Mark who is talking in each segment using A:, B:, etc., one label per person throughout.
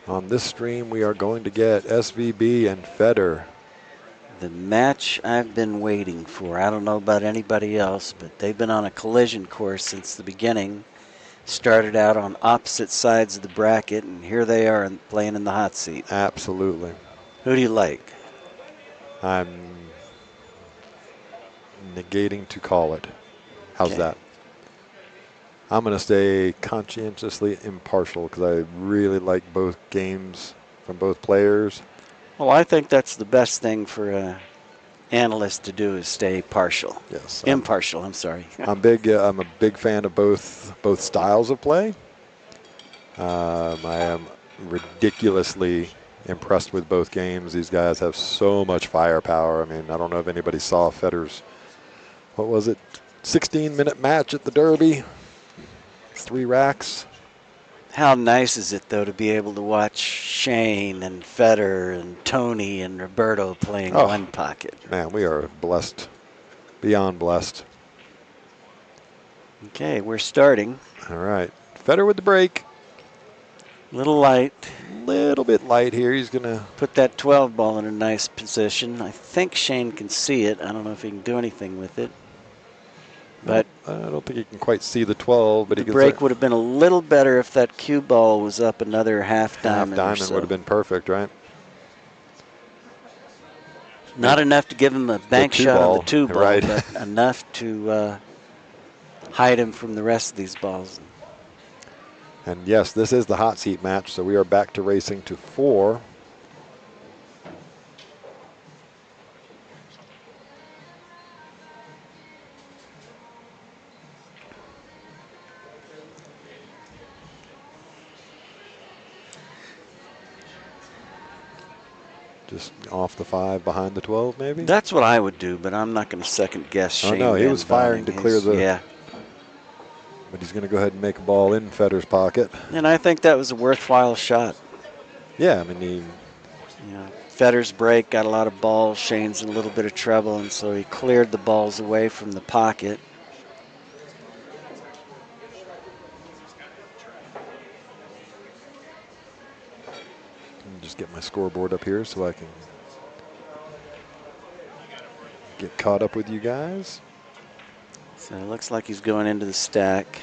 A: On this stream, we are going to get SVB and Federer.
B: The match I've been waiting for. I don't know about anybody else, but they've been on a collision course since the beginning. Started out on opposite sides of the bracket, and here they are playing in the hot seat.
A: Absolutely.
B: Who do you like?
A: I'm negating to call it. How's
B: Okay.
A: that? I'm going to stay conscientiously impartial because I really like both games from both players.
B: Well, I think that's the best thing for an analyst to do is stay partial.
A: Yes,
B: Impartial, I'm sorry.
A: I'm a big fan of both styles of play. I am ridiculously impressed with both games. These guys have so much firepower. I mean, I don't know if anybody saw Federer's, what was it, 16-minute match at the Derby, 3 racks.
B: How nice is it, though, to be able to watch Shane and Federer and Tony and Roberto playing one pocket?
A: Man, we are blessed, beyond blessed.
B: Okay, we're starting.
A: All right, Federer with the break.
B: Little light.
A: Little bit light here. He's going to
B: put that 12 ball in a nice position. I think Shane can see it. I don't know if he can do anything with it. But
A: I don't think he can quite see the 12, but
B: the break would have been a little better if that cue ball was up another half diamond.
A: Half diamond would have been perfect, right?
B: Not enough to give him a bank shot on the 2 ball,
A: right.
B: but enough to hide him from the rest of these balls.
A: And yes, this is the hot seat match, so we are back to racing to 4. Just off the 5 behind the 12, maybe?
B: That's what I would do, but I'm not going to second guess Shane.
A: Oh, no, he was firing to clear the...
B: Yeah.
A: But he's going to go ahead and make a ball in Federer's pocket.
B: And I think that was a worthwhile shot.
A: Yeah, I mean, he...
B: Federer's break got a lot of balls. Shane's in a little bit of trouble, and so he cleared the balls away from the pocket.
A: Just get my scoreboard up here so I can get caught up with you guys.
B: So it looks like he's going into the stack.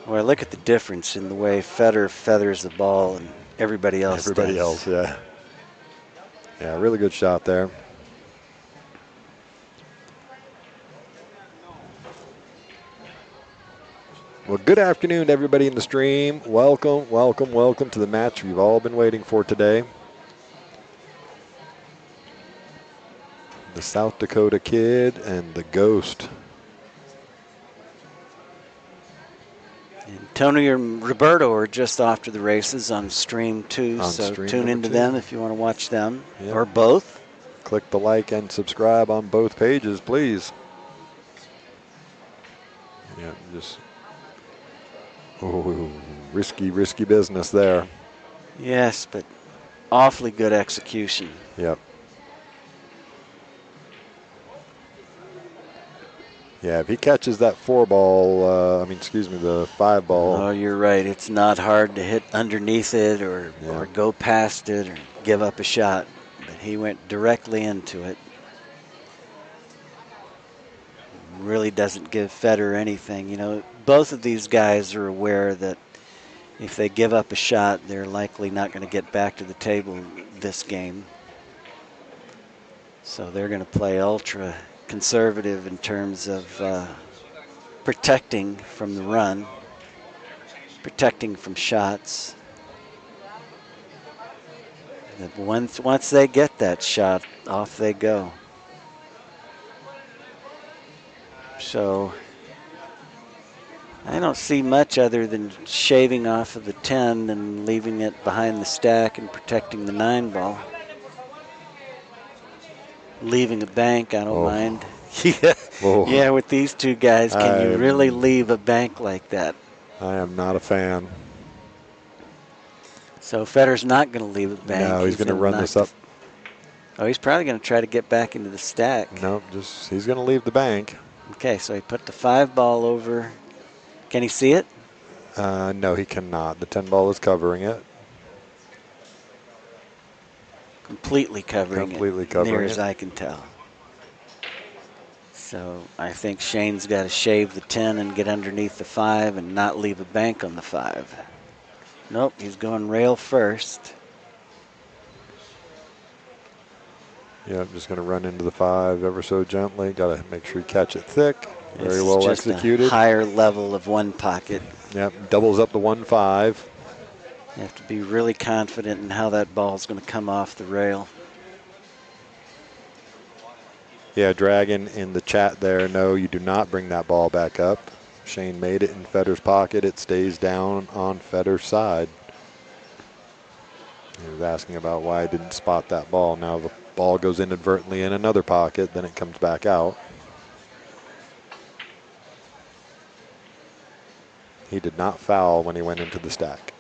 B: Well, look at the difference in the way Federer feathers the ball and everybody else does.
A: Everybody else, yeah. Yeah, really good shot there. Well, good afternoon to everybody in the stream. Welcome, welcome, welcome to the match we've all been waiting for today. The South Dakota Kid and the Ghost.
B: And Tony and Roberto are just off to the races on stream 2, so tune into them if you want to watch them, or both.
A: Click the like and subscribe on both pages, please. Yeah, just... Oh, risky, risky business there.
B: Yes, but awfully good execution.
A: Yep. Yeah, if he catches that 4 ball, the 5 ball.
B: Oh, you're right. It's not hard to hit underneath it or go past it or give up a shot. But he went directly into it. Really doesn't give Federer anything. Both of these guys are aware that if they give up a shot, they're likely not going to get back to the table this game. So they're going to play ultra conservative in terms of protecting from the run, protecting from shots. And once they get that shot, off they go. So I don't see much other than shaving off of the 10 and leaving it behind the stack and protecting the 9 ball. Leaving a bank, I don't mind. Yeah, with these two guys, can you really leave a bank like that?
A: I am not a fan.
B: So Federer's not going to leave a bank.
A: No, he's going to run this up.
B: Oh, he's probably going to try to get back into the stack.
A: No, he's going to leave the bank.
B: Okay, so he put the 5 ball over. Can he see it?
A: No, he cannot. The 10 ball is covering it.
B: Completely covering
A: Completely
B: it, near
A: covering
B: as
A: it.
B: I can tell. So I think Shane's got to shave the 10 and get underneath the 5 and not leave a bank on the 5. Nope, he's going rail first.
A: Yeah, I'm just going to run into the 5 ever so gently. Got to make sure you catch it thick.
B: This
A: Very
B: is
A: well
B: just
A: executed.
B: a higher level of one pocket.
A: Yep, doubles up the 1-5.
B: You have to be really confident in how that ball's going to come off the rail.
A: Yeah, Dragon in the chat there. No, you do not bring that ball back up. Shane made it in Federer's pocket. It stays down on Federer's side. He was asking about why I didn't spot that ball. Now the ball goes inadvertently in another pocket, then it comes back out. He did not foul when he went into the stack.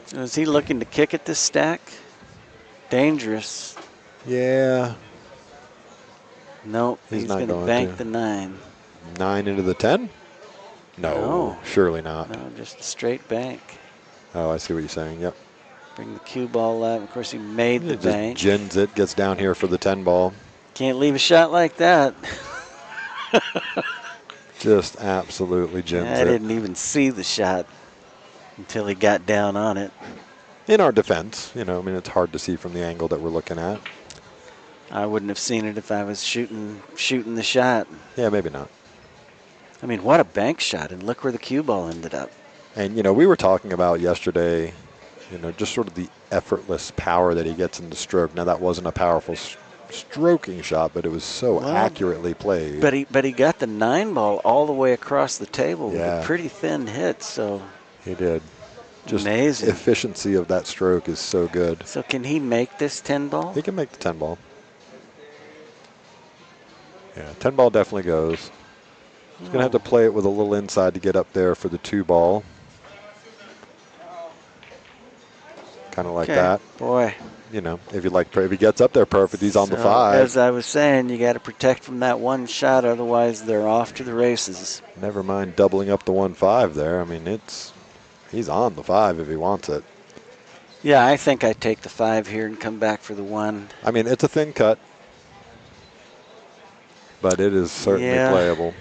B: So is he looking to kick at this stack? Dangerous.
A: Yeah.
B: Nope,
A: He's
B: he's
A: not
B: going to
A: going
B: bank
A: to.
B: the 9.
A: 9 into the 10? No, surely not.
B: No, just a straight bank.
A: Oh, I see what you're saying. Yep.
B: Bring the cue ball up. Of course, he made the
A: Just
B: bank.
A: gins it, gets down here for the 10 ball.
B: Can't leave a shot like that.
A: Just absolutely gins
B: I
A: it.
B: didn't even see the shot until he got down on it.
A: In our defense, I mean, it's hard to see from the angle that we're looking at.
B: I wouldn't have seen it if I was shooting the shot.
A: Yeah, maybe not.
B: I mean, what a bank shot, and look where the cue ball ended up.
A: And, we were talking about yesterday, just sort of the effortless power that he gets in the stroke. Now, that wasn't a powerful stroking shot, but it was so accurately played.
B: But he got the 9 ball all the way across the table with a
A: Yeah.
B: pretty thin hit, so.
A: He did. Just
B: amazing.
A: efficiency of that stroke is so good.
B: So can he make this 10 ball?
A: He can make the 10 ball. Yeah, 10 ball definitely goes. He's going to have to play it with a little inside to get up there for the 2 ball. Kind of like that.
B: Boy.
A: If he gets up there perfect, he's on the 5.
B: As I was saying, you got to protect from that one shot, otherwise they're off to the races.
A: Never mind doubling up the 1-5 there. I mean, he's on the 5 if he wants it.
B: Yeah, I think I take the 5 here and come back for the 1.
A: I mean, it's a thin cut, but it is certainly playable.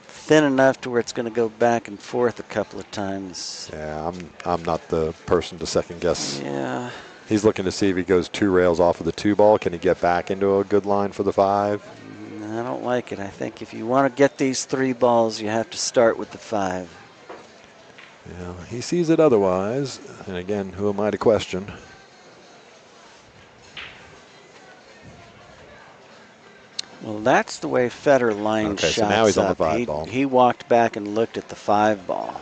B: Thin enough to where it's going to go back and forth a couple of times.
A: Yeah, I'm not the person to second guess.
B: Yeah.
A: He's looking to see if he goes 2 rails off of the 2 ball. Can he get back into a good line for the 5?
B: I don't like it. I think if you want to get these 3 balls, you have to start with the 5.
A: Yeah, he sees it otherwise. And again, who am I to question?
B: Well, that's the way Federer lined shots
A: so now he's on the
B: up.
A: 5 ball.
B: He walked back and looked at the 5 ball.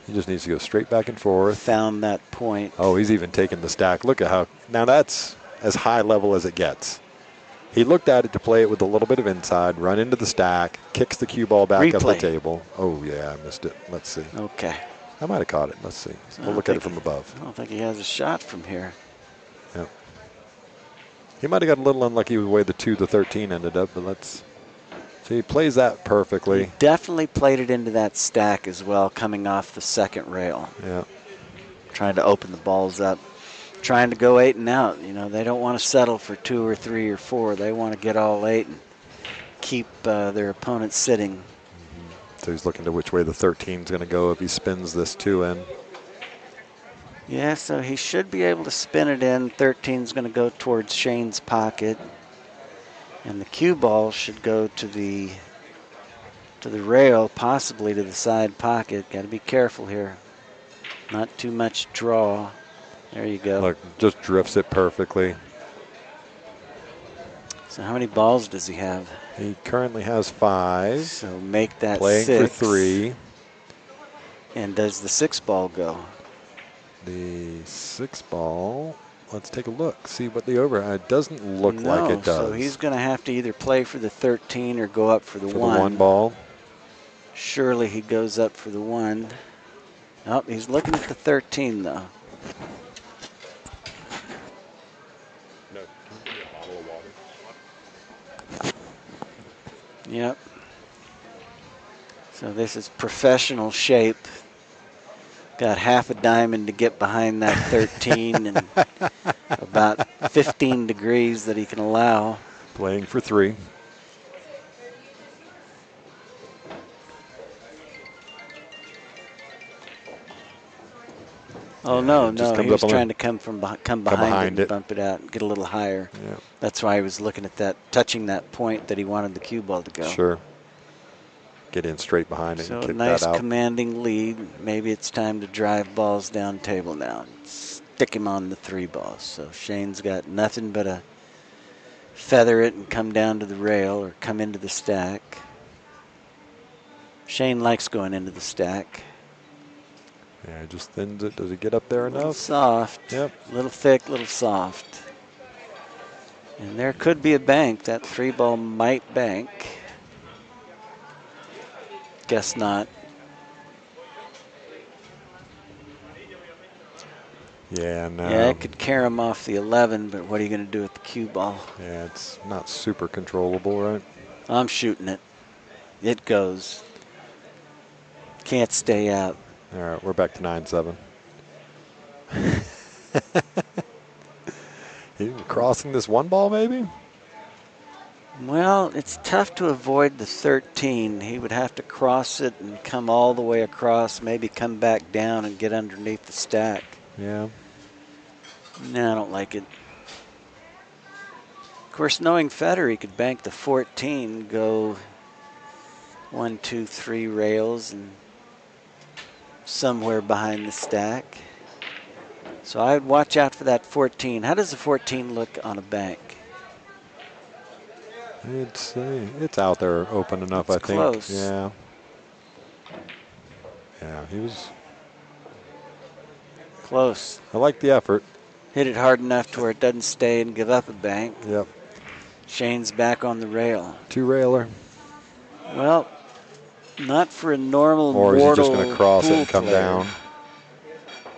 A: He just needs to go straight back and forth.
B: Found that point.
A: Oh, he's even taking the stack. Look at how, now that's as high level as it gets. He looked at it to play it with a little bit of inside, run into the stack, kicks the cue ball back up the table. Oh, yeah, I missed it. Let's see.
B: Okay.
A: I might have caught it. Let's see. We'll look at it from above.
B: I don't think he has a shot from here.
A: Yep. He might have got a little unlucky with the way the 2-13 ended up, but let's see. He plays that perfectly.
B: He definitely played it into that stack as well, coming off the second rail.
A: Yeah.
B: Trying to open the balls up. Trying to go 8 and out. They don't want to settle for 2 or 3 or 4. They want to get all 8 and keep their opponent sitting.
A: So he's looking to which way the 13 is going to go if he spins this 2 in.
B: Yeah, so he should be able to spin it in. 13 is going to go towards Shane's pocket. And the cue ball should go to the rail, possibly to the side pocket. Got to be careful here. Not too much draw. There you go.
A: Look, just drifts it perfectly.
B: So how many balls does he have?
A: He currently has 5.
B: So make that
A: playing
B: 6.
A: for 3.
B: And does the 6 ball go?
A: The 6 ball, let's take a look. See what the overhead doesn't look like it does.
B: So he's going to have to either play for the 13 or go up for the 1.
A: For the 1 ball.
B: Surely he goes up for the 1. Oh, he's looking at the 13 though.
A: No, can you give me a bottle of water?
B: Yep. So So this is professional shape. Got half a diamond to get behind that 13 and about 15 degrees that he can allow.
A: Playing for 3.
B: Oh,
A: Yeah,
B: no, he was trying to come behind it and bump it out and get a little higher.
A: Yeah.
B: That's why he was looking at that, touching that point that he wanted the cue ball to go.
A: Sure. Get in straight behind it and kick
B: nice
A: that out.
B: commanding lead. Maybe it's time to drive balls down table now. Stick him on the 3 balls. So Shane's got nothing but a feather it and come down to the rail or come into the stack. Shane likes going into the stack.
A: Yeah, just thins it. Does it get up there enough?
B: A little soft.
A: Yep.
B: A little thick, a little soft. And there could be a bank. That 3 ball might bank. Guess not.
A: Yeah, no.
B: Yeah, it could carry him off the 11, but what are you going to do with the cue ball?
A: Yeah, it's not super controllable, right?
B: I'm shooting it. It goes. Can't stay out.
A: All right, we're back to 9-7. Crossing this 1 ball, maybe?
B: Well, it's tough to avoid the 13. He would have to cross it and come all the way across, maybe come back down and get underneath the stack.
A: Yeah.
B: No, I don't like it. Of course, knowing Federer, he could bank the 14, go 1, 2, 3 rails and somewhere behind the stack. So I would watch out for that 14. How does the 14 look on a bank?
A: It's out there open enough, I think.
B: Close.
A: Yeah. Yeah, he was
B: close.
A: I like the effort.
B: Hit it hard enough to where it doesn't stay and give up a bank.
A: Yep.
B: Shane's back on the rail.
A: 2-railer.
B: Well, not for a normal
A: Or is he just going
B: mortal
A: to cross it
B: pool
A: and come
B: player.
A: down?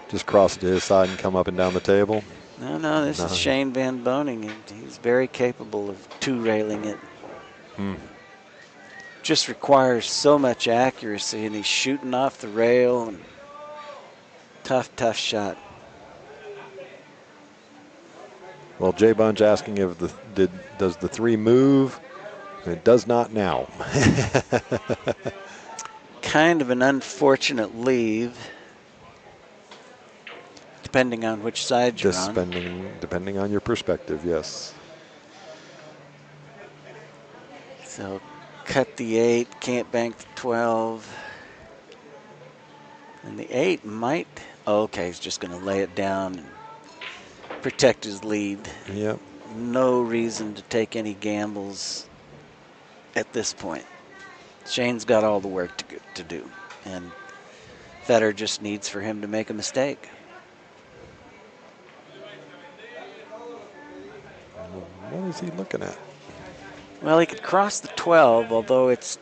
A: Just cross it to his side and come up and down the table?
B: No, this is Shane VanBoening. He's very capable of 2-railing it. Just requires so much accuracy, and he's shooting off the rail. And tough shot.
A: Well, Jay Bunch asking if does the 3 move? It does not now.
B: Kind of an unfortunate leave, depending on which side you're on.
A: Depending on your perspective, yes.
B: So cut the 8, can't bank the 12. And the 8 might, okay, he's just going to lay it down and protect his lead.
A: Yep.
B: No reason to take any gambles at this point. Shane's got all the work to do, and Federer just needs for him to make a mistake.
A: What is he looking at?
B: Well, he could cross the 12, although it's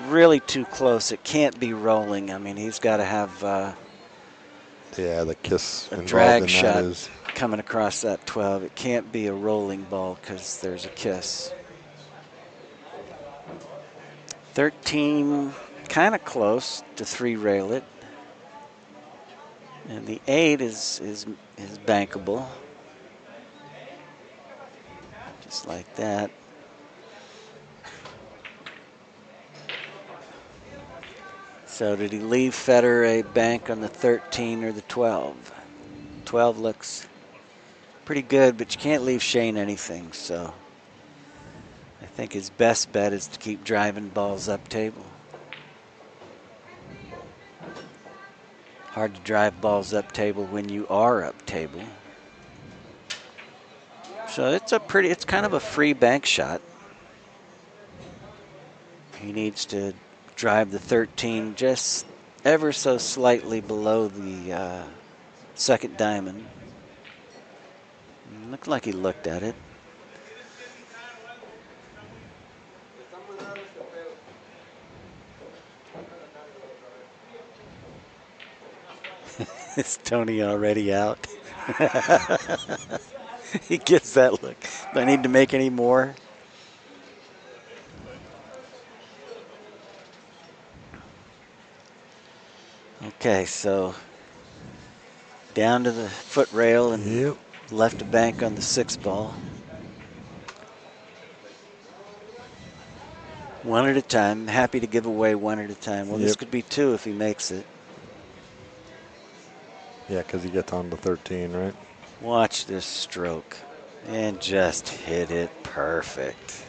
B: really too close. It can't be rolling. I mean, he's got to have
A: yeah, the kiss
B: a
A: involved
B: drag
A: in
B: shot
A: that is
B: coming across that 12. It can't be a rolling ball because there's a kiss. 13, kind of close to 3-rail it. And the 8 is bankable. Just like that. So did he leave Federer a bank on the 13 or the 12? 12 looks pretty good, but you can't leave Shane anything, so I think his best bet is to keep driving balls up table. Hard to drive balls up table when you are up table. So it's kind of a free bank shot. He needs to drive the 13 just ever so slightly below the second diamond. Looked like he looked at it. Is Tony already out? He gets that look. Do I need to make any more? Okay, so down to the foot rail and
A: Yep.
B: left a bank on the 6 ball. One at a time. Happy to give away one at a time. Well, this
A: Yep.
B: could be 2 if he makes it.
A: Yeah, because he gets on to 13, right?
B: Watch this stroke. And just hit it perfect.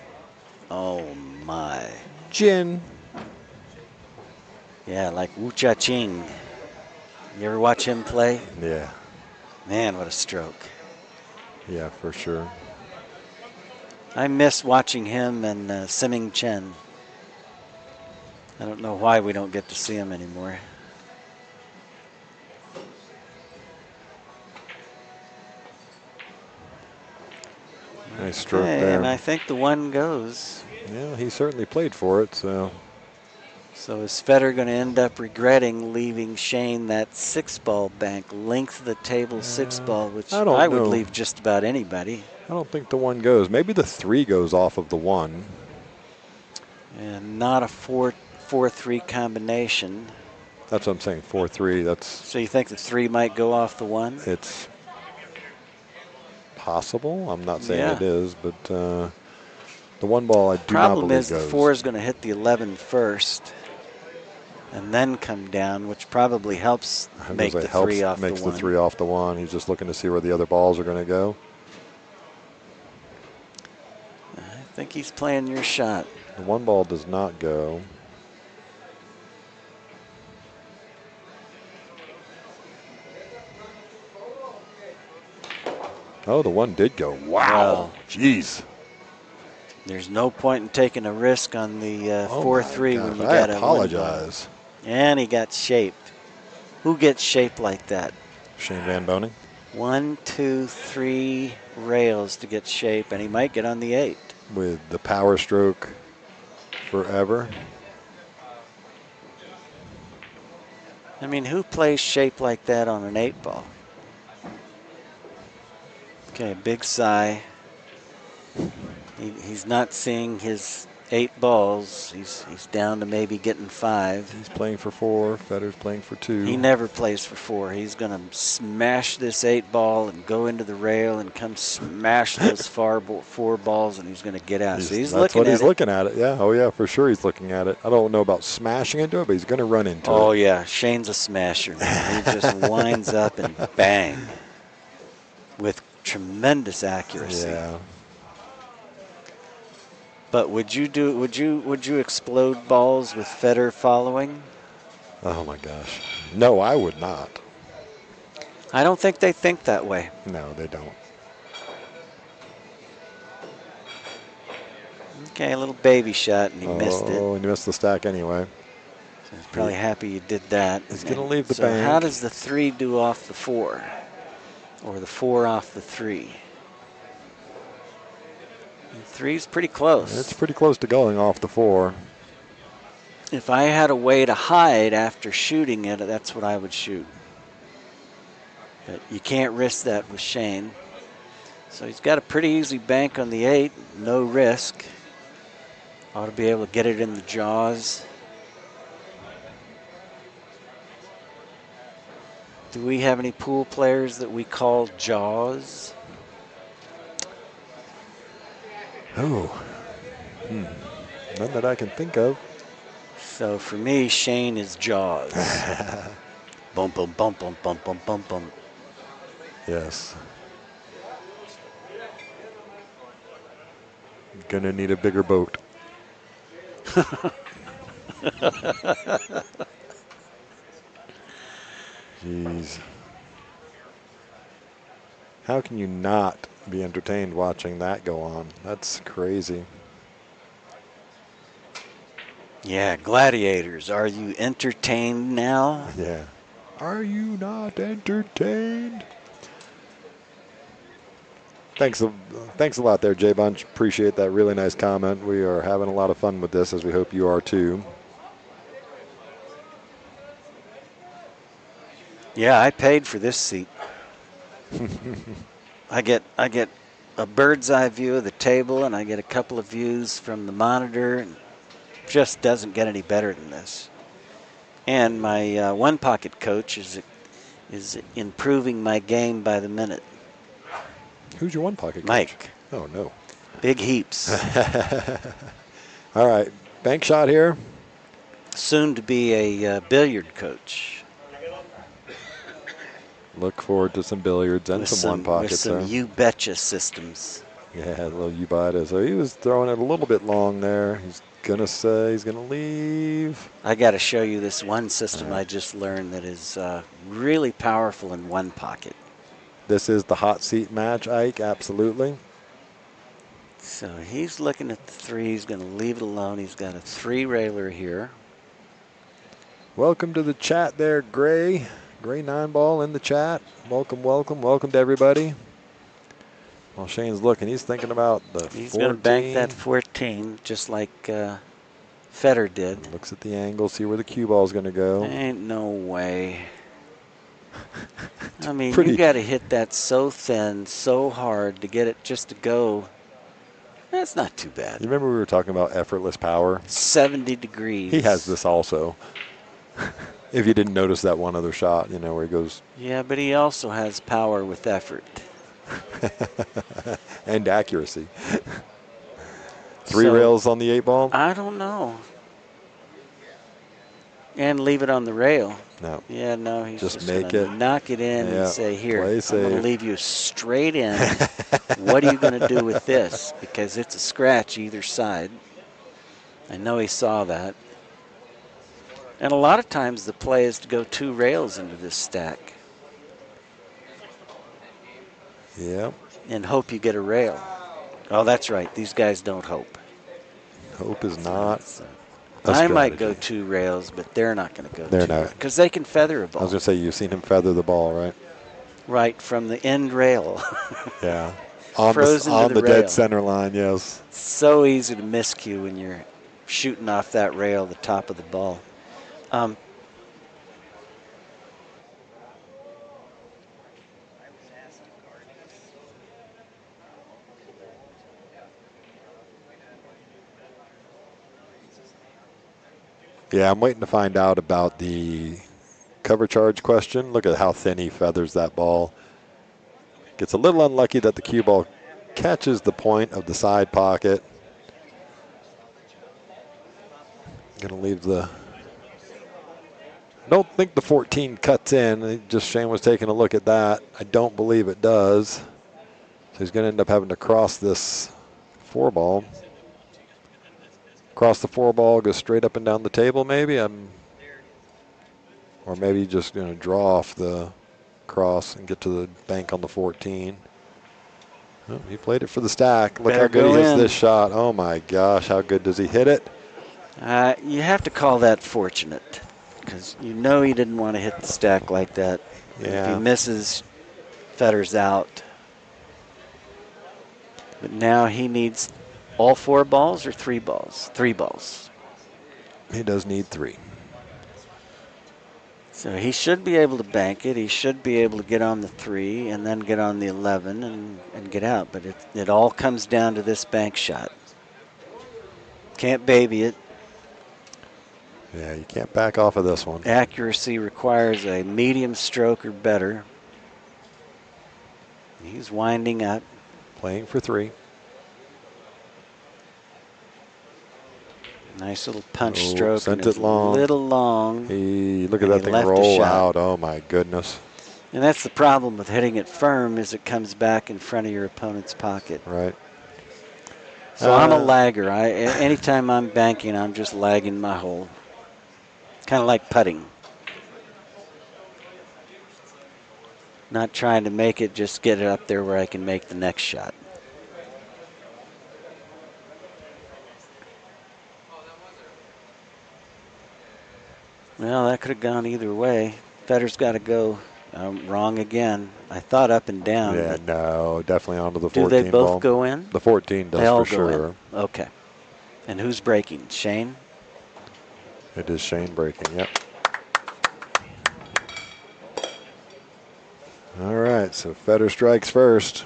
B: Oh, my.
A: Jin.
B: Yeah, like Wu Cha Ching. You ever watch him play?
A: Yeah.
B: Man, what a stroke.
A: Yeah, for sure.
B: I miss watching him and Siming Chen. I don't know why we don't get to see him anymore.
A: Nice stroke
B: Okay,
A: there.
B: and I think the 1 goes.
A: Yeah, he certainly played for it, so.
B: So is Federer going to end up regretting leaving Shane that 6-ball bank, length of the table 6-ball, which
A: I don't
B: I would
A: know.
B: leave just about anybody.
A: I don't think the 1 goes. Maybe the 3 goes off of the 1.
B: And not a 4-3 combination.
A: That's what I'm saying. 4-3. That's.
B: So you think the 3 might go off the 1?
A: It's possible. I'm not saying
B: Yeah.
A: it is, but the 1 ball I do not
B: Problem
A: believe
B: is
A: goes.
B: the 4 is going to hit the 11 first and then come down, which probably helps make the 3 off the 1.
A: Makes the 3 off the 1. He's just looking to see where the other balls are going to go.
B: I think he's playing your shot.
A: The 1 ball does not go. Oh, the 1 did go. Wow. Jeez.
B: There's no point in taking a risk on the 4-3 when you
A: I
B: got a 1 ball.
A: apologize.
B: And he got shaped. Who gets shaped like that?
A: Shane VanBoening.
B: 1, 2, 3 rails to get shape, and he might get on the 8.
A: With the power stroke forever.
B: I mean, who plays shape like that on an 8-ball? Okay, big sigh. He's not seeing his 8 balls. He's down to maybe getting 5.
A: He's playing for 4. Federer's playing for 2.
B: He never plays for 4. He's going to smash this 8 ball and go into the rail and come smash those 4 balls, and he's going to get out. So he's
A: That's
B: looking
A: what
B: at
A: he's
B: it.
A: looking at it. Yeah. Oh, yeah, for sure he's looking at it. I don't know about smashing into it, but he's going to run into it.
B: Oh, yeah. Shane's a smasher, man. He just winds up and bang with tremendous accuracy.
A: Yeah.
B: But would you explode balls with Federer following?
A: Oh, my gosh. No, I would not.
B: I don't think they think that way.
A: No, they don't.
B: Okay, a little baby shot, and he missed it.
A: Oh, and you missed the stack anyway.
B: So he's probably happy you did that.
A: He's going to leave the
B: so
A: bank.
B: how does the 3 do off the 4? Or the 4 off the 3? The 3's pretty close.
A: It's pretty close to going off the 4.
B: If I had a way to hide after shooting it, that's what I would shoot. But you can't risk that with Shane. So he's got a pretty easy bank on the 8, no risk. Ought to be able to get it in the jaws. Do we have any pool players that we call jaws?
A: Oh. None that I can think of.
B: So for me, Shane is jaws. Bum, bum, bum, bum, bum, bum, bum, bum.
A: Yes. Gonna need a bigger boat. Jeez. How can you not be entertained watching that go on? That's crazy.
B: Yeah, gladiators. Are you entertained now?
A: Yeah. Are you not entertained? Thanks a lot there, Jay Bunch. Appreciate that really nice comment. We are having a lot of fun with this, as we hope you are too.
B: Yeah, I paid for this seat. I get a bird's eye view of the table, and I get a couple of views from the monitor, and just doesn't get any better than this. And my one pocket coach is improving my game by the minute.
A: Who's your one pocket coach?
B: Mike.
A: Oh, no.
B: Big Heaps.
A: All right. Bank shot here.
B: Soon to be a billiard coach.
A: Look forward to some billiards and
B: with
A: some one pockets
B: with some
A: there.
B: You Betcha systems.
A: Yeah, a little U-bite. So he was throwing it a little bit long there. He's going to say he's going to leave.
B: I got to show you this one system I just learned that is really powerful in one pocket.
A: This is the hot seat match, Ike, absolutely.
B: So he's looking at the 3. He's going to leave it alone. He's got a 3-railer here.
A: Welcome to the chat there, Gray. Gray 9-ball in the chat. Welcome, welcome, welcome to everybody. While Shane's looking, he's thinking about the 14.
B: He's going to bank that 14 just like Fedor did.
A: Looks at the angle, see where the cue ball is going to go.
B: Ain't no way. I mean,
A: pretty-
B: you got to hit that so thin, so hard to get it just to go. That's not too bad.
A: You remember we were talking about effortless power?
B: 70 degrees.
A: He has this also. If you didn't notice that one other shot, you know, where he goes.
B: Yeah, but he also has power with effort.
A: And accuracy. 3 rails on the 8-ball?
B: I don't know. And leave it on the rail.
A: No.
B: Yeah, no, he's
A: Just
B: just
A: make
B: gonna
A: it.
B: knock it in
A: Yeah,
B: and say, here,
A: play
B: I'm
A: safe.
B: going to leave you straight in. What are you going to do with this? Because it's a scratch either side. I know he saw that. And a lot of times the play is to go 2 rails into this stack
A: Yeah.
B: and hope you get a rail. Oh, that's right. These guys don't hope.
A: Hope is not.
B: I might go 2 rails, but they're not going to go
A: They're
B: 2
A: not.
B: rails because they can feather a
A: I
B: ball.
A: was going to say, you've seen him feather the ball, right?
B: Right from the end rail.
A: Yeah. On
B: Frozen to
A: on
B: the
A: the dead
B: rail.
A: center line, yes.
B: So easy to miscue when you're shooting off that rail, the top of the ball.
A: Yeah, I'm waiting to find out about the cover charge question. Look at how thin he feathers that ball. Gets a little unlucky that the cue ball catches the point of the side pocket. Going to leave the... Don't think the 14 cuts in. Just Shane was taking a look at that. I don't believe it does. So he's going to end up having to cross this 4-ball. Cross the 4-ball, go straight up and down the table maybe. Or maybe just going to draw off the cross and get to the bank on the 14. Oh, he played it for the stack. Look how good he hits this shot. Oh my gosh, how good does he hit it?
B: You have to call that fortunate because you know he didn't want to hit the stack like that.
A: Yeah.
B: If he misses, Federer's out. But now he needs all 4 balls or 3 balls? 3 balls.
A: He does need 3.
B: So he should be able to bank it. He should be able to get on the 3 and then get on the 11 and get out. But it all comes down to this bank shot. Can't baby it.
A: Yeah, you can't back off of this one.
B: Accuracy requires a medium stroke or better. He's winding up.
A: Playing for 3.
B: Nice little punch stroke.
A: Sent
B: and
A: it long.
B: A little long.
A: Look at that thing roll out. Oh my goodness.
B: And that's the problem with hitting it firm is it comes back in front of your opponent's pocket.
A: Right.
B: So I'm a lagger. Anytime I'm banking, I'm just lagging my hole. Kind of like putting. Not trying to make it, just get it up there where I can make the next shot. Well, that could have gone either way. Federer's got to go. I'm wrong again. I thought up and down.
A: Yeah, no, definitely onto the 14
B: ball. Do they both
A: ball.
B: go in?
A: The 14 does
B: they all
A: for
B: go
A: sure.
B: In. Okay. And who's breaking? Shane?
A: It is Shane breaking, yep. All right, so Federer strikes first.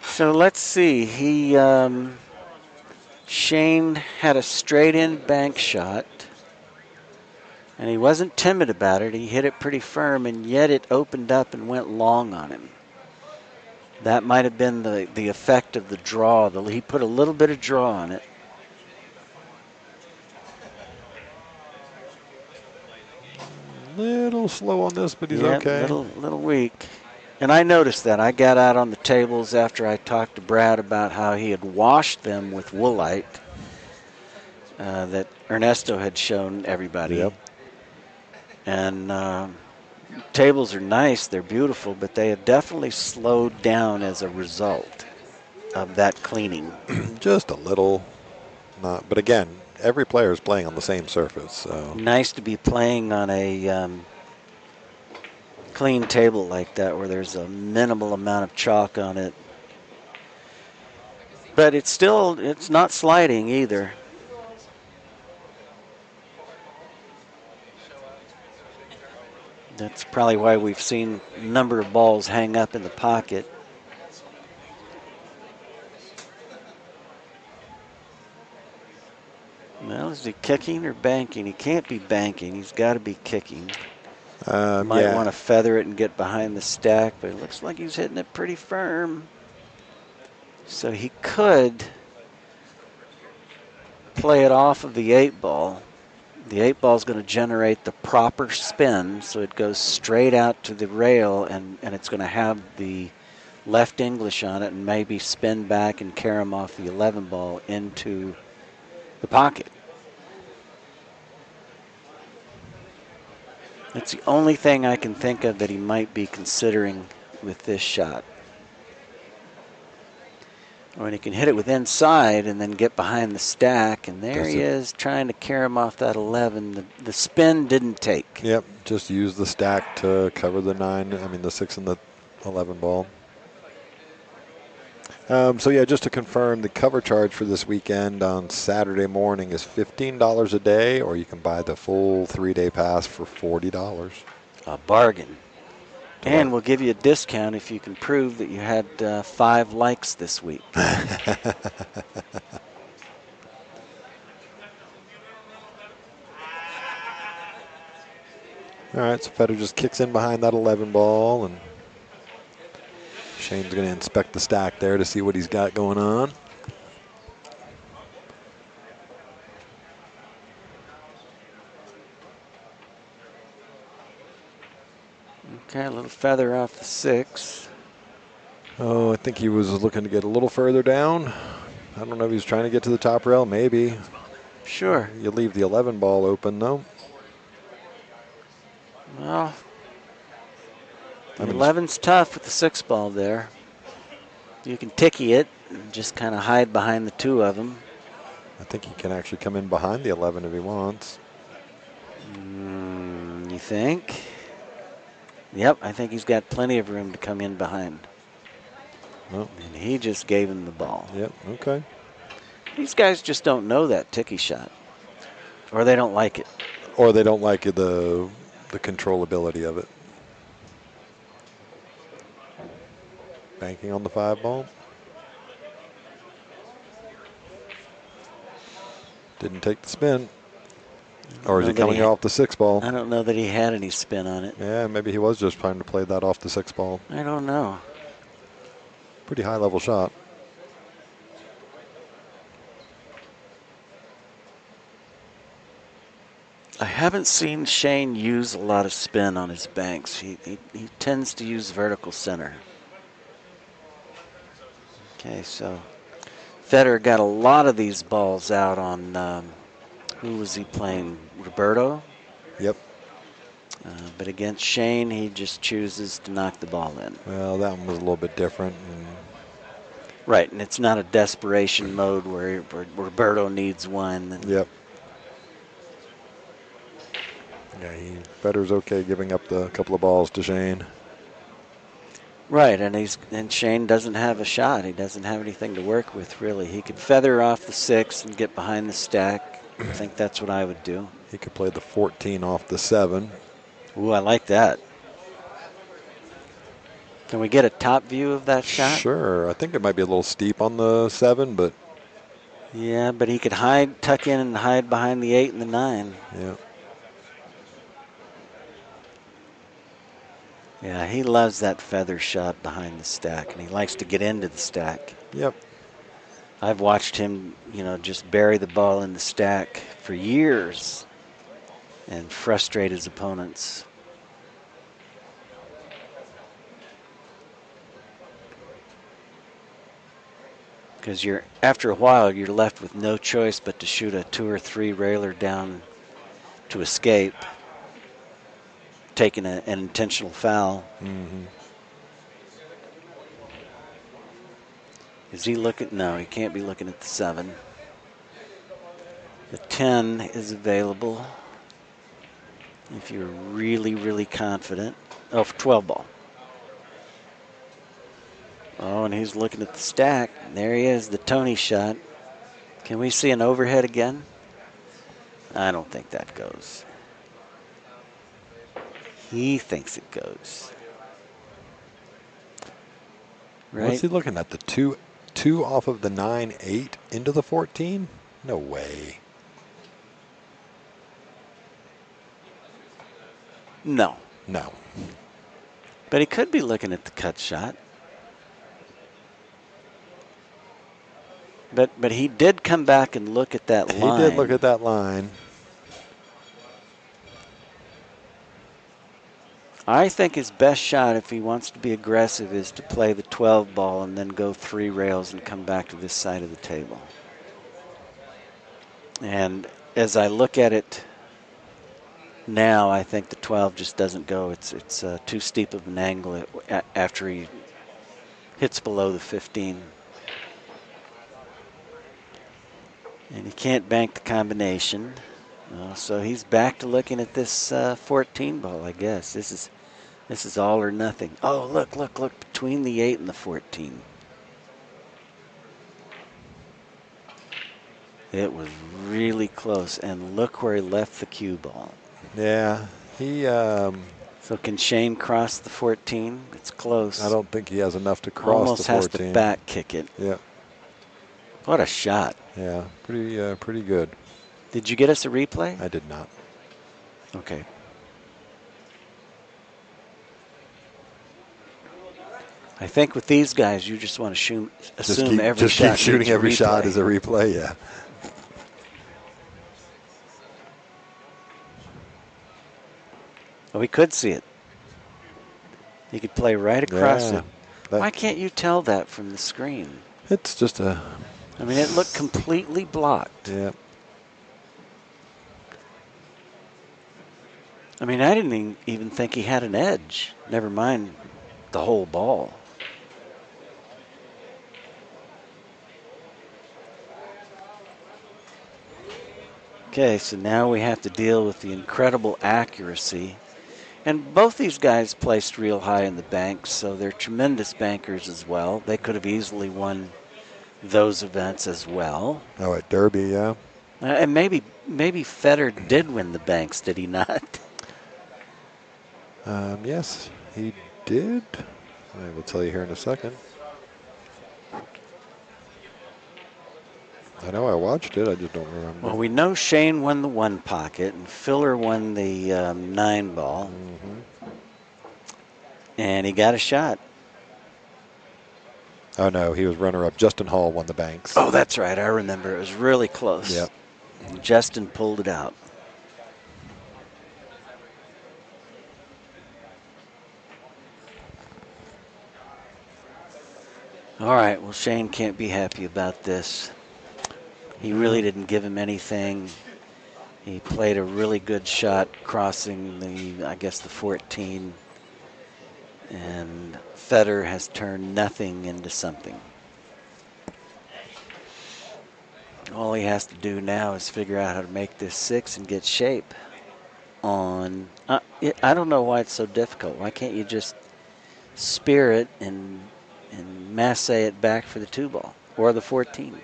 B: So let's see. He Shane had a straight-in bank shot, and he wasn't timid about it. He hit it pretty firm, and yet it opened up and went long on him. That might have been the effect of the draw. He put a little bit of draw on it.
A: Little slow on this, but he's
B: Yeah,
A: okay.
B: little weak. And I noticed that. I got out on the tables after I talked to Brad about how he had washed them with woolite that Ernesto had shown everybody.
A: Yep.
B: And tables are nice, they're beautiful, but they have definitely slowed down as a result of that cleaning.
A: Just a little. Not, but again, every player is playing on the same surface. So
B: Nice to be playing on a clean table like that where there's a minimal amount of chalk on it. But it's not sliding either. That's probably why we've seen a number of balls hang up in the pocket. Well, is he kicking or banking? He can't be banking. He's got to be kicking. Might want to feather it and get behind the stack, but it looks like he's hitting it pretty firm. So he could play it off of the 8-ball. The 8-ball is going to generate the proper spin, so it goes straight out to the rail, and it's going to have the left English on it and maybe spin back and carry him off the 11-ball into the pocket. That's the only thing I can think of that he might be considering with this shot. Or he can hit it with inside and then get behind the stack, and there he is trying to carry him off that 11. The spin didn't take.
A: Yep, just use the stack to cover the 6 and the 11 ball. So yeah, just to confirm, the cover charge for this weekend on Saturday morning is $15 a day, or you can buy the full 3-day pass for $40.
B: A bargain. And we'll give you a discount if you can prove that you had 5 likes this week.
A: All right, so Fedor just kicks in behind that 11 ball, and Shane's going to inspect the stack there to see what he's got going on.
B: Okay, a little feather off the 6.
A: Oh, I think he was looking to get a little further down. I don't know if he's trying to get to the top rail. Maybe.
B: Sure.
A: You leave the 11 ball open, though.
B: Well, the 11's tough with the 6-ball there. You can ticky it and just kind of hide behind the 2 of them.
A: I think he can actually come in behind the 11 if he wants.
B: You think? Yep, I think he's got plenty of room to come in behind.
A: Well,
B: and he just gave him the ball.
A: Yep, okay.
B: These guys just don't know that ticky shot. Or they don't like it.
A: Or they don't like the controllability of it. Banking on the 5 ball. Didn't take the spin. Or is he coming off the 6 ball?
B: I don't know that he had any spin on it.
A: Yeah, maybe he was just trying to play that off the 6 ball.
B: I don't know.
A: Pretty high level shot.
B: I haven't seen Shane use a lot of spin on his banks. He tends to use vertical center. Okay, so Federer got a lot of these balls out on, who was he playing? Roberto?
A: Yep.
B: But against Shane, he just chooses to knock the ball in.
A: Well, that one was a little bit different.
B: Right, and it's not a desperation mode where Roberto needs one.
A: Yep. Yeah, Federer's okay giving up the couple of balls to Shane.
B: Right, and Shane doesn't have a shot. He doesn't have anything to work with, really. He could feather off the 6 and get behind the stack. I think that's what I would do.
A: He could play the 14 off the 7.
B: Ooh, I like that. Can we get a top view of that shot?
A: Sure. I think it might be a little steep on the 7, but
B: Yeah, but he could tuck in and hide behind the 8 and the 9.
A: Yeah.
B: Yeah, he loves that feather shot behind the stack, and he likes to get into the stack.
A: Yep.
B: I've watched him, just bury the ball in the stack for years and frustrate his opponents. Because after a while, you're left with no choice but to shoot a 2 or 3 railer down to escape, taking an intentional foul.
A: Mm-hmm.
B: Is he looking? No, he can't be looking at the 7. The 10 is available if you're really, really confident. Oh, for 12 ball. Oh, and he's looking at the stack. There he is, the Tony shot. Can we see an overhead again? I don't think that goes. He thinks it goes. Right?
A: What's he looking at? The two off of the 9-8 into the 14? No way.
B: No.
A: No.
B: But he could be looking at the cut shot. But he did come back and look at that line.
A: He did look at that line.
B: I think his best shot, if he wants to be aggressive, is to play the 12 ball and then go 3 rails and come back to this side of the table. And as I look at it now, I think the 12 just doesn't go. It's too steep of an angle after he hits below the 15. And he can't bank the combination. So he's back to looking at this 14 ball, I guess. This is all or nothing. Oh, look, between the 8 and the 14. It was really close, and look where he left the cue ball.
A: Yeah, he.
B: So can Shane cross the 14? It's close.
A: I don't think he has enough to cross
B: Almost
A: the 14.
B: has to back kick it.
A: Yeah.
B: What a shot.
A: Yeah, pretty good.
B: Did you get us a replay?
A: I did not.
B: Okay. I think with these guys, you just want to assume every shot.
A: Keep shooting every shot as a replay. Yeah.
B: Oh, we could see it. He could play right across it. Why can't you tell that from the screen?
A: It's just a.
B: I mean, it looked completely blocked.
A: Yeah.
B: I mean, I didn't even think he had an edge. Never mind the whole ball. Okay, so now we have to deal with the incredible accuracy. And both these guys placed real high in the banks, so they're tremendous bankers as well. They could have easily won those events as well.
A: Oh, at Derby, yeah.
B: And maybe Federer did win the banks, did he not?
A: Yes, he did. I will tell you here in a second. I know I watched it. I just don't remember.
B: Well, we know Shane won the 1 pocket, and Filler won the 9 ball.
A: Mm-hmm.
B: And he got a shot.
A: Oh, no, he was runner-up. Justin Hall won the banks.
B: Oh, that's right. I remember. It was really close.
A: Yep.
B: And Justin pulled it out. All right. Well, Shane can't be happy about this. He really didn't give him anything. He played a really good shot crossing the 14. And Federer has turned nothing into something. All he has to do now is figure out how to make this 6 and get shape on. I don't know why it's so difficult. Why can't you just spear it and masse it back for the 2 ball or the 14?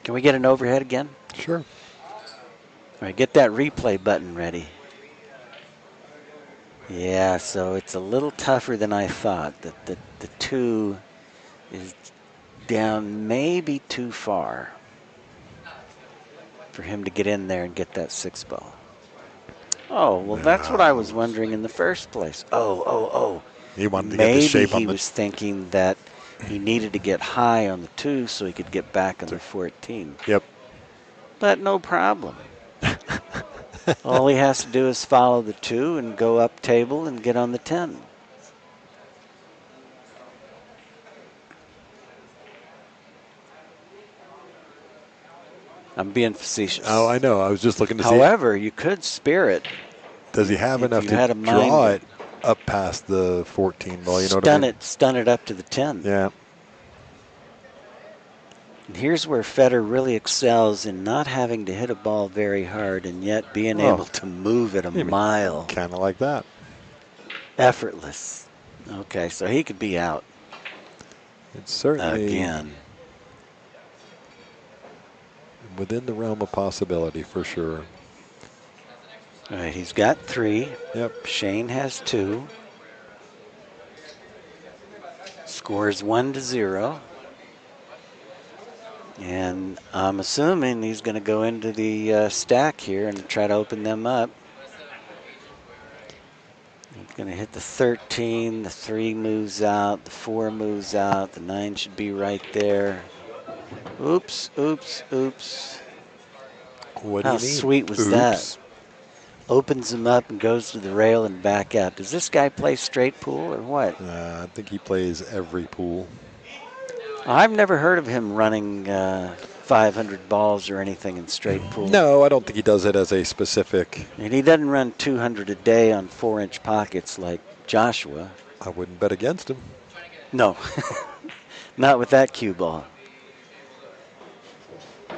B: Can we get an overhead again?
A: Sure.
B: All right, get that replay button ready. Yeah, so it's a little tougher than I thought. The 2 is down maybe too far. for him to get in there and get that 6 ball. Oh, well, that's what I was wondering in the first place. Oh.
A: He wanted to get the
B: Maybe
A: shape on
B: he
A: the.
B: was thinking that he needed to get high on the 2 so he could get back on the 14.
A: Yep.
B: But no problem. All he has to do is follow the 2 and go up table and get on the 10. I'm being facetious.
A: Oh, I know. I was just looking to see.
B: However, you could spear it.
A: Does he have
B: if
A: enough
B: you
A: to
B: had a
A: draw
B: mind
A: it up past the 14 ball? You know what I mean?
B: Stun it up to the 10.
A: Yeah.
B: And here's where Federer really excels in not having to hit a ball very hard and yet being able to move it a mile.
A: Kind of like that.
B: Effortless. Okay, so he could be out.
A: It's certainly
B: again
A: within the realm of possibility for sure.
B: All right, he's got 3.
A: Yep.
B: Shane has 2. Scores 1-0. And I'm assuming he's going to go into the stack here and try to open them up. He's going to hit the 13. The 3 moves out. The 4 moves out. The 9 should be right there. Oops.
A: What do
B: How
A: you mean?
B: sweet was that? Opens him up and goes to the rail and back out. Does this guy play straight pool or what?
A: I think he plays every pool.
B: I've never heard of him running 500 balls or anything in straight pool.
A: No, I don't think he does it as a specific.
B: And he doesn't run 200 a day on 4-inch pockets like Joshua.
A: I wouldn't bet against him.
B: No, not with that cue ball.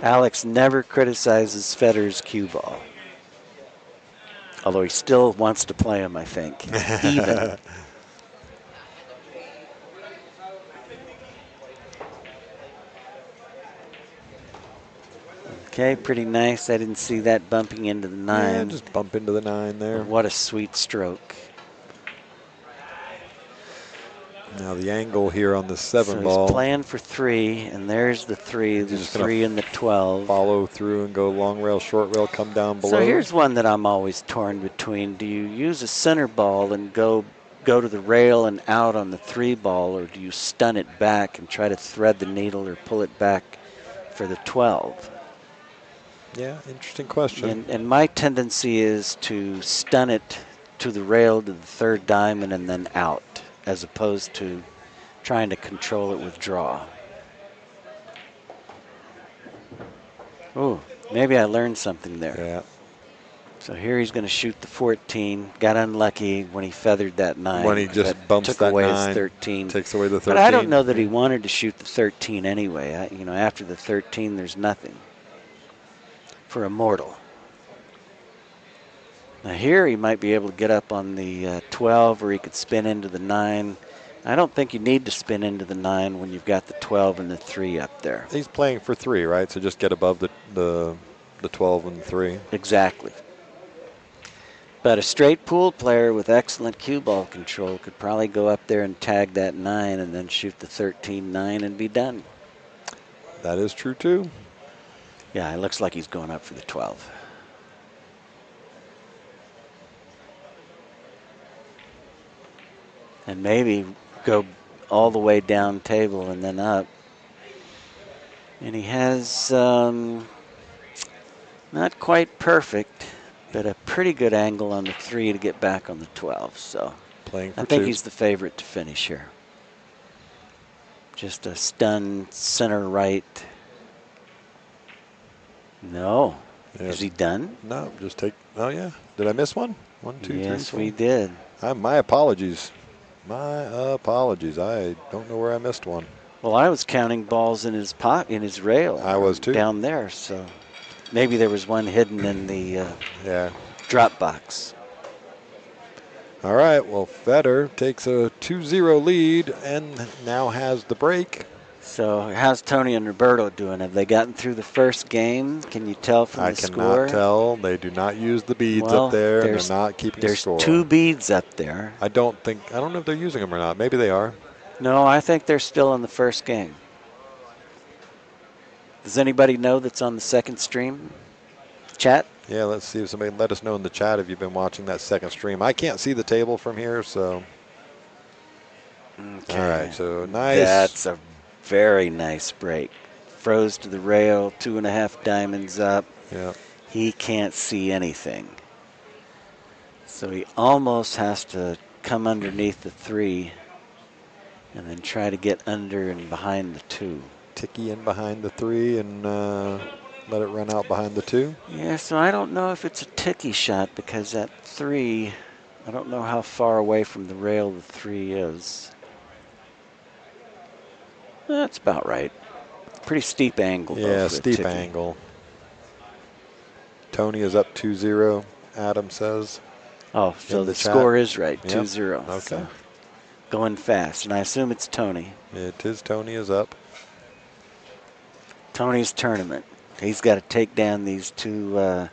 B: Alex never criticizes Federer's cue ball. Although he still wants to play him, I think. Even. Okay, pretty nice. I didn't see that bumping into the 9.
A: Yeah, just bump into the 9 there.
B: What a sweet stroke.
A: Now the angle here on the 7
B: so
A: ball.
B: He's playing for 3, and there's the 3, the 3 and the 12.
A: Follow through and go long rail, short rail, come down below.
B: So here's one that I'm always torn between. Do you use a center ball and go to the rail and out on the 3 ball, or do you stun it back and try to thread the needle or pull it back for the 12?
A: Yeah, interesting question.
B: And my tendency is to stun it to the rail to the 3rd diamond and then out, as opposed to trying to control it with draw. Oh, maybe I learned something there.
A: Yeah.
B: So here he's going to shoot the 14. Got unlucky when he feathered that 9.
A: When he just bumps
B: took
A: that
B: away
A: 9,
B: his 13.
A: takes away the 13.
B: But I don't know that he wanted to shoot the 13 anyway. After the 13, there's nothing for a mortal. Now here he might be able to get up on the 12, or he could spin into the 9. I don't think you need to spin into the 9 when you've got the 12 and the 3 up there.
A: He's playing for 3, right? So just get above the 12 and 3.
B: Exactly. But a straight pool player with excellent cue ball control could probably go up there and tag that 9 and then shoot the 13-9 and be done.
A: That is true too.
B: Yeah, it looks like he's going up for the 12. And maybe go all the way down table and then up. And he has not quite perfect, but a pretty good angle on the 3 to get back on the 12. So
A: Playing for
B: I think
A: 2.
B: he's the favorite to finish here. Just a stun center right. No.
A: Yeah.
B: Is he done?
A: No, just take. Oh yeah. Did I miss one? 1, 2, 3, 4.
B: Yes, we did.
A: My apologies. My apologies. I don't know where I missed one.
B: Well, I was counting balls in his in his rail.
A: I was too.
B: Down there, so maybe there was one hidden in the drop box.
A: All right. Well, Federer takes a 2-0 lead and now has the break.
B: So how's Tony and Roberto doing? Have they gotten through the first game? Can you tell from the score?
A: I cannot tell. They do not use the beads up there, and they're not keeping score.
B: There's 2 beads up there.
A: I don't know if they're using them or not. Maybe they are.
B: No, I think they're still in the first game. Does anybody know that's on the second stream? Chat?
A: Yeah, let's see if somebody let us know in the chat if you've been watching that second stream. I can't see the table from here, so.
B: Okay.
A: All right, so nice.
B: That's a very nice break. Froze to the rail, 2.5 diamonds up.
A: Yeah.
B: He can't see anything. So he almost has to come underneath the 3 and then try to get under and behind the 2.
A: Ticky in behind the 3 and let it run out behind the 2.
B: Yeah, so I don't know if it's a ticky shot because that 3, I don't know how far away from the rail the 3 is. That's about right. Pretty steep angle, though.
A: Yeah,
B: For
A: steep
B: a ticky.
A: angle. Tony is up 2-0, Adam says.
B: Oh, so the
A: chat.
B: score is right,
A: Yep.
B: 2-0.
A: Okay.
B: So going fast, and I assume it's Tony.
A: It is. Tony is up.
B: Tony's tournament. He's got to take down these 2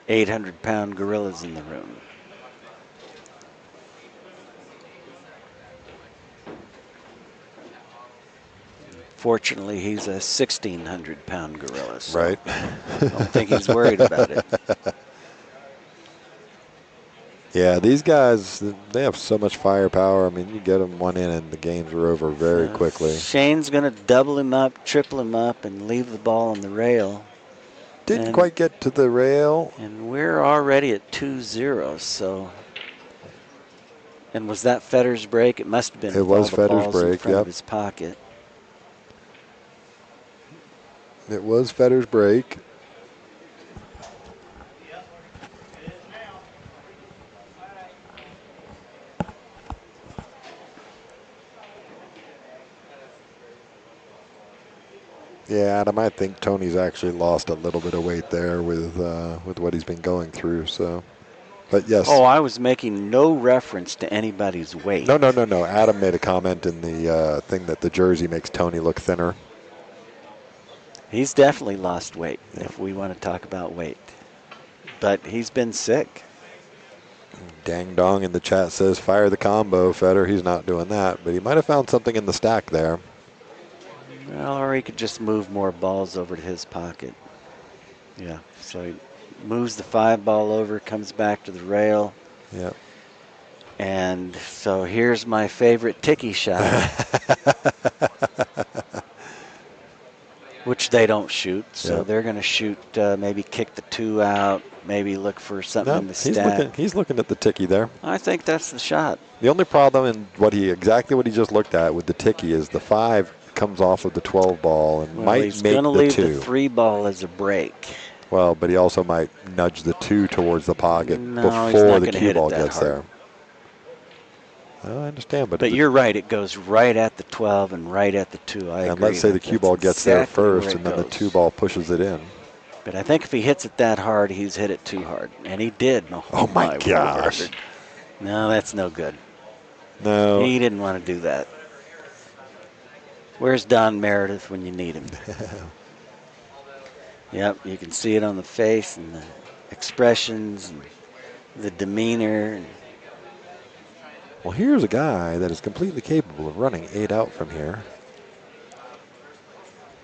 B: 800-pound gorillas in the room. Fortunately, he's a 1,600-pound gorilla, so
A: Right.
B: I don't think he's worried about it.
A: Yeah, these guys, they have so much firepower. I mean, you get them one in and the games are over very quickly.
B: Shane's going to double him up, triple him up, and leave the ball on the rail.
A: Didn't quite get to the rail.
B: And we're already at 2-0, so. And was that Federer's break? It must have been.
A: It was Federer's break,
B: in front of his pocket.
A: It was Federer's break. Yeah, Adam, I think Tony's actually lost a little bit of weight there with what he's been going through. So, but yes.
B: Oh, I was making no reference to anybody's weight.
A: No. Adam made a comment in the thing that the jersey makes Tony look thinner.
B: He's definitely lost weight, if we want to talk about weight. But he's been sick.
A: Dang Dong in the chat says, fire the combo, Federer. He's not doing that, but he might have found something in the stack there.
B: Well, or he could just move more balls over to his pocket. Yeah, so he moves the 5 ball over, comes back to the rail.
A: Yep.
B: And so here's my favorite ticky shot. Which they don't shoot, so they're going to shoot, maybe kick the 2 out, maybe look for something in the stack.
A: He's looking at the ticky there.
B: I think that's the shot.
A: The only problem in exactly what he just looked at with the ticky is the 5 comes off of the 12 ball and might
B: he's
A: make
B: gonna
A: the
B: leave
A: 2.
B: The 3 ball as a break.
A: Well, but he also might nudge the 2 towards the pocket
B: No,
A: before the cue ball gets there. I understand, but
B: you're right. It goes right at the 12 and right at the 2. I agree.
A: And let's say the cue ball gets there first, and then the 2 ball pushes it in.
B: But I think if he hits it that hard, he's hit it too hard, and he did.
A: Oh my gosh!
B: Word. No, that's no good.
A: No,
B: he didn't want to do that. Where's Don Meredith when you need him? Yep, you can see it on the face and the expressions and the demeanor.
A: Well, here's a guy that is completely capable of running 8 out from here.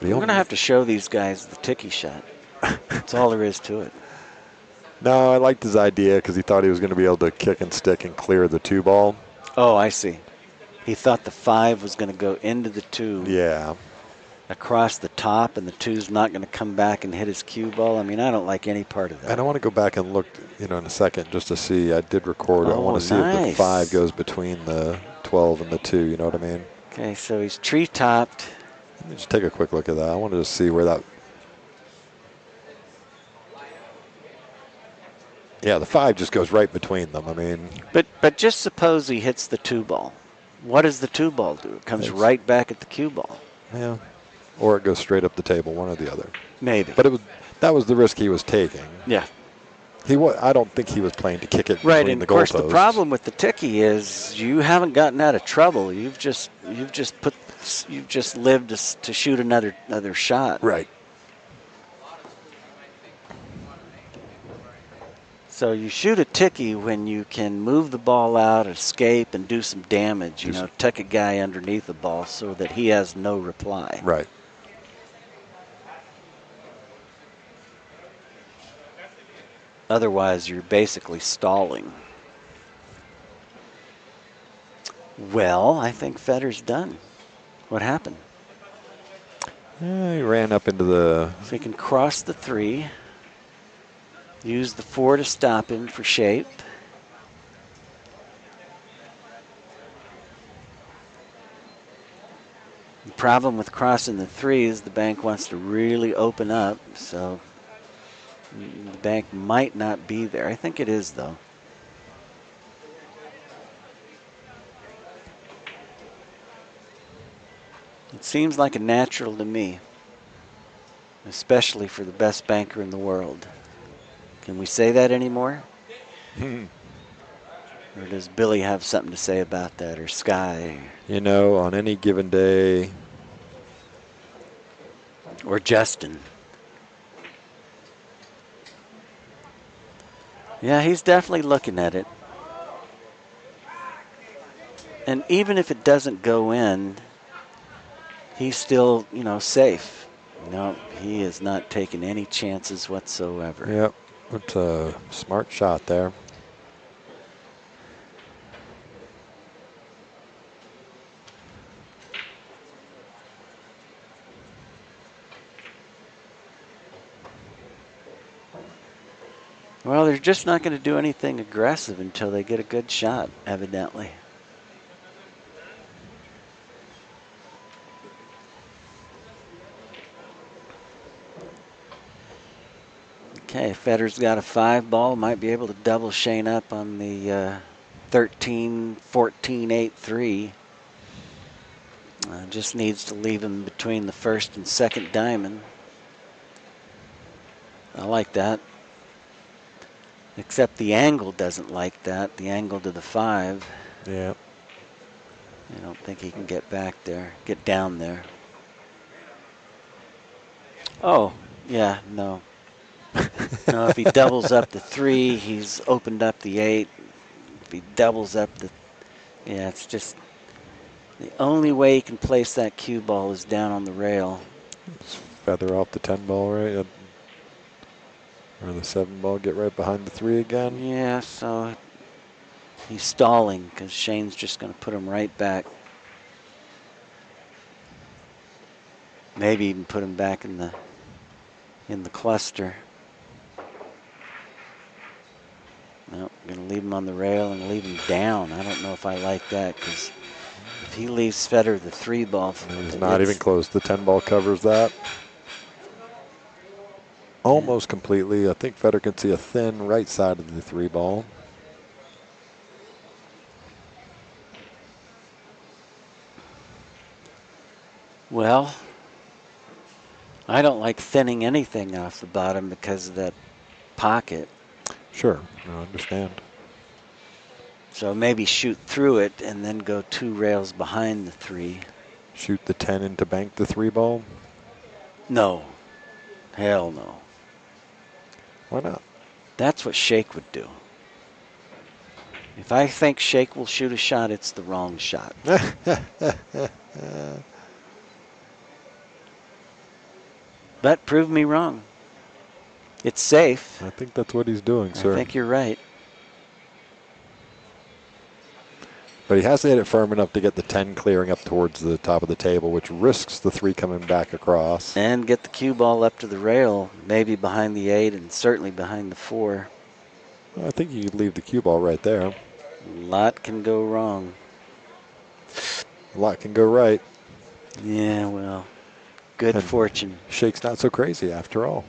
B: We're going to have to show these guys the ticky shot. That's all there is to it.
A: No, I liked his idea because he thought he was going to be able to kick and stick and clear the 2 ball.
B: Oh, I see. He thought the 5 was going to go into the 2.
A: Yeah.
B: Across the top, and the 2's not going to come back and hit his cue ball. I mean, I don't like any part of that.
A: And I want to go back and look, in a second just to see. I did record it. I want to see if the 5 goes between the 12 and the 2. You know what I mean?
B: Okay, so he's tree-topped.
A: Let me just take a quick look at that. I wanted to see where that. Yeah, the 5 just goes right between them. I mean.
B: But just suppose he hits the 2 ball. What does the 2 ball do? It comes right back at the cue ball.
A: Yeah. Or it goes straight up the table, one or the other.
B: Maybe.
A: But that was the risk he was taking.
B: Yeah.
A: I don't think he was playing to kick it
B: right,
A: between
B: and
A: the
B: of course
A: goalposts.
B: the problem with the ticky is you haven't gotten out of trouble. You've just lived to shoot another shot.
A: Right.
B: So you shoot a ticky when you can move the ball out, escape, and do some damage. Tuck a guy underneath the ball so that he has no reply.
A: Right.
B: Otherwise, you're basically stalling. Well, I think Federer's done. What happened?
A: He ran up into the...
B: So he can cross the 3. Use the 4 to stop him for shape. The problem with crossing the 3 is the bank wants to really open up, so the bank might not be there. I think it is, though. It seems like a natural to me, especially for the best banker in the world. Can we say that anymore? Or does Billy have something to say about that, or Sky?
A: You know, on any given day.
B: Or Justin? Yeah, he's definitely looking at it. And even if it doesn't go in, he's still, safe. No, he is not taking any chances whatsoever.
A: Yep, it's a smart shot there.
B: Well, they're just not going to do anything aggressive until they get a good shot, evidently. Okay, Federer's got a 5 ball. Might be able to double Shane up on the 13, 14, 8, 3. Just needs to leave him between the first and second diamond. I like that. Except the angle doesn't like that. The angle to the 5.
A: Yeah.
B: I don't think he can get back there, get down there. Oh, yeah, no. No, if he doubles up the 3, he's opened up the 8. If he doubles up the... Yeah, it's just... The only way he can place that cue ball is down on the rail.
A: Just feather off the 10 ball, right? Or the 7 ball, get right behind the 3 again.
B: Yeah, so he's stalling because Shane's just going to put him right back. Maybe even put him back in the cluster. No, going to leave him on the rail and leave him down. I don't know if I like that because if he leaves Federer the 3 ball,
A: he's not even close. The 10 ball covers that almost completely. I think Federer can see a thin right side of the 3 ball.
B: Well, I don't like thinning anything off the bottom because of that pocket.
A: Sure, I understand.
B: So maybe shoot through it and then go 2 rails behind the 3.
A: Shoot the 10 into bank the 3 ball?
B: No. Hell no.
A: Why not?
B: That's what Shake would do. If I think Shake will shoot a shot, it's the wrong shot. But prove me wrong. It's safe.
A: I think that's what he's doing, sir.
B: I think you're right.
A: But he has to hit it firm enough to get the 10 clearing up towards the top of the table, which risks the 3 coming back across.
B: And get the cue ball up to the rail, maybe behind the 8 and certainly behind the 4.
A: Well, I think you could leave the cue ball right there.
B: A lot can go wrong.
A: A lot can go right.
B: Yeah, well, good fortune.
A: Shake's not so crazy after all.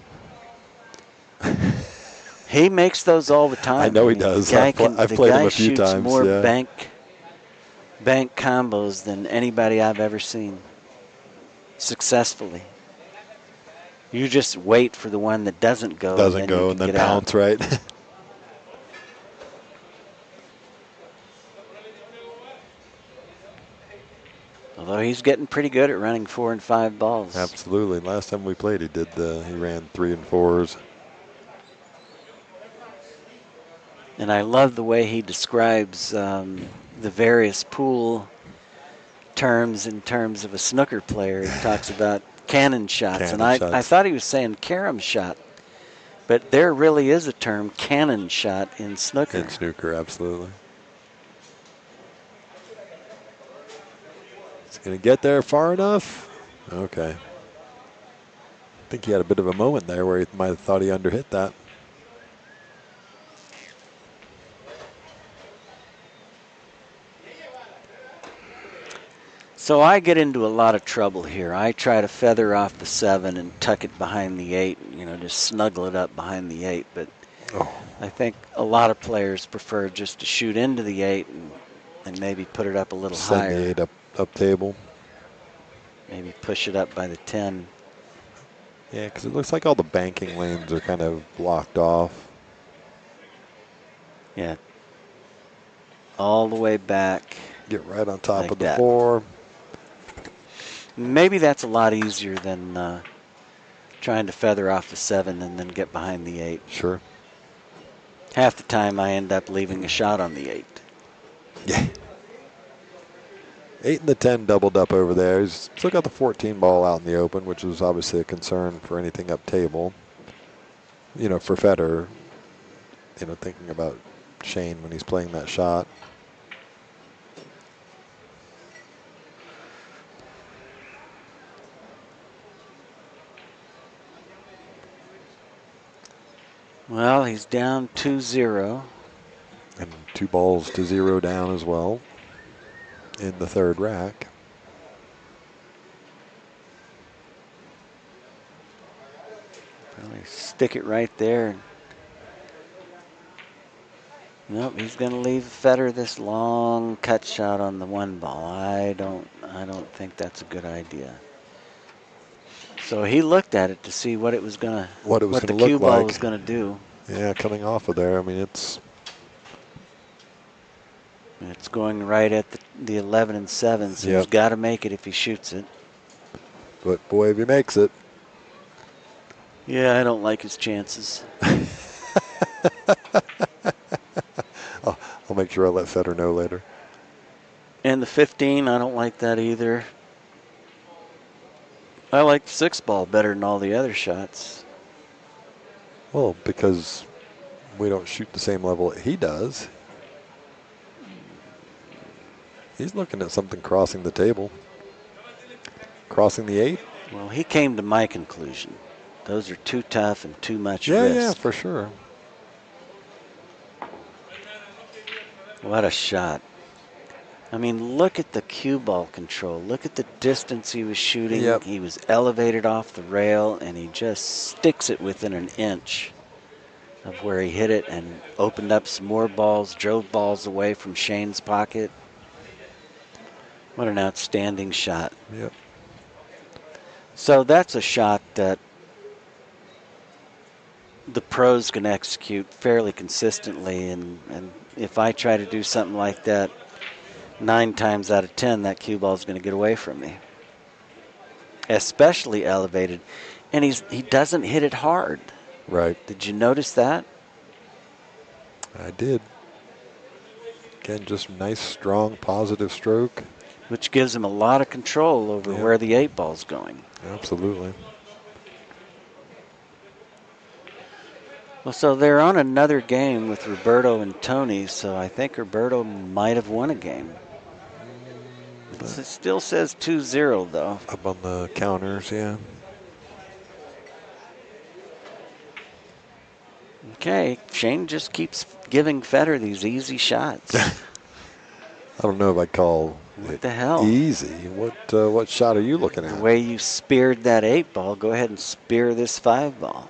B: He makes those all the time.
A: I know he does. I've played him a few times.
B: The guy shoots more bank combos than anybody I've ever seen successfully. You just wait for the one that doesn't go.
A: And then bounce, right?
B: Although he's getting pretty good at running 4 and 5 balls.
A: Absolutely. Last time we played, he ran 3 and 4s.
B: And I love the way he describes the various pool terms in terms of a snooker player. He talks about cannon shots. I thought he was saying carom shot. But there really is a term, cannon shot, in snooker.
A: In snooker, absolutely. Is he going to get there far enough? Okay. I think he had a bit of a moment there where he might have thought he underhit that.
B: So I get into a lot of trouble here. I try to feather off the 7 and tuck it behind the 8, you know, just snuggle it up behind the 8. But I think a lot of players prefer just to shoot into the 8 and maybe put it up a little higher.
A: Send the 8 up table.
B: Maybe push it up by the 10.
A: Yeah, because it looks like all the banking lanes are kind of blocked off.
B: Yeah. All the way back.
A: Get right on top
B: like
A: of the
B: that.
A: 4.
B: Maybe that's a lot easier than trying to feather off the 7 and then get behind the 8.
A: Sure.
B: Half the time I end up leaving a shot on the 8.
A: Yeah. 8 and the 10 doubled up over there. He's still got the 14 ball out in the open, which is obviously a concern for anything up table. You know, for Federer, you know, thinking about Shane when he's playing that shot.
B: Well, he's down 2-0.
A: And 2 balls to 0 down as well in the 3rd rack.
B: Probably stick it right there. Nope, he's going to leave Federer this long cut shot on the 1 ball. I don't think that's a good idea. So he looked at it to see what it was going to,
A: what
B: the cue ball was going to do.
A: Yeah, coming off of there, I mean, it's
B: going right at the 11 and 7, so he's got to make it if he shoots it.
A: But boy, if he makes it.
B: Yeah, I don't like his chances.
A: I'll make sure I let Federer know later.
B: And the 15, I don't like that either. I like the 6 ball better than all the other shots.
A: Well, because we don't shoot the same level that he does. He's looking at something crossing the table. Crossing the 8?
B: Well, he came to my conclusion. Those are too tough and too much risk.
A: Yeah, for sure.
B: What a shot. I mean, look at the cue ball control. Look at the distance he was shooting.
A: Yep.
B: He was elevated off the rail, and he just sticks it within an inch of where he hit it and opened up some more balls, drove balls away from Shane's pocket. What an outstanding shot.
A: Yep.
B: So that's a shot that the pros can execute fairly consistently, and if I try to do something like that 9 times out of 10, that cue ball is going to get away from me. Especially elevated. And he doesn't hit it hard.
A: Right.
B: Did you notice that?
A: I did. Again, just nice, strong, positive stroke.
B: Which gives him a lot of control over where the 8 ball's going.
A: Absolutely.
B: Well, so they're on another game with Roberto and Tony, so I think Roberto might have won a game. It still says 2-0, though.
A: Up on the counters, yeah.
B: Okay, Shane just keeps giving Federer these easy shots.
A: I don't know if I'd call
B: what the hell?
A: Easy. What shot are you looking at?
B: The way you speared that 8 ball, go ahead and spear this 5 ball.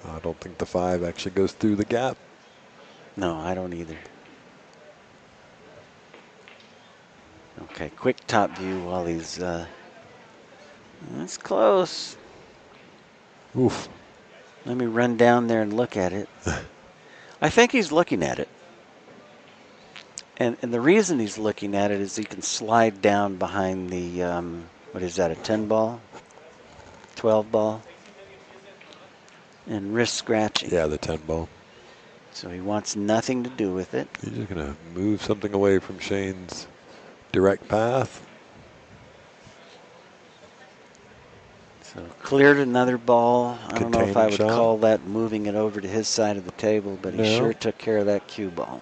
A: I don't think the 5 actually goes through the gap.
B: No, I don't either. Okay, quick top view while he's, that's close.
A: Oof.
B: Let me run down there and look at it. I think he's looking at it. And the reason he's looking at it is he can slide down behind the, what is that, a 10 ball? 12 ball? And wrist scratching.
A: Yeah, the 10 ball.
B: So he wants nothing to do with it.
A: He's just going to move something away from Shane's direct path.
B: So cleared another ball. I don't know if I
A: Containing
B: would
A: shot.
B: call that moving it over to his side of the table, but he
A: No.
B: sure took care of that cue ball.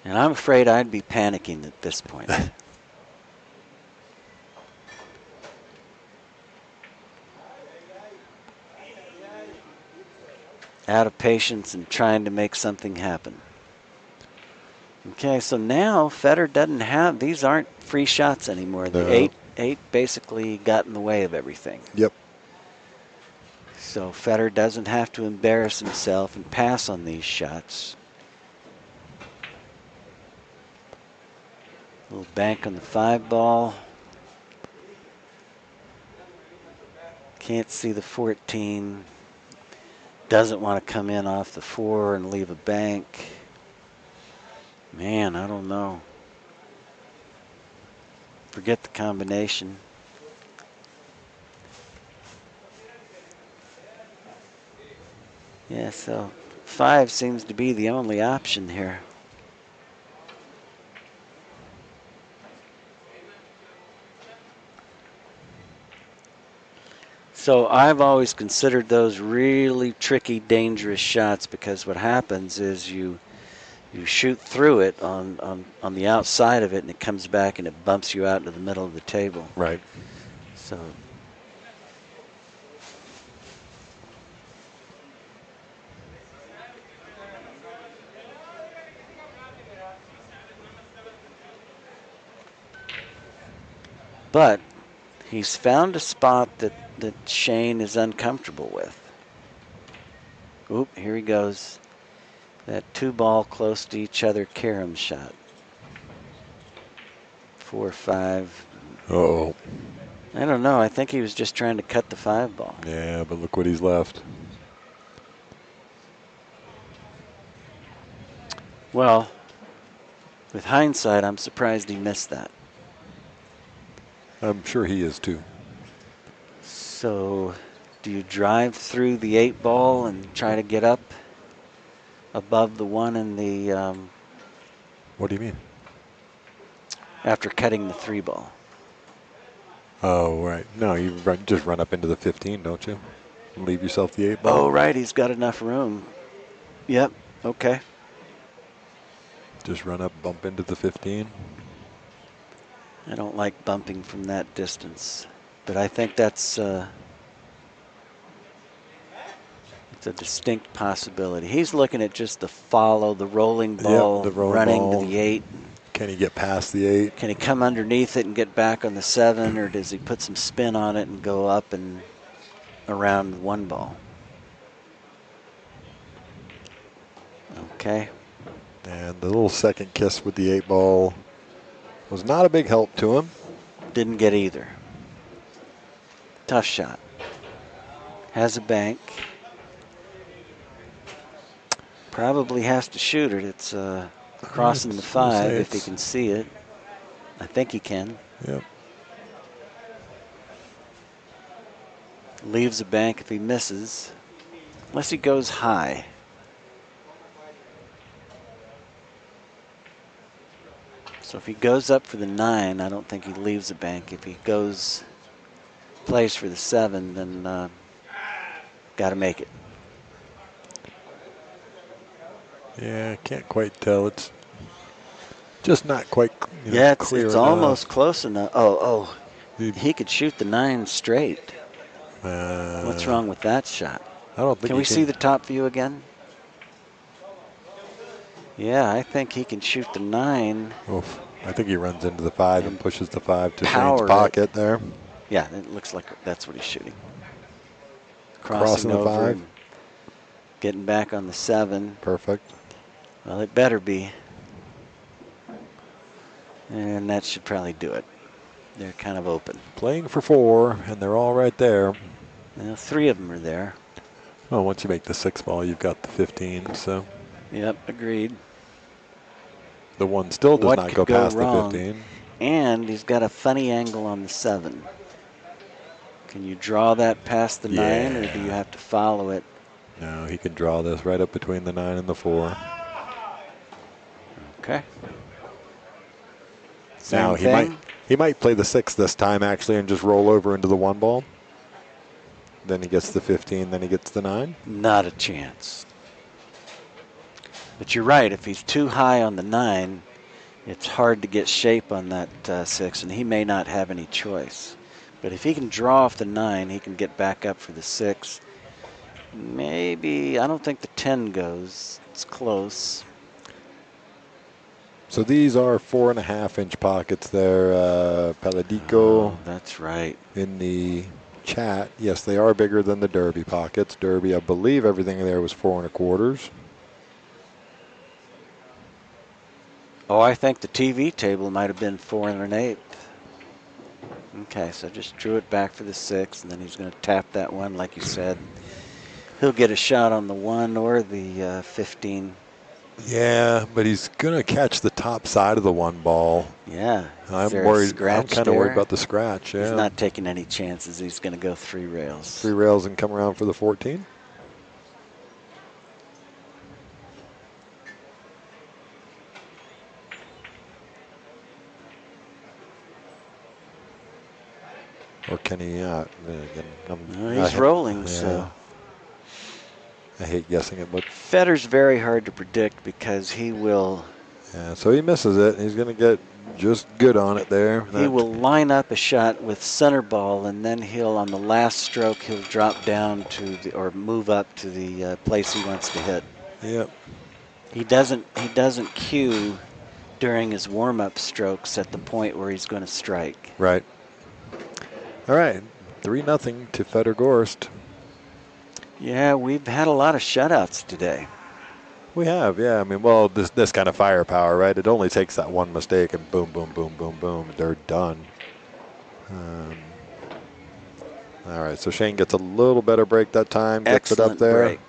B: And I'm afraid I'd be panicking at this point. Out of patience and trying to make something happen. Okay, so now Federer doesn't have, these aren't free shots anymore. The
A: No.
B: eight basically got in the way of everything.
A: Yep.
B: So Federer doesn't have to embarrass himself and pass on these shots. Little bank on the 5 ball. Can't see the 14. Doesn't want to come in off the 4 and leave a bank. Man, I don't know. Forget the combination. Yeah, so 5 seems to be the only option here. So I've always considered those really tricky, dangerous shots because what happens is you shoot through it on the outside of it and it comes back and it bumps you out into the middle of the table.
A: Right.
B: So but he's found a spot that Shane is uncomfortable with. Oop, here he goes. That 2 ball close to each other carom shot. 4, 5.
A: Uh-oh.
B: I don't know. I think he was just trying to cut the 5 ball.
A: Yeah, but look what he's left.
B: Well, with hindsight, I'm surprised he missed that.
A: I'm sure he is too.
B: So, do you drive through the 8 ball and try to get up above the 1 in the
A: What do you mean?
B: after cutting the 3 ball?
A: Oh, right. No, you just run up into the 15, don't you? And leave yourself the 8 ball.
B: Oh, right. He's got enough room. Yep. Okay.
A: Just run up, bump into the 15.
B: I don't like bumping from that distance, but I think that's it's a distinct possibility. He's looking at just the follow, the rolling ball,
A: the rolling
B: running
A: ball.
B: to the 8.
A: Can he get past the 8?
B: Can he come underneath it and get back on the 7, or does he put some spin on it and go up and around the 1 ball? Okay.
A: And the little second kiss with the 8 ball was not a big help to him.
B: Didn't get either. Tough shot. Has a bank. Probably has to shoot it. It's crossing the 5 if he can see it. I think he can.
A: Yep.
B: Leaves a bank if he misses. Unless he goes high. So if he goes up for the 9, I don't think he leaves a bank. If he plays for the 7, then got to make it.
A: Yeah, can't quite tell. It's just not quite
B: Yeah,
A: clear
B: it's
A: enough.
B: almost close enough. Oh,
A: Dude.
B: he could shoot the 9 straight. What's wrong with that shot?
A: I don't think
B: Can we see the top view again? Yeah, I think he can shoot the 9.
A: Oof. I think he runs into the 5 and pushes the 5 to Shane's
B: power it.
A: pocket there.
B: Yeah, it looks like that's what he's shooting.
A: Crossing the
B: over
A: 5.
B: and getting back on the 7.
A: Perfect.
B: Well, it better be. And that should probably do it. They're kind of open.
A: Playing for 4, and they're all right there.
B: Well, 3 of them are there.
A: Well, once you make the 6 ball, you've got the 15, so.
B: Yep, agreed.
A: The 1 still does
B: What
A: not
B: could
A: go
B: go
A: past
B: wrong?
A: the 15.
B: And he's got a funny angle on the 7. Can you draw that past the 9, or do you have to follow it?
A: No, he can draw this right up between the 9 and the 4.
B: Okay.
A: Now
B: Same thing.
A: he might play the 6 this time actually and just roll over into the 1 ball. Then he gets the 15, then he gets the 9.
B: Not a chance. But you're right. If he's too high on the 9, it's hard to get shape on that 6, and he may not have any choice. But if he can draw off the 9, he can get back up for the 6. Maybe, I don't think the 10 goes. It's close.
A: So these are 4.5-inch pockets there, Paladico.
B: Oh, that's right.
A: In the chat, yes, they are bigger than the Derby pockets. Derby, I believe everything there was 4.25.
B: Oh, I think the TV table might have been 4 1/8. Okay, so just drew it back for the 6, and then he's going to tap that one, like you said. He'll get a shot on the 1 or the 15.
A: Yeah, but he's going to catch the top side of the 1 ball.
B: Yeah.
A: I'm worried. I'm kind of worried about the scratch. Yeah.
B: He's not taking any chances. He's going to go 3 rails.
A: 3 rails and come around for the 14. Or can he?
B: He's rolling, so.
A: I hate guessing it, but
B: Federer's very hard to predict because he will.
A: Yeah, so he misses it. He's going to get just good on it there.
B: He will line up a shot with center ball, and then he'll, on the last stroke, he'll drop down to the, or move up to the place he wants to hit.
A: Yep.
B: He doesn't cue during his warm-up strokes at the point where he's going to strike.
A: Right. All right, 3-0 to Fedor Gorst.
B: Yeah, we've had a lot of shutouts today.
A: We have, yeah. I mean, well, this kind of firepower, right? It only takes that one mistake and boom, boom, boom, boom, boom. They're done. All right, so Shane gets a little better break that time. Gets
B: Excellent
A: it up there.
B: Break.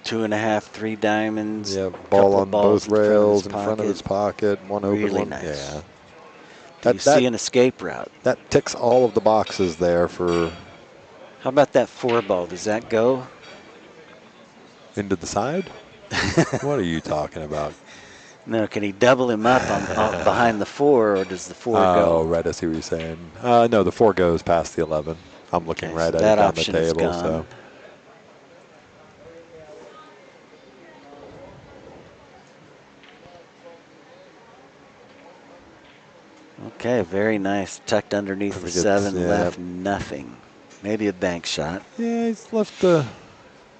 B: 2.5, 3 diamonds.
A: Yeah, ball on both rails in
B: front
A: front of his pocket. One open
B: really
A: one.
B: Nice.
A: Yeah.
B: Do you see an escape route?
A: That ticks all of the boxes there for.
B: How about that 4 ball? Does that go?
A: Into the side? What are you talking about?
B: No, can he double him up on behind the 4, or does the 4 go?
A: Oh, right, I see what you're saying. No, the 4 goes past the 11. I'm looking
B: Okay,
A: right
B: so
A: at
B: that
A: it on the
B: option is
A: table.
B: gone.
A: So.
B: Okay, very nice. Tucked underneath the 7,
A: yeah.
B: left nothing. Maybe a bank shot.
A: Yeah, he's left the.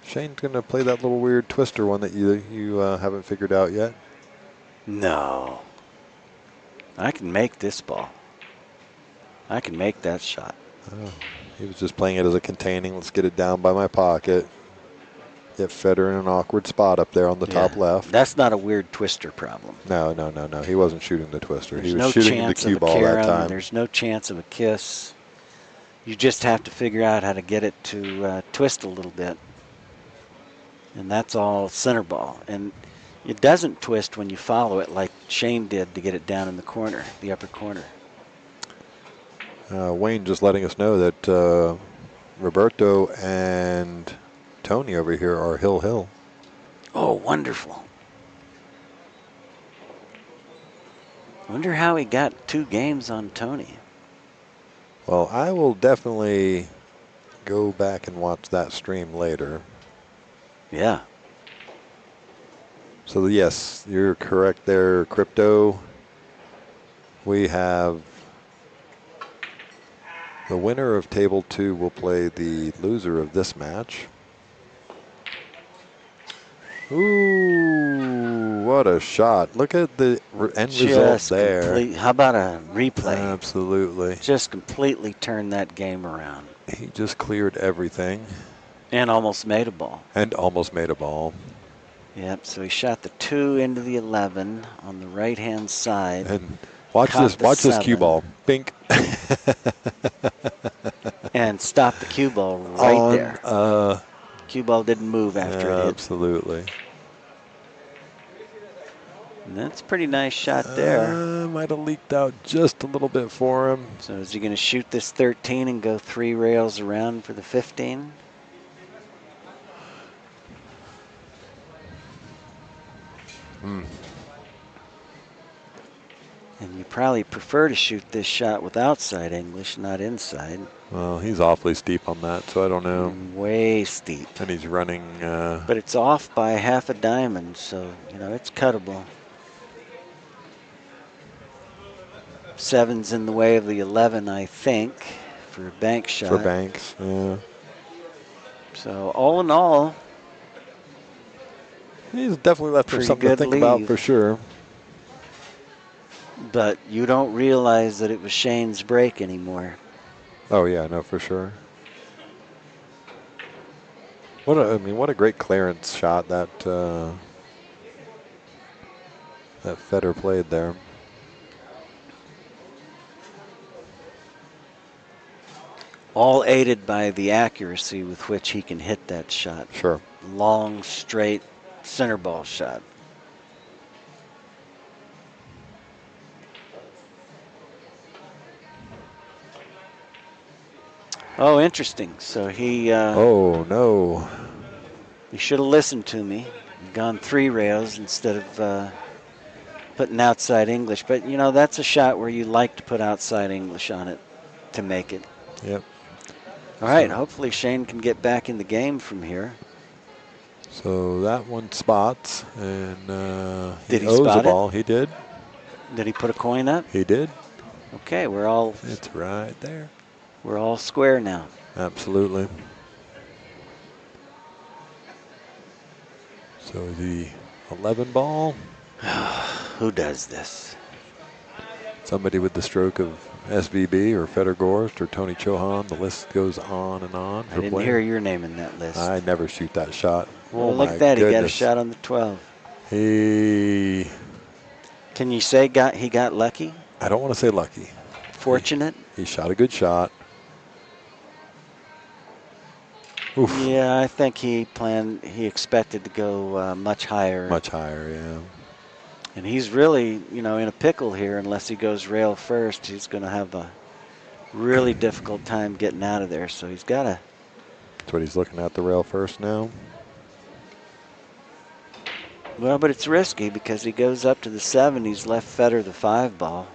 A: Shane's going to play that little weird twister one that you haven't figured out yet.
B: No. I can make this ball. I can make that shot.
A: Oh, he was just playing it as a containing. Let's get it down by my pocket. Get Federer in an awkward spot up there on the top left.
B: That's not a weird twister problem.
A: No. He wasn't shooting the twister.
B: There's
A: he was
B: no
A: shooting the cue ball that time.
B: There's no chance of a kiss. You just have to figure out how to get it to twist a little bit. And that's all center ball. And it doesn't twist when you follow it like Shane did to get it down in the corner, the upper corner.
A: Wayne just letting us know that Roberto and Tony over here are hill.
B: Oh, wonderful. Wonder how he got 2 games on Tony.
A: Well, I will definitely go back and watch that stream later.
B: Yeah.
A: So, yes, you're correct there, Crypto. We have the winner of Table 2 will play the loser of this match. Ooh, what a shot. Look at the end result there.
B: How about a replay?
A: Absolutely.
B: Just completely turned that game around.
A: He just cleared everything.
B: And almost made a ball. Yep, so he shot the 2 into the 11 on the right-hand side.
A: And watch this cue ball. Bink.
B: And stop the cue ball right there. Cue ball didn't move after it hit.
A: Absolutely.
B: And that's a pretty nice shot there.
A: Might have leaked out just a little bit for him.
B: So is he going to shoot this 13 and go 3 rails around for the 15? You probably prefer to shoot this shot with outside English, not inside.
A: Well, he's awfully steep on that, so I don't know.
B: And way steep.
A: And he's running.
B: But it's off by half a diamond, so, you know, it's cuttable. 7's in the way of the 11, I think, for a bank shot.
A: For banks, yeah.
B: So, all in all,
A: he's definitely left for something to think about for sure.
B: But you don't realize that it was Shane's break anymore.
A: Oh yeah, no, for sure. What a great clearance shot that that Fedor played there.
B: All aided by the accuracy with which he can hit that shot.
A: Sure.
B: Long, straight center ball shot. Oh, interesting. So he.
A: Oh no.
B: He should have listened to me. Gone 3 rails instead of putting outside English. But you know, that's a shot where you like to put outside English on it to make it.
A: Yep.
B: All right. Hopefully Shane can get back in the game from here.
A: So that one spots, and
B: did he
A: owes
B: spot
A: the ball. He did.
B: Did he put a coin up?
A: He did.
B: Okay, we're all.
A: It's right there.
B: We're all square now.
A: Absolutely. So the 11 ball.
B: Who does this?
A: Somebody with the stroke of SVB or Fedor Gorst or Tony Chohan. The list goes on and on.
B: I didn't hear your name in that list.
A: I never shoot that shot.
B: Well,
A: oh
B: look
A: my
B: at that.
A: goodness.
B: He got a shot on the 12. Can you say he got lucky?
A: I don't want to say lucky.
B: Fortunate?
A: He shot a good shot. Oof.
B: Yeah, I think he expected to go much higher.
A: Much higher, yeah.
B: And he's really, you know, in a pickle here unless he goes rail first. He's going to have a really difficult time getting out of there. So he's got to.
A: That's what he's looking at, the rail first now.
B: Well, but it's risky because he goes up to the 7. He's left Federer the 5 ball.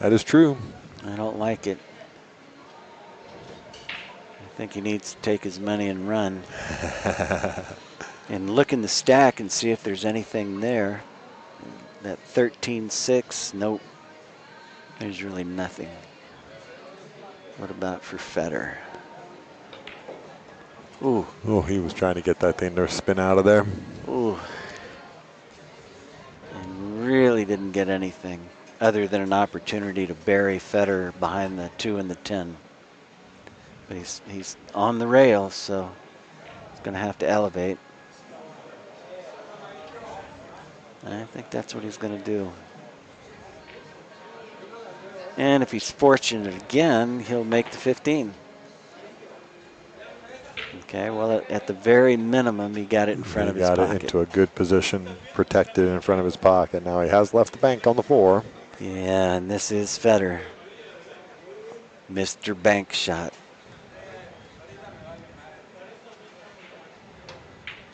A: That is true.
B: I don't like it. I think he needs to take his money and run. And look in the stack and see if there's anything there. That 13-6, nope. There's really nothing. What about for Federer? Ooh.
A: Oh, he was trying to get that thing to spin out of there.
B: Ooh. And really didn't get anything other than an opportunity to bury Federer behind the 2 and the 10. But he's on the rail, so he's going to have to elevate. I think that's what he's going to do. And if he's fortunate again, he'll make the 15. Okay, well, at the very minimum, he got it in front of his pocket.
A: He got it into a good position, protected in front of his pocket. Now he has left the bank on the 4.
B: Yeah, and this is Federer. Mr. Bank Shot.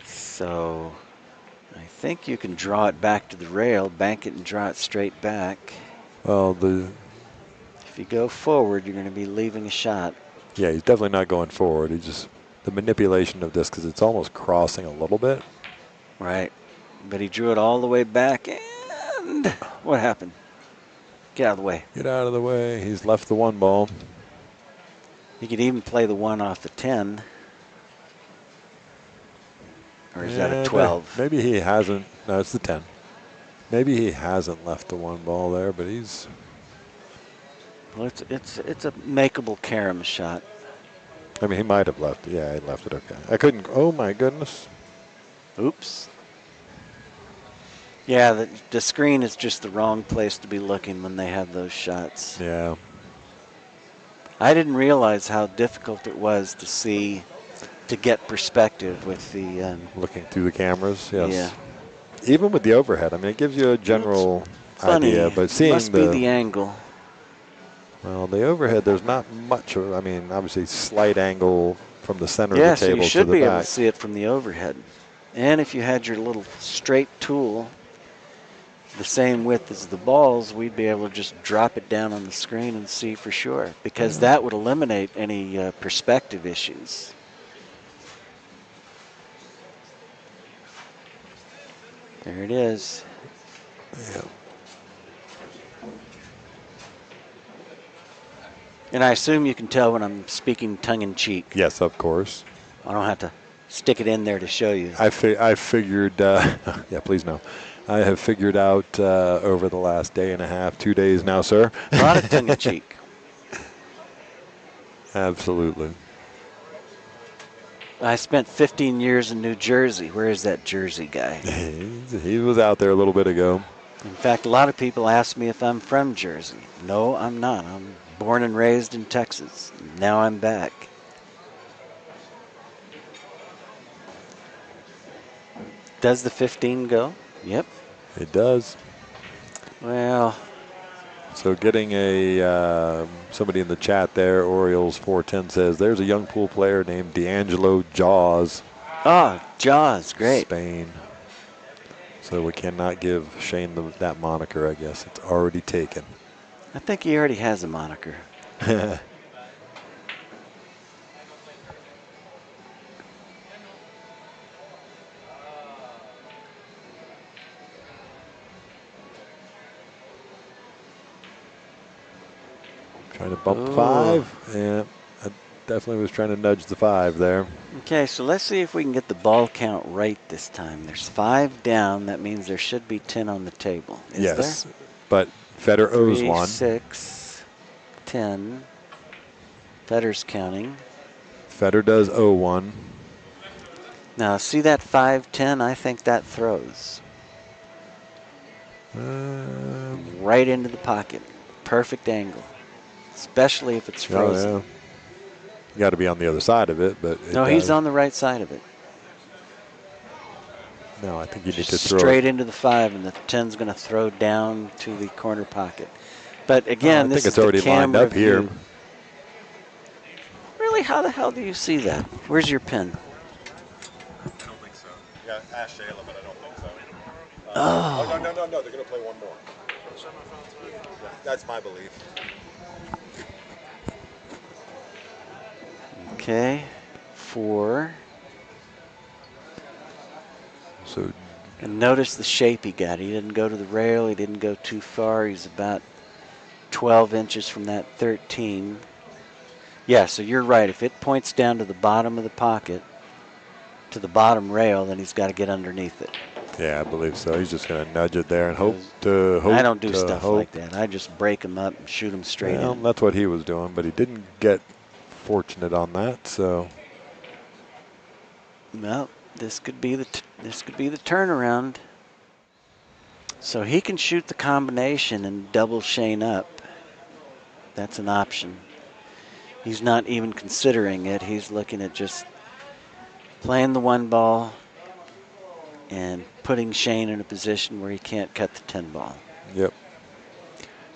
B: So I think you can draw it back to the rail, bank it and draw it straight back.
A: Well,
B: if you go forward, you're going to be leaving a shot.
A: Yeah, he's definitely not going forward. He just, the manipulation of this, because it's almost crossing a little bit.
B: Right. But he drew it all the way back, and what happened? Get out of the way.
A: Get out of the way. He's left the 1 ball.
B: He could even play the 1 off the 10. Or is that a 12?
A: Maybe he hasn't. No, it's the 10. Maybe he hasn't left the 1 ball there, but he's.
B: Well, it's a makeable carom shot.
A: I mean, he might have left. Yeah, he left it okay. I couldn't. Oh my goodness.
B: Oops. Yeah, the screen is just the wrong place to be looking when they have those shots.
A: Yeah.
B: I didn't realize how difficult it was to see, to get perspective with the.
A: Looking through the cameras, yes.
B: Yeah.
A: Even with the overhead, I mean, it gives you a general idea, but seeing
B: must be the angle.
A: Well, the overhead, there's not much of, I mean, obviously slight angle from the center of the table to the back.
B: Yes, you should be able to see it from the overhead. And if you had your little straight tool, the same width as the balls, we'd be able to just drop it down on the screen and see for sure, because that would eliminate any perspective issues. There it is.
A: Yeah.
B: And I assume you can tell when I'm speaking tongue-in-cheek.
A: Yes, of course.
B: I don't have to stick it in there to show you.
A: I figured, yeah, please no. I have figured out over the last day and a half, 2 days now, sir.
B: A lot of tongue-in-cheek.
A: Absolutely.
B: I spent 15 years in New Jersey. Where is that Jersey guy?
A: He was out there a little bit ago.
B: In fact, a lot of people ask me if I'm from Jersey. No, I'm not. I'm born and raised in Texas. Now I'm back. Does the 15 go? Yep.
A: It does.
B: Well,
A: so getting a somebody in the chat there, Orioles 410 says there's a young pool player named D'Angelo Jaws.
B: Oh, Jaws, great.
A: Spain. So we cannot give Shane that moniker, I guess. It's already taken.
B: I think he already has a moniker.
A: Trying to bump the 5. Yeah, I definitely was trying to nudge the 5 there.
B: Okay, so let's see if we can get the ball count right this time. There's 5 down. That means there should be 10 on the table. Is
A: yes,
B: there?
A: But Federer owes
B: 3,
A: 1.
B: 6, 10. Federer's counting.
A: Federer does owe 1.
B: Now, see that 5-10? I think that throws. Right into the pocket. Perfect angle. Especially if it's frozen.
A: Oh, yeah. You got to be on the other side of it, but
B: no, he's on the right side of it.
A: No, I think you need
B: Just
A: to throw
B: straight into the 5, and the 10's going to throw down to the corner pocket. But again,
A: I
B: this
A: think it's
B: is
A: already
B: the
A: lined
B: camera
A: up here.
B: view. Really, how the hell do you see that? Where's your pin?
A: I don't think so. Yeah, ask Shayla, but I don't think so.
B: Oh.
A: No. They're going to play one more. Yeah, that's my belief.
B: Okay, 4.
A: So,
B: and notice the shape he got. He didn't go to the rail. He didn't go too far. He's about 12 inches from that 13. Yeah, so you're right. If it points down to the bottom of the pocket, to the bottom rail, then he's got to get underneath it.
A: yeah, I believe so. He's just going to nudge it there and hope.
B: I don't do stuff like that. I just break them up and shoot them straight in.
A: That's what he was doing, but he didn't get fortunate on that. So,
B: well, this could be the turnaround. So he can shoot the combination and double Shane up. That's an option. He's not even considering it. He's looking at just playing the 1 ball and putting Shane in a position where he can't cut the 10 ball.
A: Yep.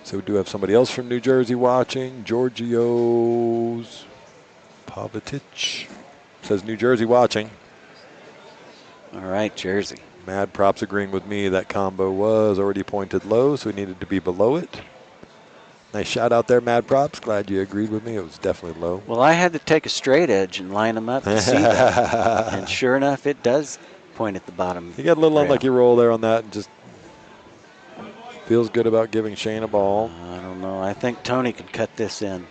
A: So we do have somebody else from New Jersey watching. Georgios Pavitic says New Jersey watching.
B: All right, Jersey.
A: Mad Props agreeing with me that combo was already pointed low, so we needed to be below it. Nice shout out there, Mad Props. Glad you agreed with me. It was definitely low.
B: Well, I had to take a straight edge and line them up to see that. And sure enough, it does point at the bottom.
A: You got a little
B: rail.
A: unlucky roll there on that. And just feels good about giving Shane a ball.
B: I don't know. I think Tony could cut this in.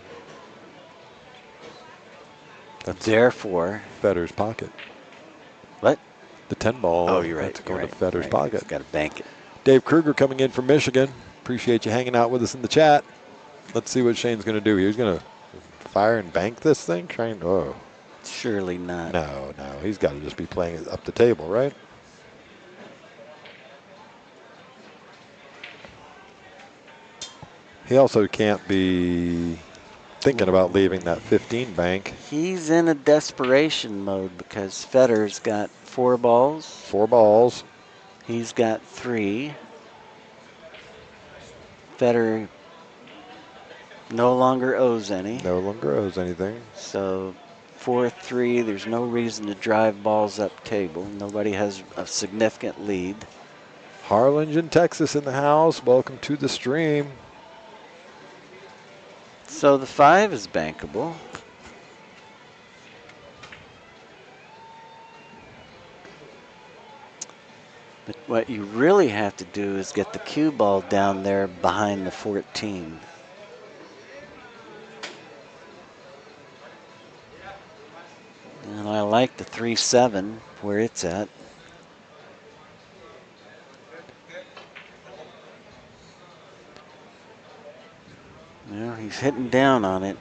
A: That's
B: therefore
A: Federer's pocket.
B: What?
A: The 10 ball.
B: Oh, you're right.
A: That's going to Federer's pocket.
B: Got to bank it.
A: Dave Kruger coming in from Michigan. Appreciate you hanging out with us in the chat. Let's see what Shane's going to do. He's going to fire and bank this thing? Oh.
B: Surely not.
A: No. He's got to just be playing it up the table, right? He also can't be thinking about leaving that 15 bank.
B: He's in a desperation mode because Federer's got 4 balls.
A: 4 balls.
B: He's got 3. Federer no longer owes any.
A: No longer owes anything.
B: So 4-3, there's no reason to drive balls up table. Nobody has a significant lead.
A: Harlingen, Texas in the house. Welcome to the stream.
B: So the 5 is bankable. But what you really have to do is get the cue ball down there behind the 14. And I like the 3-7 where it's at. Well, he's hitting down on it.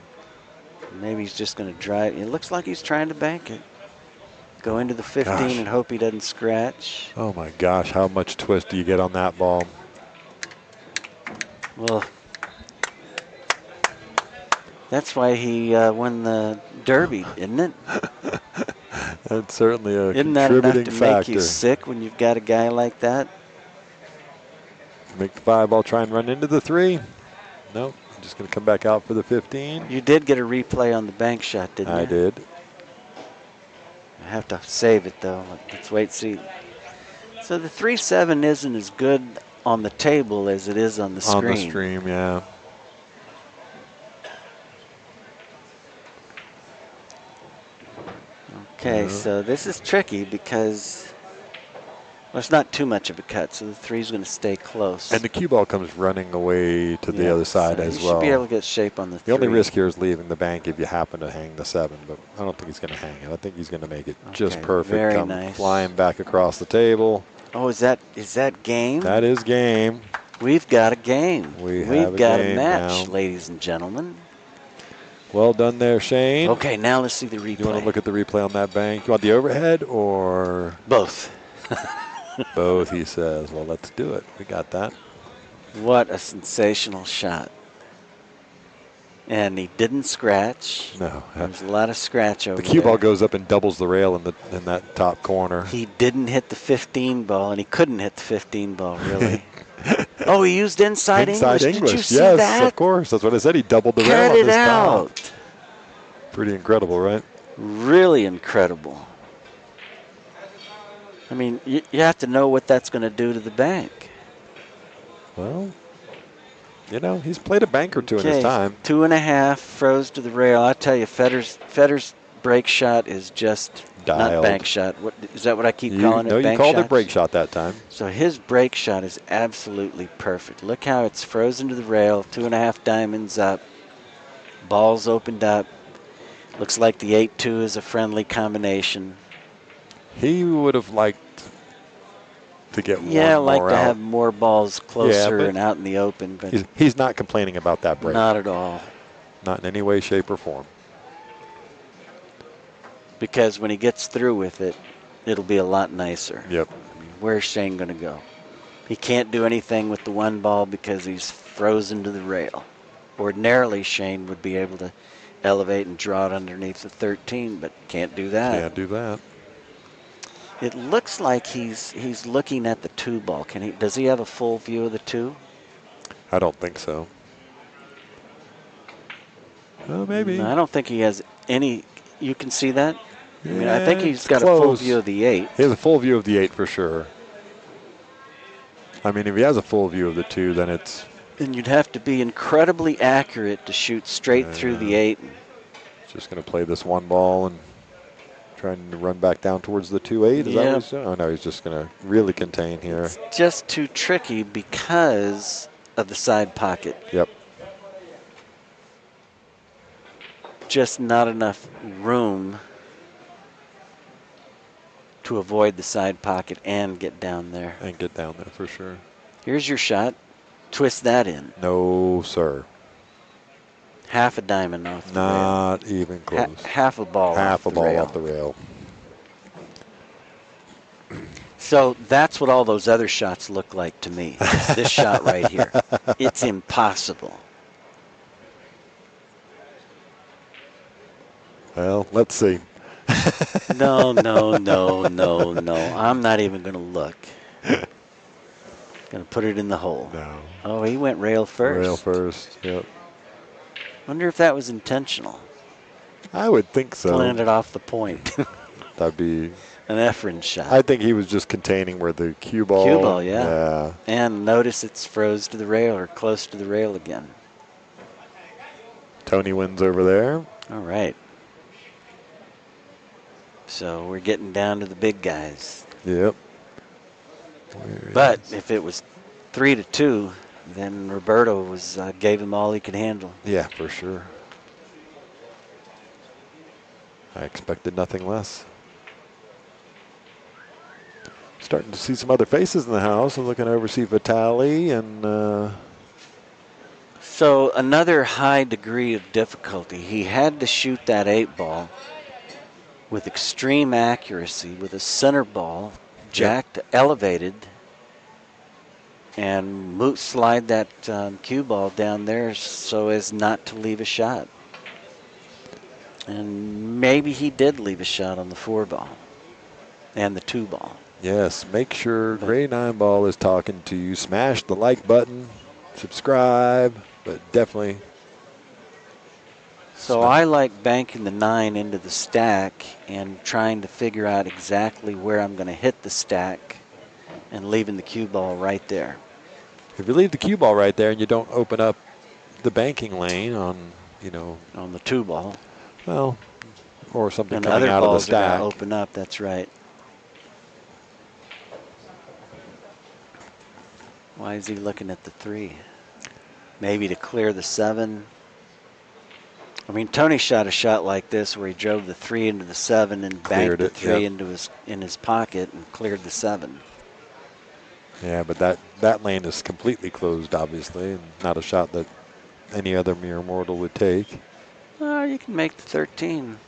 B: Maybe he's just going to drive. It looks like he's trying to bank it. Go into the 15 and hope he doesn't scratch.
A: Oh my gosh, how much twist do you get on that ball?
B: Well, that's why he won the Derby, isn't it?
A: That's certainly a
B: Isn't that enough
A: contributing
B: to
A: factor.
B: make you sick when you've got a guy like that?
A: Make the 5 ball try and run into the 3. Nope, just going to come back out for the 15.
B: You did get a replay on the bank shot, didn't you?
A: I did.
B: I have to save it, though. Let's wait and see. So the 3-7 isn't as good on the table as it is on the screen.
A: On the stream, yeah.
B: Okay, so this is tricky because well, it's not too much of a cut, so the 3's going to stay close.
A: And the cue ball comes running away to the other side as well.
B: You should be able to get shape on the 3.
A: The only risk here is leaving the bank if you happen to hang the 7, but I don't think he's going to hang it. I think he's going to make it just perfect.
B: Very
A: come
B: nice.
A: Flying back across the table.
B: Oh, is that game?
A: That is game.
B: We've got a game.
A: We've
B: got a
A: game
B: match,
A: now.
B: ladies and gentlemen.
A: Well done there, Shane.
B: Okay, now let's see the replay.
A: You want to look at the replay on that bank? You want the overhead or?
B: Both.
A: Both, he says. Well, let's do it. We got that.
B: What a sensational shot. And he didn't scratch.
A: No.
B: There's a lot of scratch over
A: there. The cue
B: there.
A: ball goes up and doubles the rail in that top corner.
B: He didn't hit the 15 ball, and he couldn't hit the 15 ball, really. Oh, he used inside English. Did you see
A: yes,
B: that?
A: Of course. That's what I said. He doubled the rail
B: Cut
A: on
B: it
A: this
B: out.
A: top. Pretty incredible, right?
B: Really incredible. I mean, you have to know what that's going to do to the bank.
A: Well, you know, he's played a bank or two in his time.
B: 2.5 froze to the rail. I tell you, Federer's break shot is just
A: dialed.
B: Not bank shot. What is that? What I keep calling it?
A: No, you called it break shot that time.
B: So his break shot is absolutely perfect. Look how it's frozen to the rail. 2.5 diamonds up. Balls opened up. Looks like the 8-2 is a friendly combination.
A: He would have liked to get one more
B: Yeah, like to
A: out.
B: have more balls closer and out in the open. But
A: he's not complaining about that break.
B: Not at all.
A: Not in any way, shape, or form.
B: Because when he gets through with it, it'll be a lot nicer.
A: Yep.
B: I mean, where's Shane going to go? He can't do anything with the 1 ball because he's frozen to the rail. Ordinarily, Shane would be able to elevate and draw it underneath the 13, but can't do that.
A: Can't do that.
B: It looks like he's looking at the 2 ball. Does he have a full view of the 2?
A: I don't think so. Well, maybe.
B: No, I don't think he has any. You can see that?
A: Yeah,
B: I mean, I think he's got
A: close.
B: a full view of the 8.
A: He has a full view of the 8 for sure. I mean, if he has a full view of the 2, then it's...
B: And you'd have to be incredibly accurate to shoot straight through the 8.
A: Just going to play this 1 ball and trying to run back down towards the 2-8. Is that what he's doing? Oh, no, he's just going to really contain here.
B: It's just too tricky because of the side pocket.
A: Yep.
B: Just not enough room to avoid the side pocket and get down there.
A: And get down there for sure.
B: Here's your shot. Twist that in.
A: No, sir.
B: Half a diamond off the
A: Not
B: rail.
A: even close.
B: Half a ball
A: Half
B: off
A: a
B: the
A: ball
B: rail.
A: off the rail.
B: So that's what all those other shots look like to me. This shot right here. It's impossible.
A: Well, let's see.
B: No. I'm not even going to look. Going to put it in the hole.
A: No.
B: Oh, he went rail first.
A: Rail first, yep.
B: Wonder if that was intentional.
A: I would think so.
B: Landed off the point.
A: That'd be
B: An Efren shot.
A: I think he was just containing where the cue ball.
B: Cue ball, yeah.
A: Yeah.
B: And notice it's froze to the rail or close to the rail again.
A: Tony wins over there.
B: All right. So we're getting down to the big guys.
A: Yep.
B: But if it was 3-2, then Roberto was gave him all he could handle.
A: Yeah, for sure. I expected nothing less. Starting to see some other faces in the house. I'm looking over, see Vitali and.
B: So another high degree of difficulty. He had to shoot that 8-ball with extreme accuracy with a center ball, jacked, elevated, and slide that cue ball down there so as not to leave a shot. And maybe he did leave a shot on the 4-ball and the 2-ball.
A: Yes, make sure Gray 9 Ball is talking to you. Smash the like button, subscribe, but definitely.
B: So I like banking the 9 into the stack and trying to figure out exactly where I'm going to hit the stack and leaving the cue ball right there.
A: If you leave the cue ball right there and you don't open up the banking lane on,
B: on the 2-ball.
A: Well, or something
B: and
A: coming
B: other
A: out of the
B: balls
A: stack.
B: Are gonna open up, that's right. Why is he looking at the 3? Maybe to clear the 7. I mean, Tony shot a shot like this where he drove the 3 into the 7 and banked the 3 into in his pocket and cleared the 7.
A: Yeah, but that lane is completely closed, obviously, and not a shot that any other mere mortal would take.
B: You can make the 13.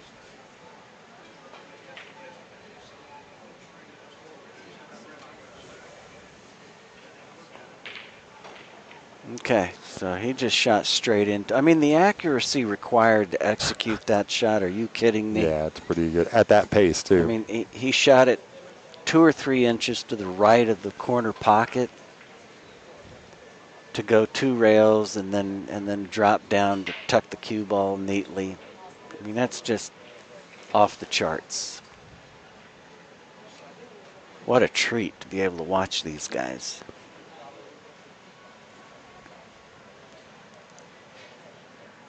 B: Okay, so he just shot straight into. I mean, the accuracy required to execute that shot. Are you kidding me?
A: Yeah, it's pretty good at that pace too.
B: I mean, he shot it 2 or 3 inches to the right of the corner pocket to go 2 rails and then drop down to tuck the cue ball neatly. I mean, that's just off the charts. What a treat to be able to watch these guys.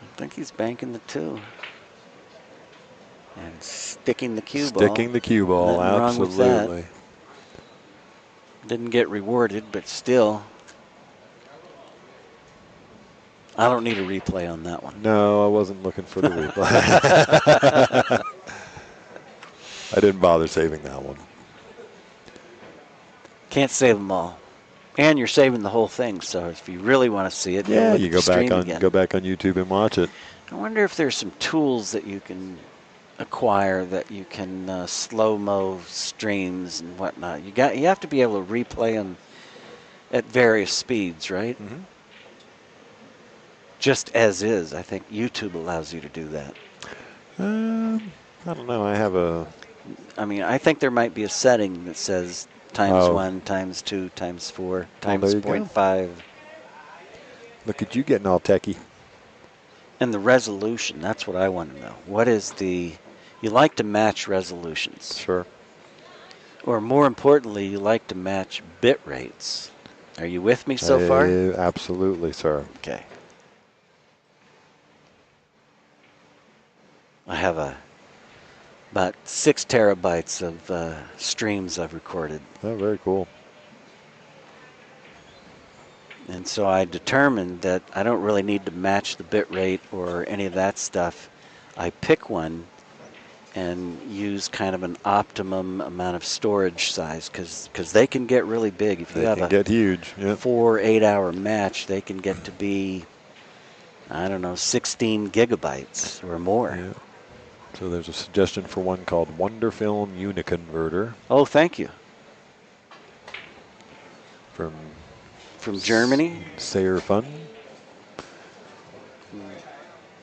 B: I think he's banking the 2. And sticking the cue ball.
A: Sticking the cue ball,
B: Nothing
A: absolutely.
B: wrong with that. Didn't get rewarded, but still. I don't need a replay on that one.
A: No, I wasn't looking for the replay. I didn't bother saving that one.
B: Can't save them all. And you're saving the whole thing, so if you really want to see it,
A: yeah, you go back on YouTube and watch it.
B: I wonder if there's some tools that you can acquire that you can slow-mo streams and whatnot. You have to be able to replay them at various speeds, right?
A: Mm-hmm.
B: Just as is. I think YouTube allows you to do that.
A: I don't know.
B: I mean, I think there might be a setting that says times 1, times 2, times 4, times 0.5.
A: Look at you getting all techie.
B: And the resolution, that's what I want to know. What is you like to match resolutions.
A: Sure.
B: Or more importantly, you like to match bit rates. Are you with me so far?
A: Absolutely, sir.
B: Okay. I have about 6 terabytes of streams I've recorded.
A: Oh, very cool.
B: And so I determined that I don't really need to match the bit rate or any of that stuff. I pick one and use kind of an optimum amount of storage size because they can get really big. If you have a
A: get huge. Yep.
B: 4 8-hour match, they can get to be, I don't know, 16 gigabytes or more.
A: Yeah. So there's a suggestion for one called Wonderfilm Uniconverter.
B: Oh, thank you.
A: From
B: Germany?
A: Sayer Fun.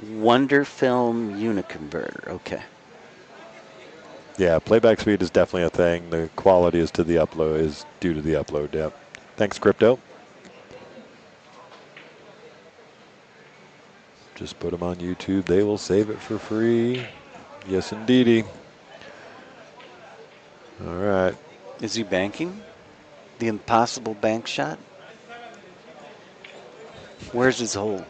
B: Wonderfilm Uniconverter. Okay.
A: Yeah, playback speed is definitely a thing. The quality is due to the upload depth. Thanks, Crypto. Just put them on YouTube. They will save it for free. Yes, indeedy. All right.
B: Is he banking? The impossible bank shot? Where's his hole?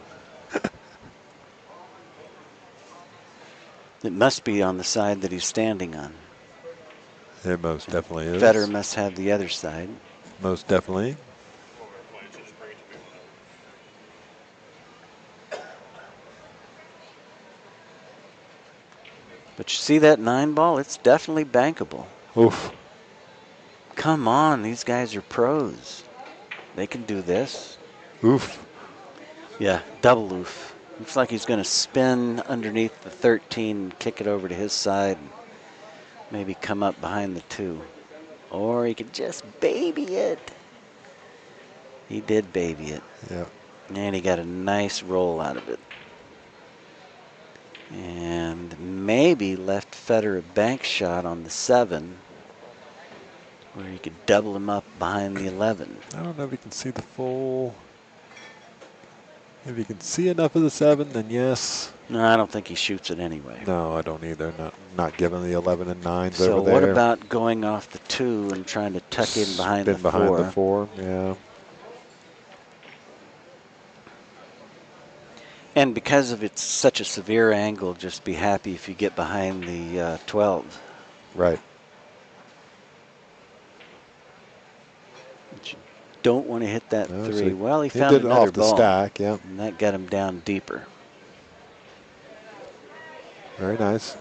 B: It must be on the side that he's standing on.
A: It most definitely is.
B: Federer must have the other side.
A: Most definitely.
B: But you see that 9 ball? It's definitely bankable.
A: Oof.
B: Come on, these guys are pros. They can do this.
A: Oof.
B: Yeah, double oof. Looks like he's going to spin underneath the 13 and kick it over to his side and maybe come up behind the 2. Or he could just baby it. He did baby it.
A: Yeah.
B: And he got a nice roll out of it. And maybe left Federer a bank shot on the 7 where he could double him up behind the 11.
A: I don't know if you can see the full. If you can see enough of the 7, then yes.
B: No, I don't think he shoots it anyway.
A: No, I don't either. Not given the 11 and 9s
B: So
A: over there.
B: what about going off the 2 and trying to tuck in behind the 4?
A: Behind the 4, yeah.
B: And because of it's such a severe angle, just be happy if you get behind the 12.
A: Right.
B: But you don't want to hit that
A: No,
B: 3.
A: so
B: Well, he
A: he
B: found
A: did it
B: another
A: off the
B: ball.
A: stack, yeah.
B: And that got him down deeper.
A: Very nice.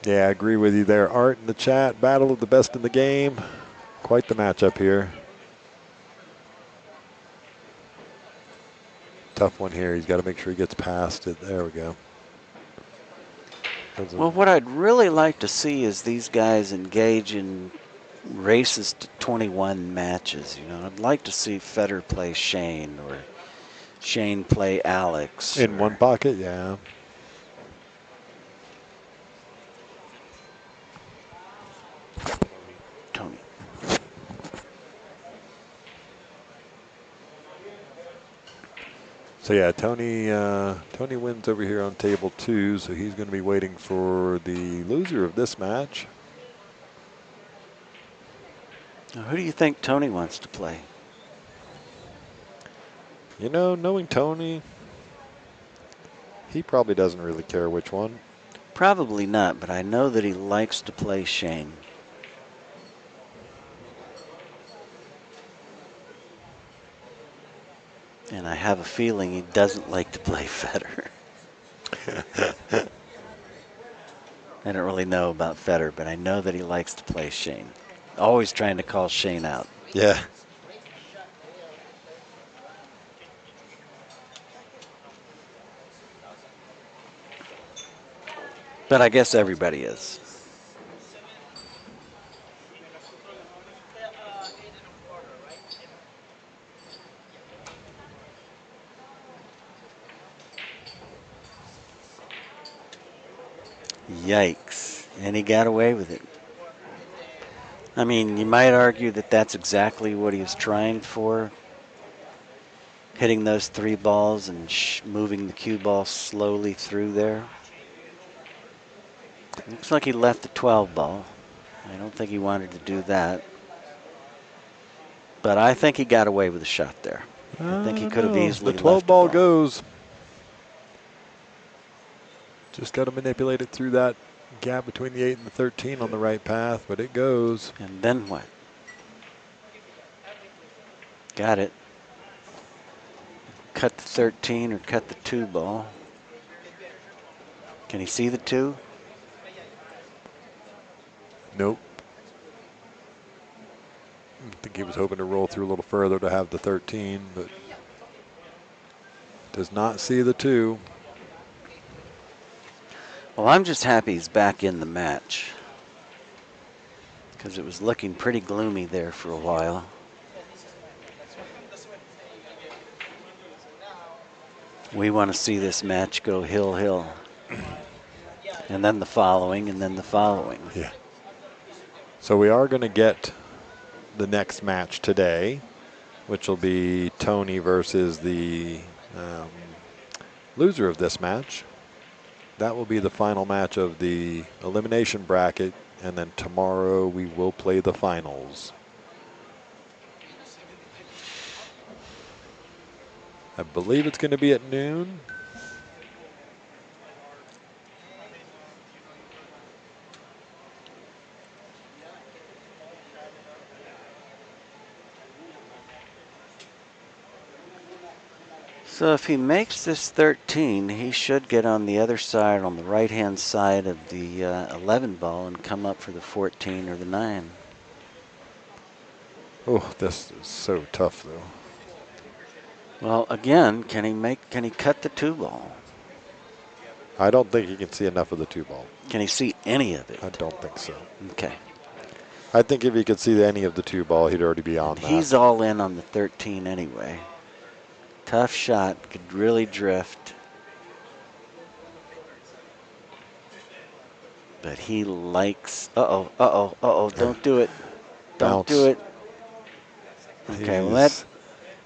A: Yeah, I agree with you there. Art in the chat, battle of the best in the game. Quite the matchup here. Tough one here. He's got to make sure he gets past it. There we go.
B: Well, what I'd really like to see is these guys engage in races to 21 matches. You know, I'd like to see Federer play Shane or Shane play Alex.
A: In one pocket, yeah.
B: Tony.
A: So yeah, Tony wins over here on table 2, so he's going to be waiting for the loser of this match.
B: Now, who do you think Tony wants to play?
A: You know, knowing Tony, he probably doesn't really care which one.
B: Probably not, but I know that he likes to play Shane. And I have a feeling he doesn't like to play Federer. I don't really know about Federer, but I know that he likes to play Shane. Always trying to call Shane out.
A: Yeah.
B: But I guess everybody is. Yikes. And he got away with it. I mean, you might argue that that's exactly what he was trying for. Hitting those 3 balls and moving the cue ball slowly through there. Looks like he left the 12 ball. I don't think he wanted to do that. But I think he got away with a shot there. I think he could have easily
A: the 12
B: left
A: ball
B: the
A: goes. Just got to manipulate it through that gap between the 8 and the 13 on the right path, but it goes.
B: And then what? Got it. Cut the 13 or cut the 2 ball. Can he see the 2?
A: Nope. I think he was hoping to roll through a little further to have the 13, but does not see the 2.
B: Well, I'm just happy he's back in the match, because it was looking pretty gloomy there for a while. We want to see this match go hill-hill. And then the following, and then the following.
A: Yeah. So we are going to get the next match today, which will be Tony versus the loser of this match. That will be the final match of the elimination bracket, and then tomorrow we will play the finals. I believe it's going to be at noon.
B: So if he makes this 13, he should get on the other side, on the right-hand side of the 11 ball, and come up for the 14 or the 9.
A: Oh, this is so tough, though.
B: Well, again, can he cut the 2 ball?
A: I don't think he can see enough of the 2 ball.
B: Can he see any of it?
A: I don't think so.
B: Okay.
A: I think if he could see any of the 2 ball, he'd already be on that.
B: He's all in on the 13 anyway. Tough shot, could really drift. But he likes, don't do it. Don't
A: Bounce.
B: do it. Okay, well that,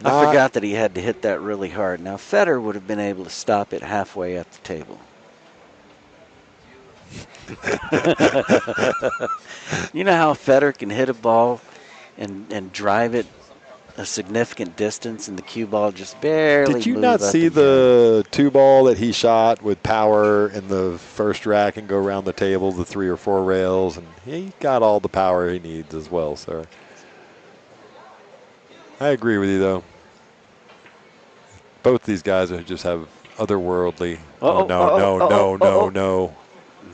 B: I forgot that he had to hit that really hard. Now Federer would have been able to stop it halfway up the table. You know how Federer can hit a ball and drive it a significant distance, and the cue ball just barely.
A: Did you not see the 2 ball that he shot with power in the first rack and go around the table, the 3 or 4 rails, and he got all the power he needs as well, sir. I agree with you, though. Both these guys just have otherworldly. No.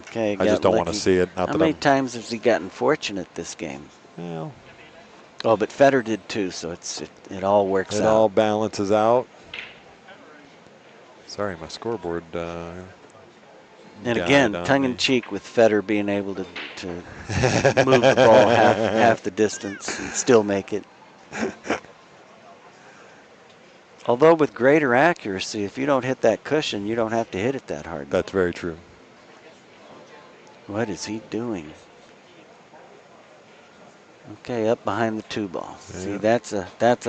B: Okay,
A: I just don't want to see it.
B: How many times has he gotten fortunate this game?
A: Well.
B: Oh, but Federer did too, so it all works out.
A: It all balances out. Sorry, my scoreboard.
B: And again, tongue-in-cheek with Federer being able to move the ball half the distance and still make it. Although with greater accuracy, if you don't hit that cushion, you don't have to hit it that hard.
A: That's very true.
B: What is he doing? Okay, up behind the 2 ball. Yeah. See, that's a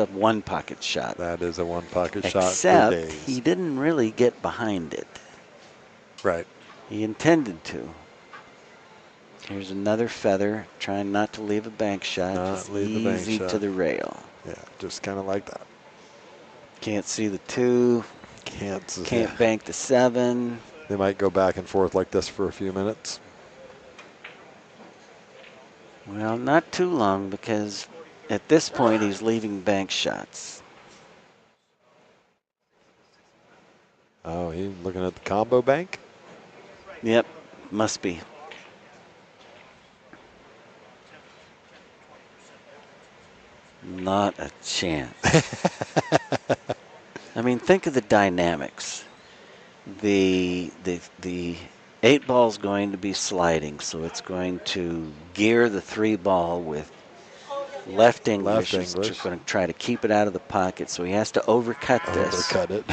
B: 1 pocket shot.
A: That is a 1 pocket shot.
B: Except he didn't really get behind it.
A: Right.
B: He intended to. Here's another feather, trying not to leave a bank shot. Just easy to the rail.
A: Yeah, just kind of like that.
B: Can't see the 2. Can't bank the 7.
A: They might go back and forth like this for a few minutes.
B: Well, not too long, because at this point he's leaving bank shots.
A: Oh, he's looking at the combo bank?
B: Yep, must be. Not a chance. I mean, think of the dynamics. The 8 ball's going to be sliding, so it's going to gear the 3 ball with left English. He's just going to try to keep it out of the pocket, so he has to overcut this.
A: Overcut it.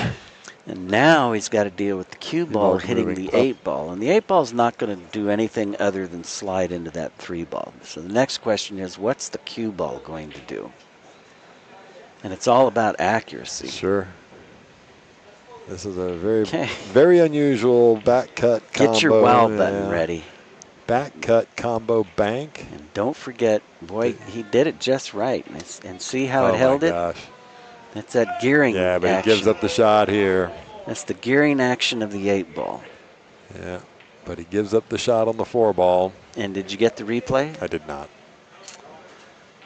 B: And now he's got to deal with the cue ball hitting the 8 ball. And the 8 ball's not going to do anything other than slide into that 3 ball. So the next question is, what's the cue ball going to do? And it's all about accuracy.
A: Sure. This is a very unusual back cut combo.
B: Get your wow button ready.
A: Back cut combo bank.
B: And don't forget, boy, he did it just right. And see how it held it?
A: Gosh.
B: That's that gearing action.
A: Yeah, but he gives up the shot here.
B: That's the gearing action of the 8 ball.
A: Yeah, but he gives up the shot on the 4 ball.
B: And did you get the replay?
A: I did not.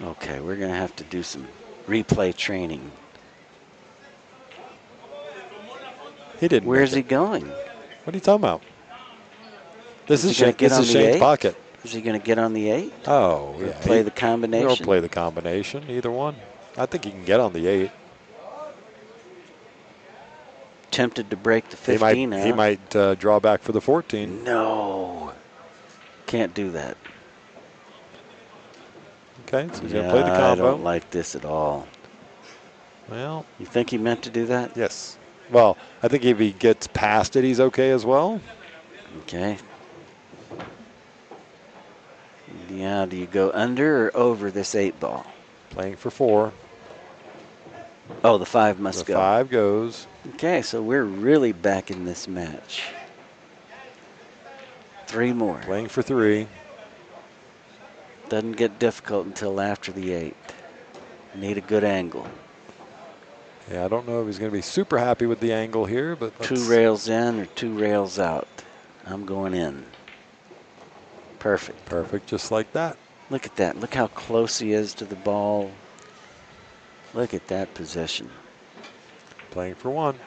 B: Okay, we're going to have to do some replay training.
A: He didn't.
B: Where's he going?
A: What are you talking about? This is Shane's pocket.
B: Is he going to get on the 8?
A: Oh, yeah.
B: Play the combination?
A: Or play the combination, either one. I think he can get on the 8.
B: Tempted to break the 15
A: He might draw back for the 14.
B: No. Can't do that.
A: Okay, so he's going to play the combo.
B: I don't like this at all.
A: Well.
B: You think he meant to do that?
A: Yes. Well, I think if he gets past it, he's okay as well.
B: Okay. Yeah, do you go under or over this 8 ball?
A: Playing for 4.
B: Oh, the 5 must
A: The
B: go.
A: 5 goes.
B: Okay, so we're really back in this match. 3 more.
A: Playing for 3.
B: Doesn't get difficult until after the 8. Need a good angle.
A: Yeah, I don't know if he's going to be super happy with the angle here, but
B: 2 rails in or 2 rails out. I'm going in. Perfect.
A: Perfect, just like that.
B: Look at that. Look how close he is to the ball. Look at that position.
A: Playing for 1.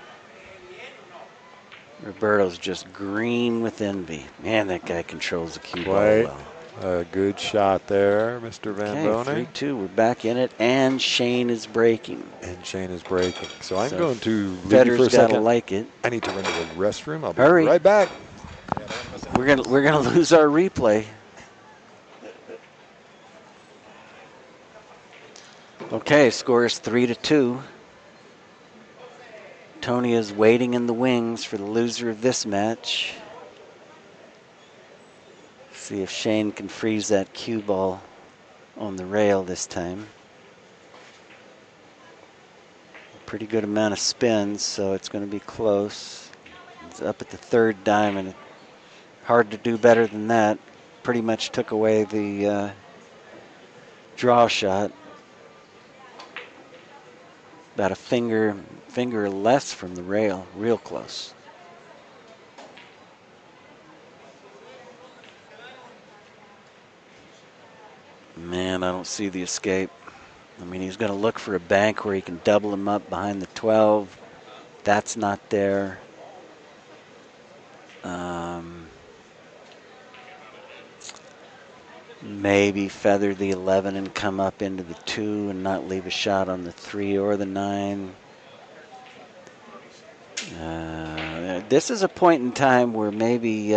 B: Roberto's just green with envy. Man, that guy controls the cue ball
A: Quite
B: well.
A: a good shot there, Mr. VanBoening.
B: Okay, 3-2. We're back in it, and Shane is breaking.
A: And Shane is breaking. So I'm
B: So
A: going to leave you for a
B: Federer's got to
A: second.
B: like it.
A: I need to run to the restroom. I'll be
B: Hurry.
A: right back.
B: We're gonna lose our replay. Okay, score is 3-2. Tony is waiting in the wings for the loser of this match. See if Shane can freeze that cue ball on the rail this time. Pretty good amount of spins, so it's going to be close. It's up at the 3rd diamond. Hard to do better than that. Pretty much took away the draw shot. About a finger less from the rail, real close. Man, I don't see the escape. I mean, he's going to look for a bank where he can double him up behind the 12. That's not there. Maybe feather the 11 and come up into the 2 and not leave a shot on the 3 or the 9. This is a point in time where maybe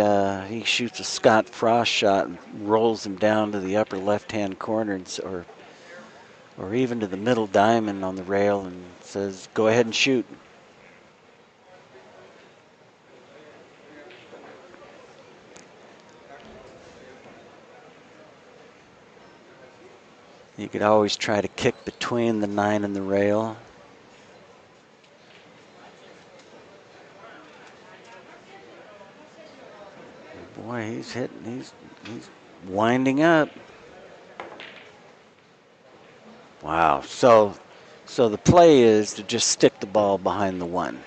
B: he shoots a Scott Frost shot and rolls him down to the upper left-hand corner, or even to the middle diamond on the rail and says, go ahead and shoot. You could always try to kick between the 9 and the rail. Boy, he's hitting, he's winding up. Wow, so the play is to just stick the ball behind the 1.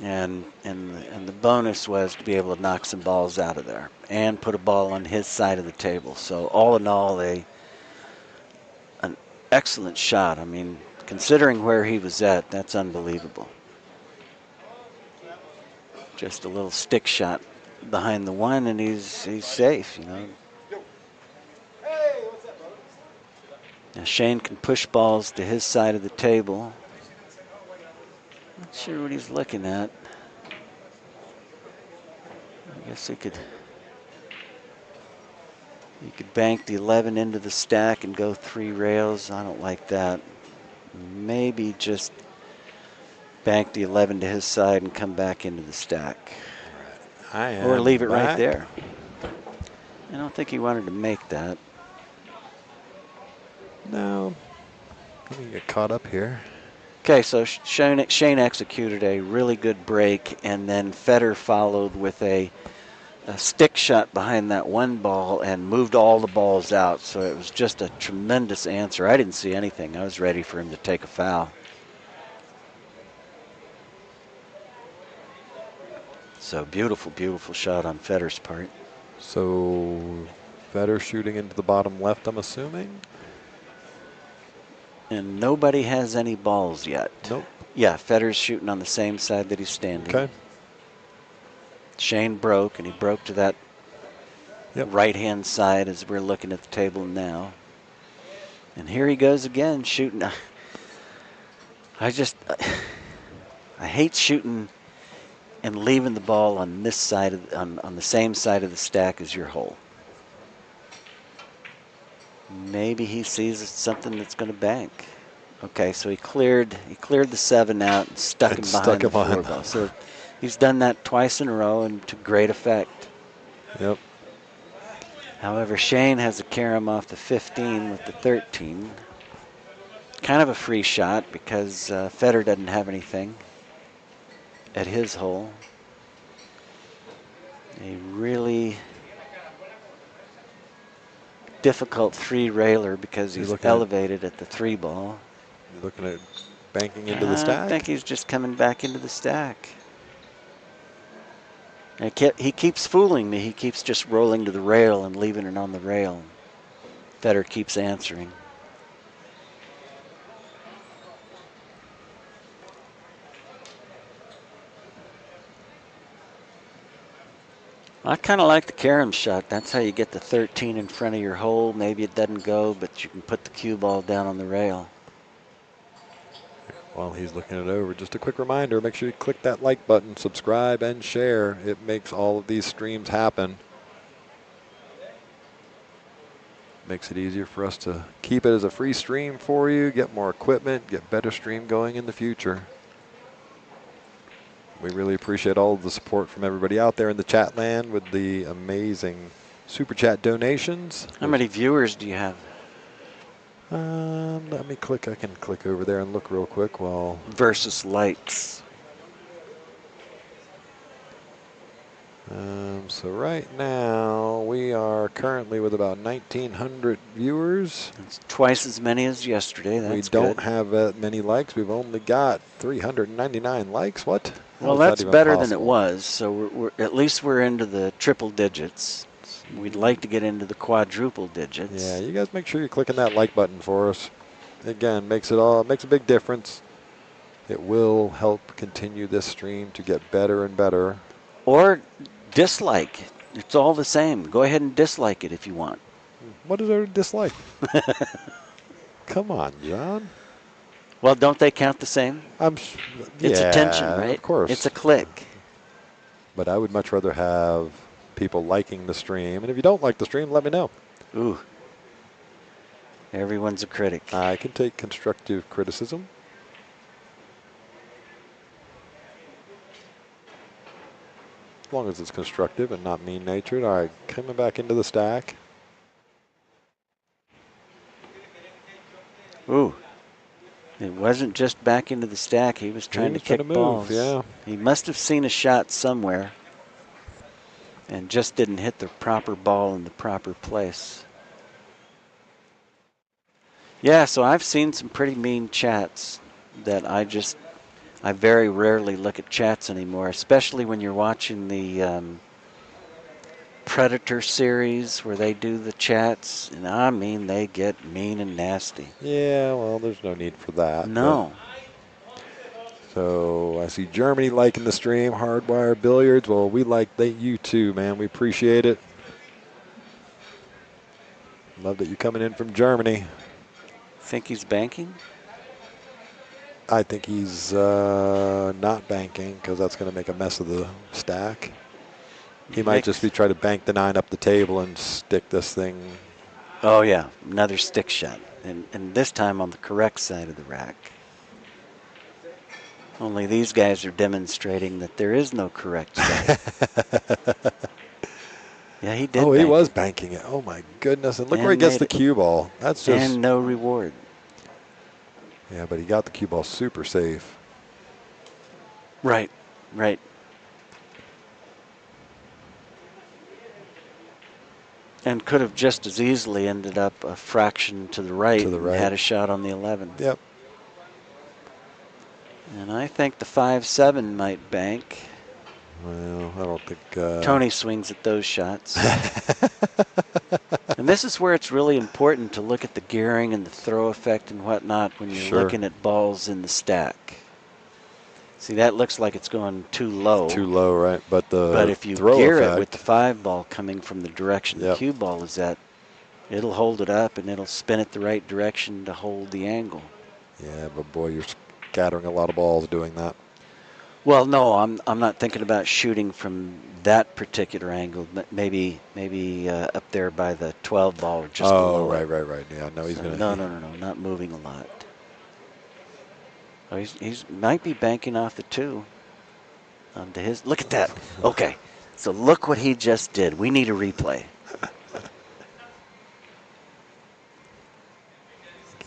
B: And the bonus was to be able to knock some balls out of there and put a ball on his side of the table. So all in all, an excellent shot. I mean, considering where he was at, that's unbelievable. Just a little stick shot behind the 1, and he's safe, you know. Now Shane can push balls to his side of the table. Not sure what he's looking at. I guess he could bank the 11 into the stack and go 3 rails. I don't like that. Maybe just bank the 11 to his side and come back into the stack. Or leave it right there. I don't think he wanted to make that.
A: No. Let me get caught up here.
B: Okay, so Shane executed a really good break, and then Federer followed with a stick shot behind that 1 ball and moved all the balls out. So it was just a tremendous answer. I didn't see anything. I was ready for him to take a foul. So beautiful, beautiful shot on Federer's part.
A: So Federer shooting into the bottom left, I'm assuming.
B: And nobody has any balls yet.
A: Nope.
B: Yeah, Federer's shooting on the same side that he's standing.
A: Okay.
B: Shane broke, and he broke to that right-hand side as we're looking at the table now. And here he goes again, shooting. I hate shooting and leaving the ball on this side on the same side of the stack as your hole. Maybe he sees something that's going to bank. Okay, so he cleared the 7 out and stuck him behind the 4 ball. So he's done that twice in a row and to great effect.
A: Yep.
B: However, Shane has a carom off the 15 with the 13. Kind of a free shot because Federer doesn't have anything at his hole. A really difficult three-railer because he's elevated at the 3 ball.
A: You're looking at banking into the stack?
B: I think he's just coming back into the stack. He keeps fooling me. He keeps just rolling to the rail and leaving it on the rail. Federer keeps answering. I kind of like the carom shot. That's how you get the 13 in front of your hole. Maybe it doesn't go, but you can put the cue ball down on the rail.
A: While he's looking it over, just a quick reminder, make sure you click that like button, subscribe, and share. It makes all of these streams happen. Makes it easier for us to keep it as a free stream for you, get more equipment, get better stream going in the future. We really appreciate all of the support from everybody out there in the chat land with the amazing super chat donations.
B: How many viewers do you have?
A: Let me click. I can click over there and look real quick while.
B: Versus likes.
A: So right now we are currently with about 1,900 viewers.
B: It's twice as many as yesterday. That's
A: we don't have that many likes. We've only got 399 likes. What?
B: Well, that's better than it was. So at least we're into the triple digits. We'd like to get into the quadruple digits.
A: Yeah, you guys make sure you're clicking that like button for us. Again, makes a big difference. It will help continue this stream to get better and better.
B: Or dislike. It's all the same. Go ahead and dislike it if you want.
A: What is there to dislike? Come on, John.
B: Well, don't they count the same? It's attention, right?
A: Of course.
B: It's a click.
A: But I would much rather have people liking the stream. And if you don't like the stream, let me know.
B: Ooh. Everyone's a critic.
A: I can take constructive criticism. As long as it's constructive and not mean-natured. All right, coming back into the stack.
B: Ooh. It wasn't just back into the stack. He was trying to kick balls.
A: Yeah.
B: He must have seen a shot somewhere and just didn't hit the proper ball in the proper place. Yeah, so I've seen some pretty mean chats that I very rarely look at chats anymore, especially when you're watching the Predator series where they do the chats. And I mean, they get mean and nasty.
A: Yeah, well, there's no need for that.
B: No.
A: So I see Germany liking the stream, Hardwire Billiards. Well, we like you too, man. We appreciate it. Love that you're coming in from Germany.
B: Think he's banking?
A: I think he's not banking because that's going to make a mess of the stack. He might just be trying to bank the 9 up the table and stick this thing.
B: Oh, yeah, another stick shot. And this time on the correct side of the rack. Only these guys are demonstrating that there is no correct side. Yeah, he did.
A: Oh, he was banking it. Oh, my goodness. And look where he gets the cue ball. That's just.
B: And no reward.
A: Yeah, but he got the cue ball super safe.
B: Right, right. And could have just as easily ended up a fraction to the right. And had a shot on the 11.
A: Yep.
B: And I think the 5-7 might bank.
A: Well, I don't think.
B: Tony swings at those shots. And this is where it's really important to look at the gearing and the throw effect and whatnot when you're looking at balls in the stack. See, that looks like it's going too low.
A: Too low, right? But
B: if you gear it with the 5 ball coming from the direction the cue ball is at, it'll hold it up and it'll spin it the right direction to hold the angle.
A: Yeah, but boy, you're scattering a lot of balls doing that.
B: Well, no, I'm not thinking about shooting from that particular angle, but maybe up there by the 12 ball or just below.
A: Oh, right. Yeah, no, he's going to.
B: No, not moving a lot. Oh, he's might be banking off the 2 onto his. Look at that. Okay, so look what he just did. We need a replay.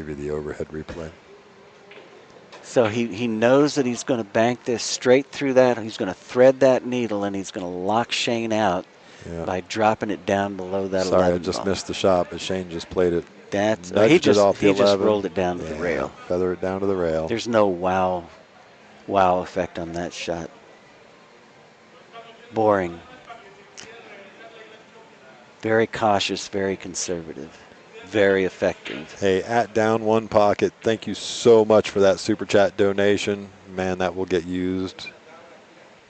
A: give you the overhead replay.
B: So he knows that he's going to bank this straight through that. He's going to thread that needle, and he's going to lock Shane out by dropping it down below that 11
A: Sorry, I just
B: ball.
A: missed the shot, but Shane just played it.
B: He just
A: off
B: rolled it down to the rail.
A: Feather it down to the rail.
B: There's no wow effect on that shot. Boring. Very cautious, very conservative, very effective.
A: Hey, at Down One Pocket, thank you so much for that Super Chat donation. Man, that will get used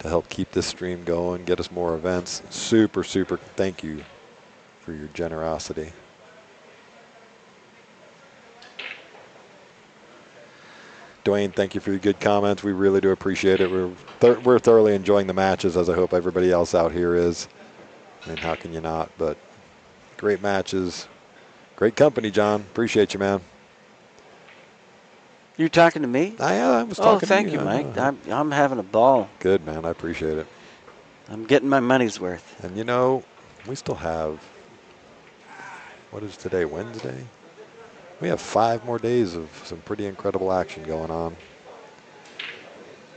A: to help keep this stream going, get us more events. Super, super thank you for your generosity. Dwayne, thank you for your good comments. We really do appreciate it. We're thoroughly enjoying the matches, as I hope everybody else out here is. I mean, how can you not? But great matches. Great company, John. Appreciate you, man.
B: You talking to me?
A: I was talking to you.
B: Oh, thank you, Mike. I'm having a ball.
A: Good, man. I appreciate it.
B: I'm getting my money's worth.
A: And, you know, we still have, what is today, Wednesday? We have 5 more days of some pretty incredible action going on.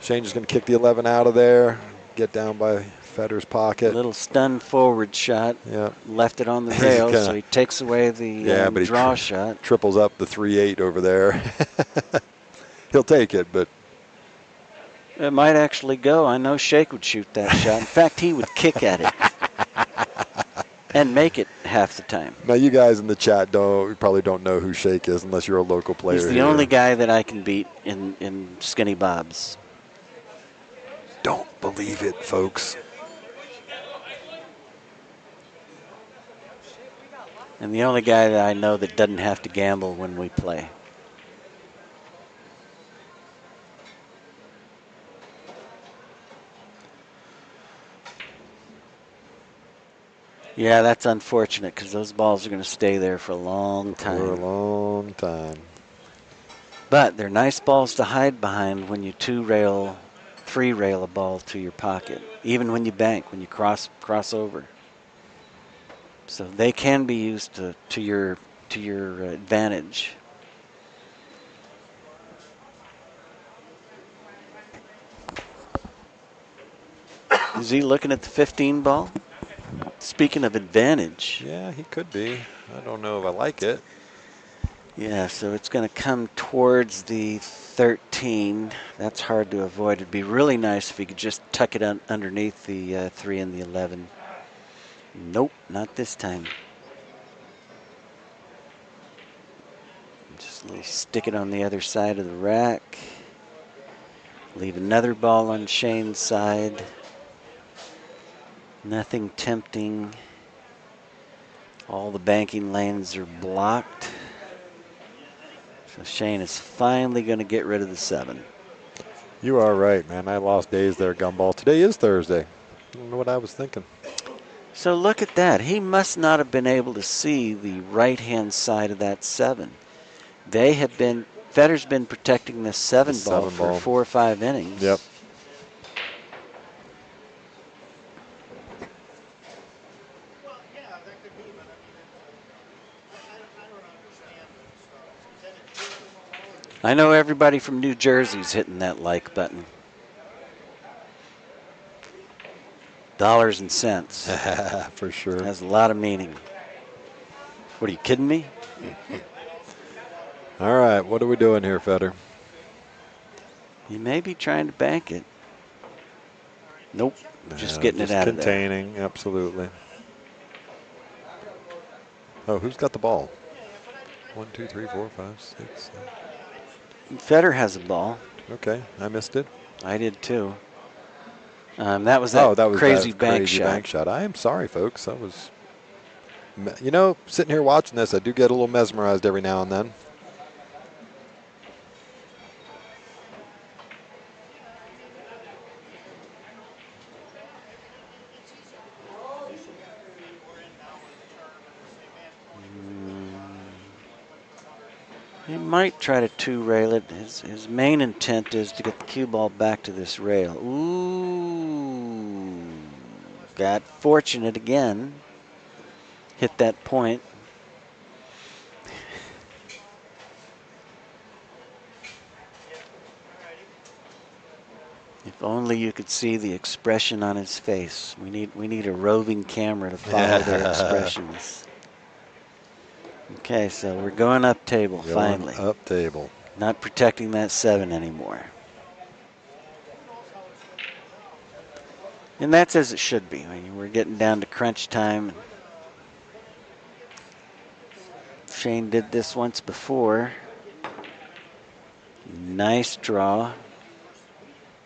A: Shane's just going to kick the 11 out of there, get down by Federer's pocket.
B: Little stun forward shot.
A: Yeah.
B: Left it on the rail, so he takes away the draw shot.
A: Triples up the 3-8 over there. He'll take it, but
B: it might actually go. I know Shake would shoot that shot. In fact, he would kick at it and make it half the time.
A: Now, you guys in the chat probably don't know who Shake is unless you're a local player.
B: He's the only guy that I can beat in Skinny Bobs.
A: Don't believe it, folks.
B: And the only guy that I know that doesn't have to gamble when we play. Yeah, that's unfortunate because those balls are going to stay there for a long time.
A: For a long time.
B: But they're nice balls to hide behind when you 2-rail, 3-rail a ball to your pocket, even when you bank, when you cross over. So they can be used to your advantage. Is he looking at the 15 ball? Speaking of advantage.
A: Yeah, he could be. I don't know if I like it.
B: Yeah, so it's going to come towards the 13. That's hard to avoid. It'd be really nice if he could just tuck it underneath the 3 and the 11. Nope, not this time. Just stick it on the other side of the rack. Leave another ball on Shane's side. Nothing tempting. All the banking lanes are blocked. So Shane is finally going to get rid of the 7.
A: You are right, man. I lost days there, Gumball. Today is Thursday. I don't know what I was thinking.
B: So look at that. He must not have been able to see the right-hand side of that 7. Federer's been protecting this 7 ball for 4 or 5 innings.
A: Yep.
B: I know everybody from New Jersey's hitting that like button. Dollars and cents.
A: For sure.
B: Has a lot of meaning. What, are you kidding me?
A: All right, what are we doing here, Feder?
B: You may be trying to bank it. Nope, just getting it out of there.
A: Containing, absolutely. Oh, who's got the ball? 1, 2, 3, 4, 5, 6, 7.
B: Federer has a ball.
A: Okay, I missed it.
B: I did too. That was that crazy bank shot.
A: I am sorry, folks. That was, you know, sitting here watching this, I do get a little mesmerized every now and then.
B: He might try to 2-rail it. His main intent is to get the cue ball back to this rail. Ooh. Got fortunate again. Hit that point. If only you could see the expression on his face. We need a roving camera to follow their expressions. Okay, so we're going up table finally.
A: Up table.
B: Not protecting that 7 anymore. And that's as it should be. I mean, we're getting down to crunch time. Shane did this once before. Nice draw.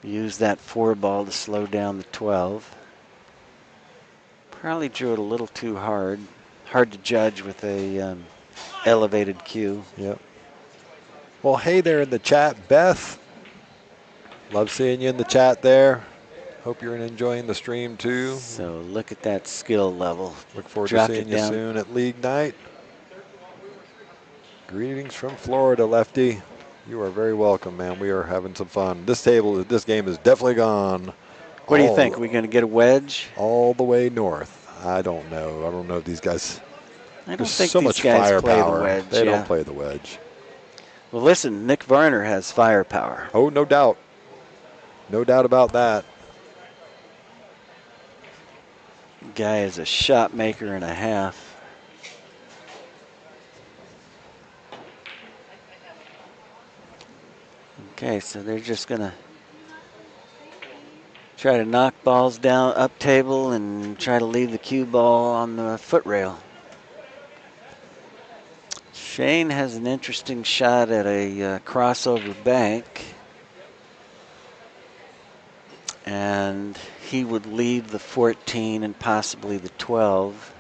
B: Use that 4 ball to slow down the 12. Probably drew it a little too hard. Hard to judge with a elevated cue.
A: Yep. Well, hey there in the chat, Beth. Love seeing you in the chat there. Hope you're enjoying the stream too.
B: So look at that skill level.
A: Look forward
B: Dropped
A: to seeing
B: it
A: you
B: down.
A: soon at League Night. Greetings from Florida, Lefty. You are very welcome, man. We are having some fun. This game is definitely gone.
B: What do you think? Are we going to get a wedge?
A: All the way north. I don't know. I don't know if these guys.
B: I don't
A: There's
B: think
A: so
B: these
A: much
B: guys play
A: firepower.
B: the wedge.
A: They don't play the wedge.
B: Well, listen, Nick Varner has firepower.
A: Oh, no doubt. No doubt about that.
B: Guy is a shot maker and a half. Okay, so they're just going to try to knock balls down up table and try to leave the cue ball on the foot rail. Shane has an interesting shot at a crossover bank. And he would leave the 14 and possibly the 12.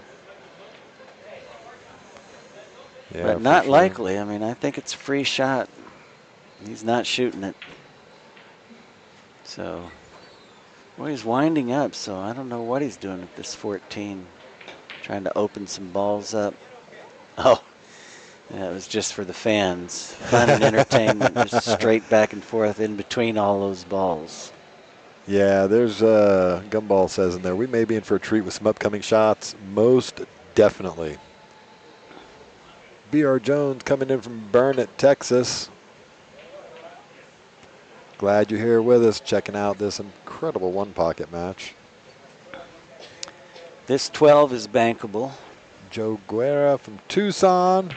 A: Yeah,
B: but not
A: sure.
B: likely. I mean, I think it's a free shot. He's not shooting it. So, well, he's winding up, so I don't know what he's doing with this 14. Trying to open some balls up. Oh, yeah, it was just for the fans. Fun and entertainment, just straight back and forth in between all those balls.
A: Yeah, there's Gumball says in there, we may be in for a treat with some upcoming shots. Most definitely. B.R. Jones coming in from Burnet, Texas. Glad you're here with us, checking out this incredible one-pocket match.
B: This 12 is bankable.
A: Joe Guerra from Tucson.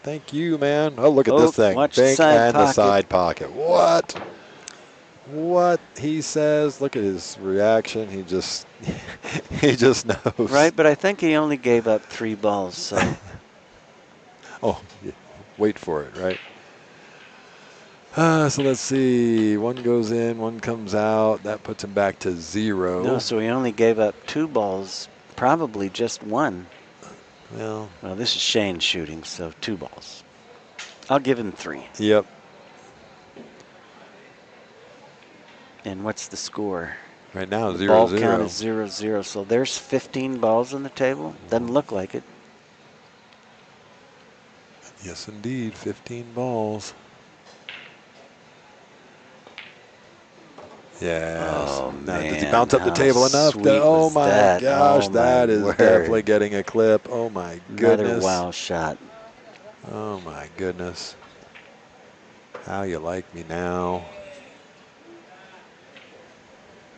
A: Thank you, man. Oh, look at this thing.
B: Watch
A: Bank
B: the side
A: and
B: pocket.
A: the side pocket. What he says. Look at his reaction. He just he just knows.
B: Right, but I think he only gave up 3 balls, so.
A: Oh, yeah. Wait for it, right? So let's see. 1 goes in, 1 comes out. That puts him back to 0.
B: No, so he only gave up 2 balls, probably just 1.
A: Well,
B: this is Shane shooting, so 2 balls. I'll give him 3.
A: Yep.
B: And what's the score?
A: Right now,
B: The
A: 0-0.
B: ball count is 0-0. So there's 15 balls on the table. Doesn't look like it.
A: Yes, indeed. 15 balls. Yeah.
B: Oh,
A: now,
B: man.
A: Did he bounce up the table enough? Oh, my
B: that?
A: gosh.
B: Oh,
A: that
B: my
A: is
B: word.
A: definitely getting a clip. Oh, my goodness.
B: Another wow shot.
A: Oh, my goodness. How you like me now.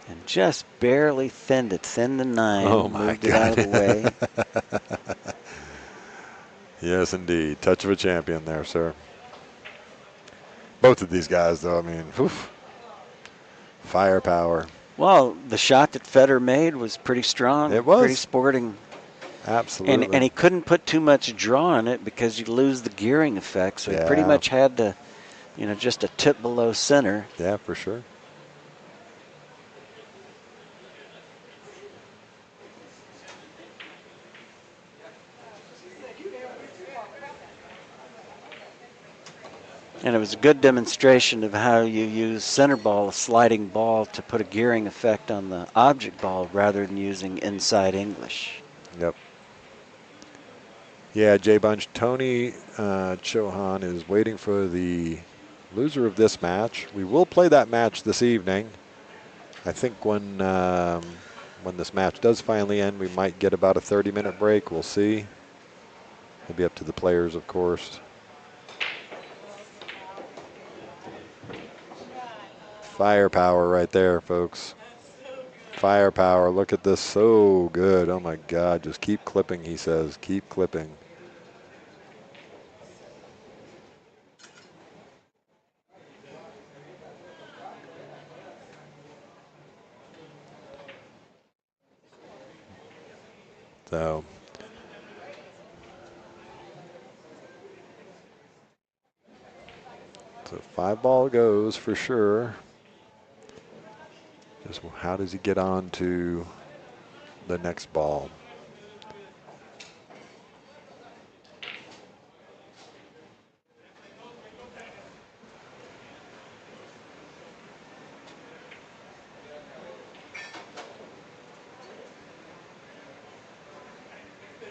B: And just barely thinned it. Thinned the 9.
A: Oh, my
B: moved it out of the way.
A: Yes, indeed. Touch of a champion there, sir. Both of these guys, though, I mean, oof. Firepower.
B: Well, the shot that Federer made was pretty strong.
A: It was.
B: Pretty sporting.
A: Absolutely.
B: And he couldn't put too much draw on it because you lose the gearing effect. So he pretty much had to, just a tip below center.
A: Yeah, for sure.
B: And it was a good demonstration of how you use center ball, a sliding ball, to put a gearing effect on the object ball rather than using inside English.
A: Yep. Yeah, Jay Bunch. Tony Chohan is waiting for the loser of this match. We will play that match this evening. I think when this match does finally end, we might get about a 30-minute break. We'll see. It'll be up to the players, of course. Firepower right there, folks. Firepower. Look at this. So good. Oh, my God. Just keep clipping, he says. Keep clipping. So 5-ball goes for sure. Just how does he get on to the next ball?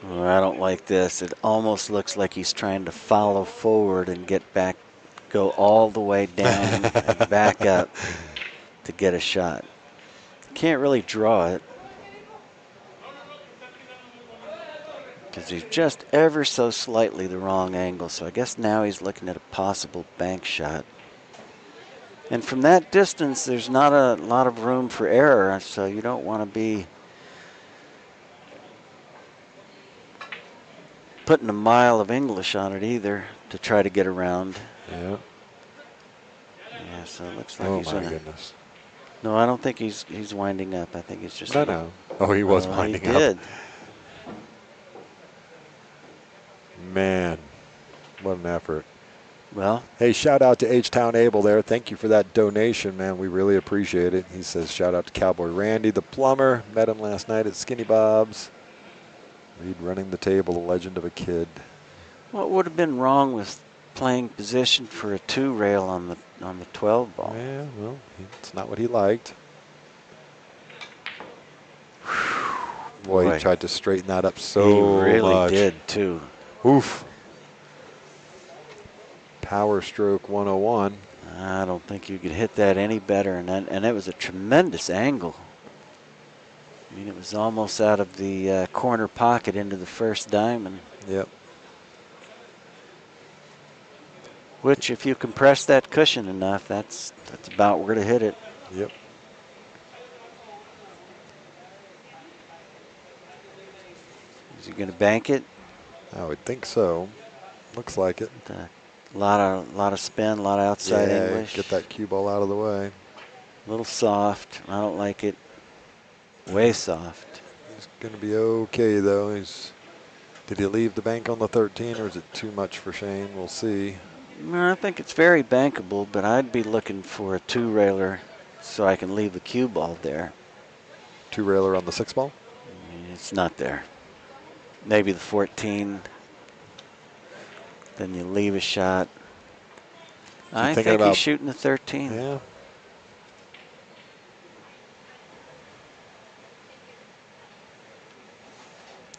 B: Oh, I don't like this. It almost looks like he's trying to follow forward and get back, go all the way down and back up to get a shot. Can't really draw it because he's just ever so slightly the wrong angle. So I guess now he's looking at a possible bank shot. And from that distance, there's not a lot of room for error, so you don't want to be putting a mile of English on it either to try to get around.
A: Yeah.
B: Yeah, so it looks like
A: Oh,
B: he's
A: my
B: gonna.
A: goodness.
B: No, I don't think he's winding up. I think he's just.
A: No. Oh, he was winding
B: he did.
A: up. Man, what an effort.
B: Well,
A: hey, shout out to H-Town Abel there. Thank you for that donation, man. We really appreciate it. He says, shout out to Cowboy Randy, the plumber. Met him last night at Skinny Bob's. Reed running the table, the legend of a kid.
B: what would have been wrong with playing position for a 2-rail on the 12 ball?
A: Yeah, well, it's not what he liked. Boy, he tried to straighten that up so much.
B: He really did, too.
A: Oof. Power stroke 101.
B: I don't think you could hit that any better, and it was a tremendous angle. I mean, it was almost out of the corner pocket into the first diamond.
A: Yep.
B: Which, if you compress that cushion enough, that's about where to hit it.
A: Yep.
B: Is he going to bank it?
A: I would think so. Looks like it.
B: A lot of spin, a lot of outside English.
A: Get that cue ball out of the way.
B: A little soft. I don't like it. Way soft.
A: He's going to be okay, though. Did he leave the bank on the 13, or is it too much for Shane? We'll see.
B: I think it's very bankable, but I'd be looking for a 2-railer so I can leave the cue ball there.
A: 2-railer on the 6-ball?
B: It's not there. Maybe the 14. Then you leave a shot. I think he's shooting the 13.
A: Yeah.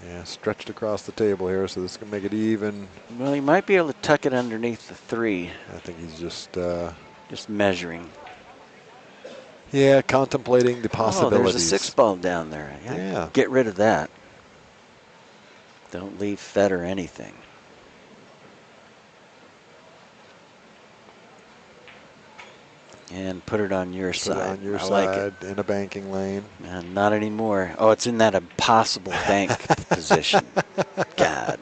A: Yeah, stretched across the table here, so this can make it even.
B: Well, he might be able to tuck it underneath the 3.
A: I think he's just
B: measuring.
A: Yeah, contemplating the possibilities.
B: Oh, there's a 6-ball down there.
A: Yeah.
B: Get rid of that. Don't leave Fedor anything. And put it on your side.
A: Put it on your
B: I
A: side,
B: like it.
A: in a banking lane.
B: Not anymore. Oh, it's in that impossible bank position. God.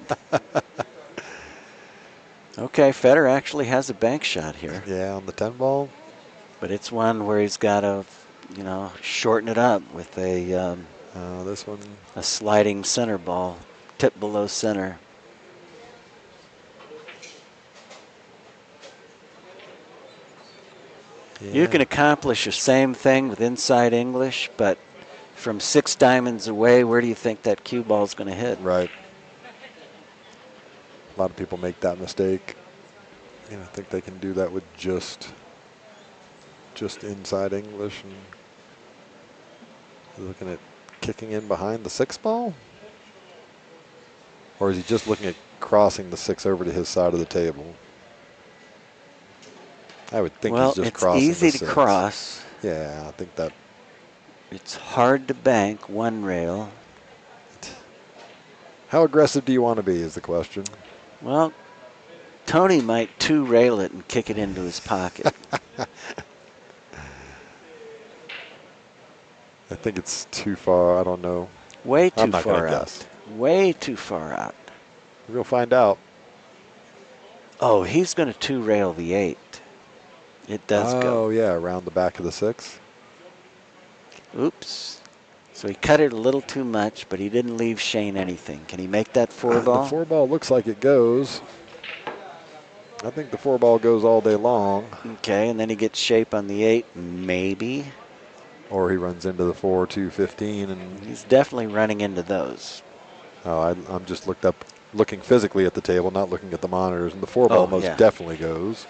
B: Okay, Federer actually has a bank shot here.
A: Yeah, on the 10-ball.
B: But it's one where he's got to, shorten it up with a
A: this one,
B: a sliding center ball, tip below center.
A: Yeah.
B: You can accomplish the same thing with inside English, but from 6 diamonds away, where do you think that cue ball is going to hit?
A: Right. A lot of people make that mistake. I think they can do that with just inside English, and looking at kicking in behind the 6-ball, or is he just looking at crossing the 6 over to his side of the table? I would think he's just crossing the 6.
B: Well, it's easy to cross.
A: Yeah, I think that.
B: It's hard to bank 1 rail.
A: How aggressive do you want to be is the question.
B: Well, Tony might 2-rail it and kick it into his pocket.
A: I think it's too far. I don't know.
B: Way too
A: I'm not going
B: far
A: to
B: out.
A: guess.
B: Way too far out.
A: We'll find out.
B: Oh, he's going to two-rail the 8. It does go.
A: Oh, yeah, around the back of the 6.
B: Oops. So he cut it a little too much, but he didn't leave Shane anything. Can he make that 4
A: The
B: ball?
A: 4 ball looks like it goes. I think the 4 ball goes all day long.
B: Okay, and then he gets shape on the 8, maybe.
A: Or he runs into the 4, 2, 15. And
B: He's definitely running into those.
A: oh, I'm just looking physically at the table, not looking at the monitors. And the 4 ball most
B: yeah.
A: definitely goes.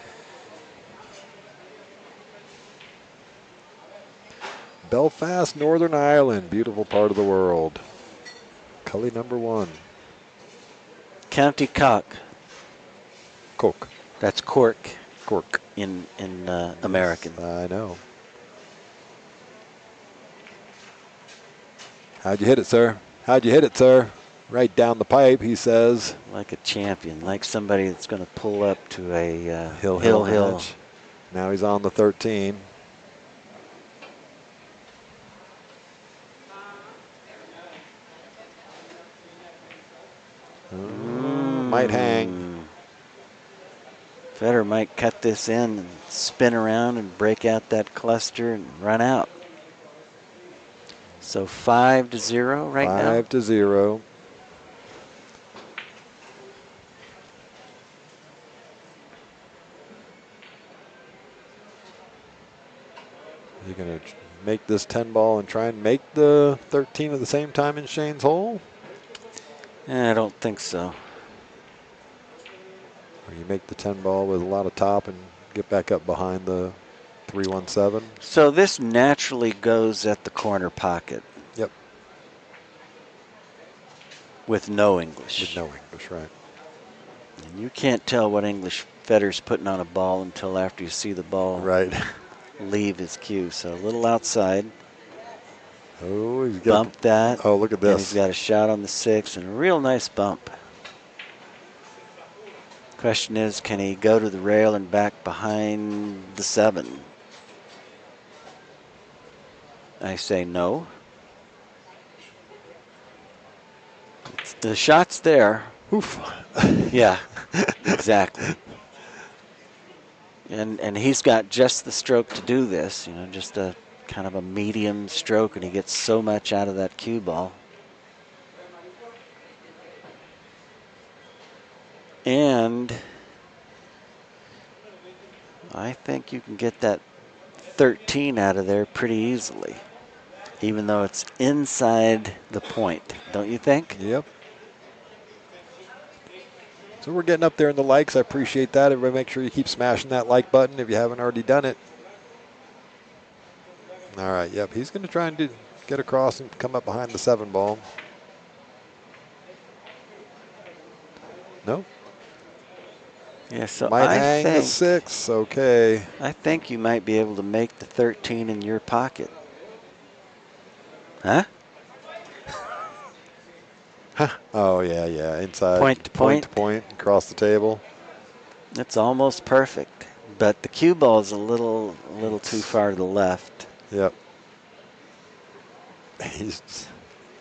A: Belfast, Northern Ireland, beautiful part of the world. Cully number 1.
B: County Cork.
A: Cork.
B: That's Cork
A: Cork.
B: in American.
A: I know. How'd you hit it, sir? How'd you hit it, sir? Right down the pipe, he says.
B: Like a champion, like somebody that's going to pull up to a
A: Hill. Match. Now he's on the 13. Might hang.
B: Federer might cut this in and spin around and break out that cluster and run out. So 5-0 right now.
A: 5-0. You're going to make this 10 ball and try and make the 13 at the same time in Shane's hole?
B: I don't think so.
A: Or you make the 10 ball with a lot of top and get back up behind the 317?
B: So this naturally goes at the corner pocket.
A: Yep.
B: With no English.
A: With no English, right.
B: And you can't tell what English Federer's putting on a ball until after you see the ball leave his cue. So a little outside.
A: Oh, he's got
B: bump that.
A: Oh, look at this.
B: And he's got a shot on the 6 and a real nice bump. Question is, can he go to the rail and back behind the 7? I say no. The shot's there.
A: Oof.
B: Yeah, exactly. And he's got just the stroke to do this, you know, just a kind of a medium stroke, and he gets so much out of that cue ball. And I think you can get that 13 out of there pretty easily, even though it's inside the point, don't you think?
A: Yep. So we're getting up there in the likes. I appreciate that. Everybody make sure you keep smashing that like button if you haven't already done it. All right, yep, he's going to try and get across and come up behind the 7 ball. No?
B: Yeah, so
A: might
B: I
A: hang
B: think
A: the 6, okay.
B: I think you might be able to make the 13 in your pocket. Huh?
A: Oh, yeah, inside.
B: Point to point.
A: Across the table.
B: It's almost perfect, but the cue ball is a little too far to the left.
A: Yep.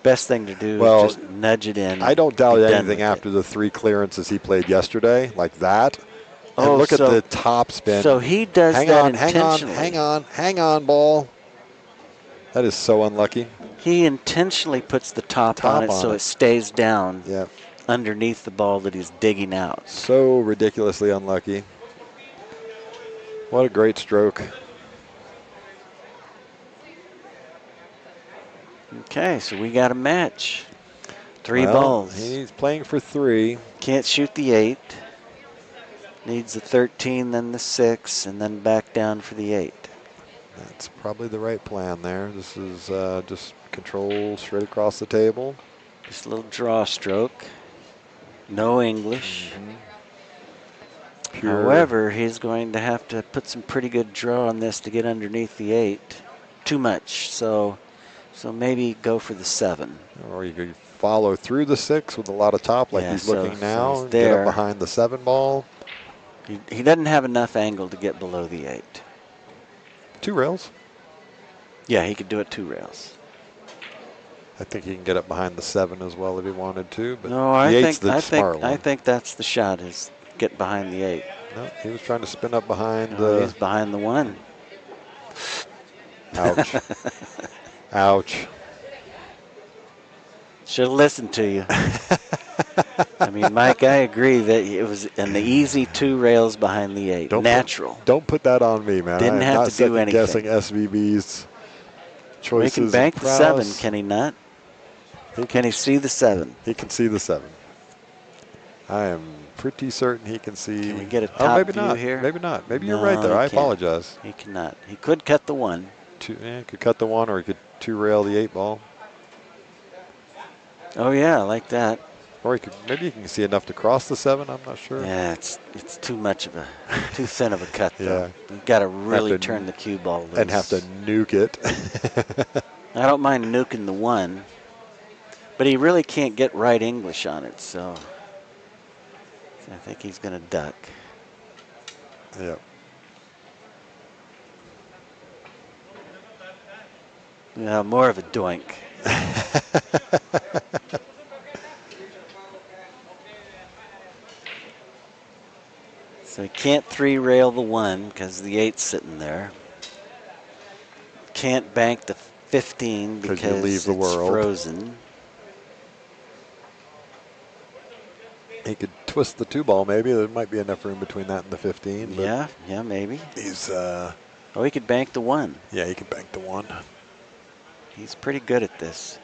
B: Best thing to do is just nudge it in.
A: I don't doubt anything after the 3 clearances he played yesterday, like that. And look at the top spin.
B: So he does that intentionally.
A: Hang on, ball. That is so unlucky.
B: He intentionally puts the top on it so it stays down underneath the ball that he's digging out.
A: So ridiculously unlucky. What a great stroke.
B: Okay, so we got a match. 3 balls.
A: He's playing for 3.
B: Can't shoot the 8. Needs the 13, then the 6, and then back down for the 8.
A: That's probably the right plan there. This is just control straight across the table.
B: Just a little draw stroke. No English. However, he's going to have to put some pretty good draw on this to get underneath the 8. Too much. So maybe go for the 7.
A: Or you could follow through the 6 with a lot of top like he's looking now.
B: So
A: and get up behind the 7 ball.
B: He doesn't have enough angle to get below the 8.
A: 2 rails?
B: Yeah, he could do it 2 rails.
A: I think he can get up behind the 7 as well if he wanted to, but
B: No,
A: the
B: I
A: 8's
B: think
A: the
B: I
A: smart
B: think I
A: one.
B: think that's the shot. Is get behind the 8.
A: No, he was trying to spin up behind
B: Oh,
A: the.
B: he's behind the 1.
A: Ouch. Ouch.
B: Should have listened to you. I mean, Mike, I agree that it was in the easy 2 rails behind the 8. Natural.
A: Don't put that on me, man.
B: Didn't
A: I am
B: have
A: not
B: to do
A: second guessing
B: anything.
A: SVB's
B: Well, he can
A: choices of
B: bank the 7,
A: prowess.
B: can he not? Can he see the 7?
A: He can see the 7. I am pretty certain he can see.
B: Can we get a
A: Oh,
B: top
A: maybe
B: view
A: not.
B: here?
A: Maybe not. Maybe you're
B: No,
A: right there.
B: he
A: I
B: can't.
A: apologize.
B: He cannot. He could cut the 1.
A: He could cut the 1, or he could 2-rail the 8 ball.
B: Oh yeah, I like that.
A: Or maybe he can see enough to cross the 7. I'm not sure.
B: Yeah, it's too much of too thin of a cut though.
A: Yeah.
B: You've got to really turn the cue ball loose.
A: And have to nuke it.
B: I don't mind nuking the 1, but he really can't get right English on it, so I think he's going to duck.
A: Yep.
B: Yeah, more of a doink. So he can't 3-rail the 1 because the 8's sitting there. Can't bank the 15 because
A: you leave the
B: it's
A: world.
B: frozen.
A: He could twist the 2 ball maybe. There might be enough room between that and the 15. But
B: Yeah, maybe.
A: He's.
B: Oh, he could bank the 1.
A: Yeah, he could bank the 1.
B: He's pretty good at this.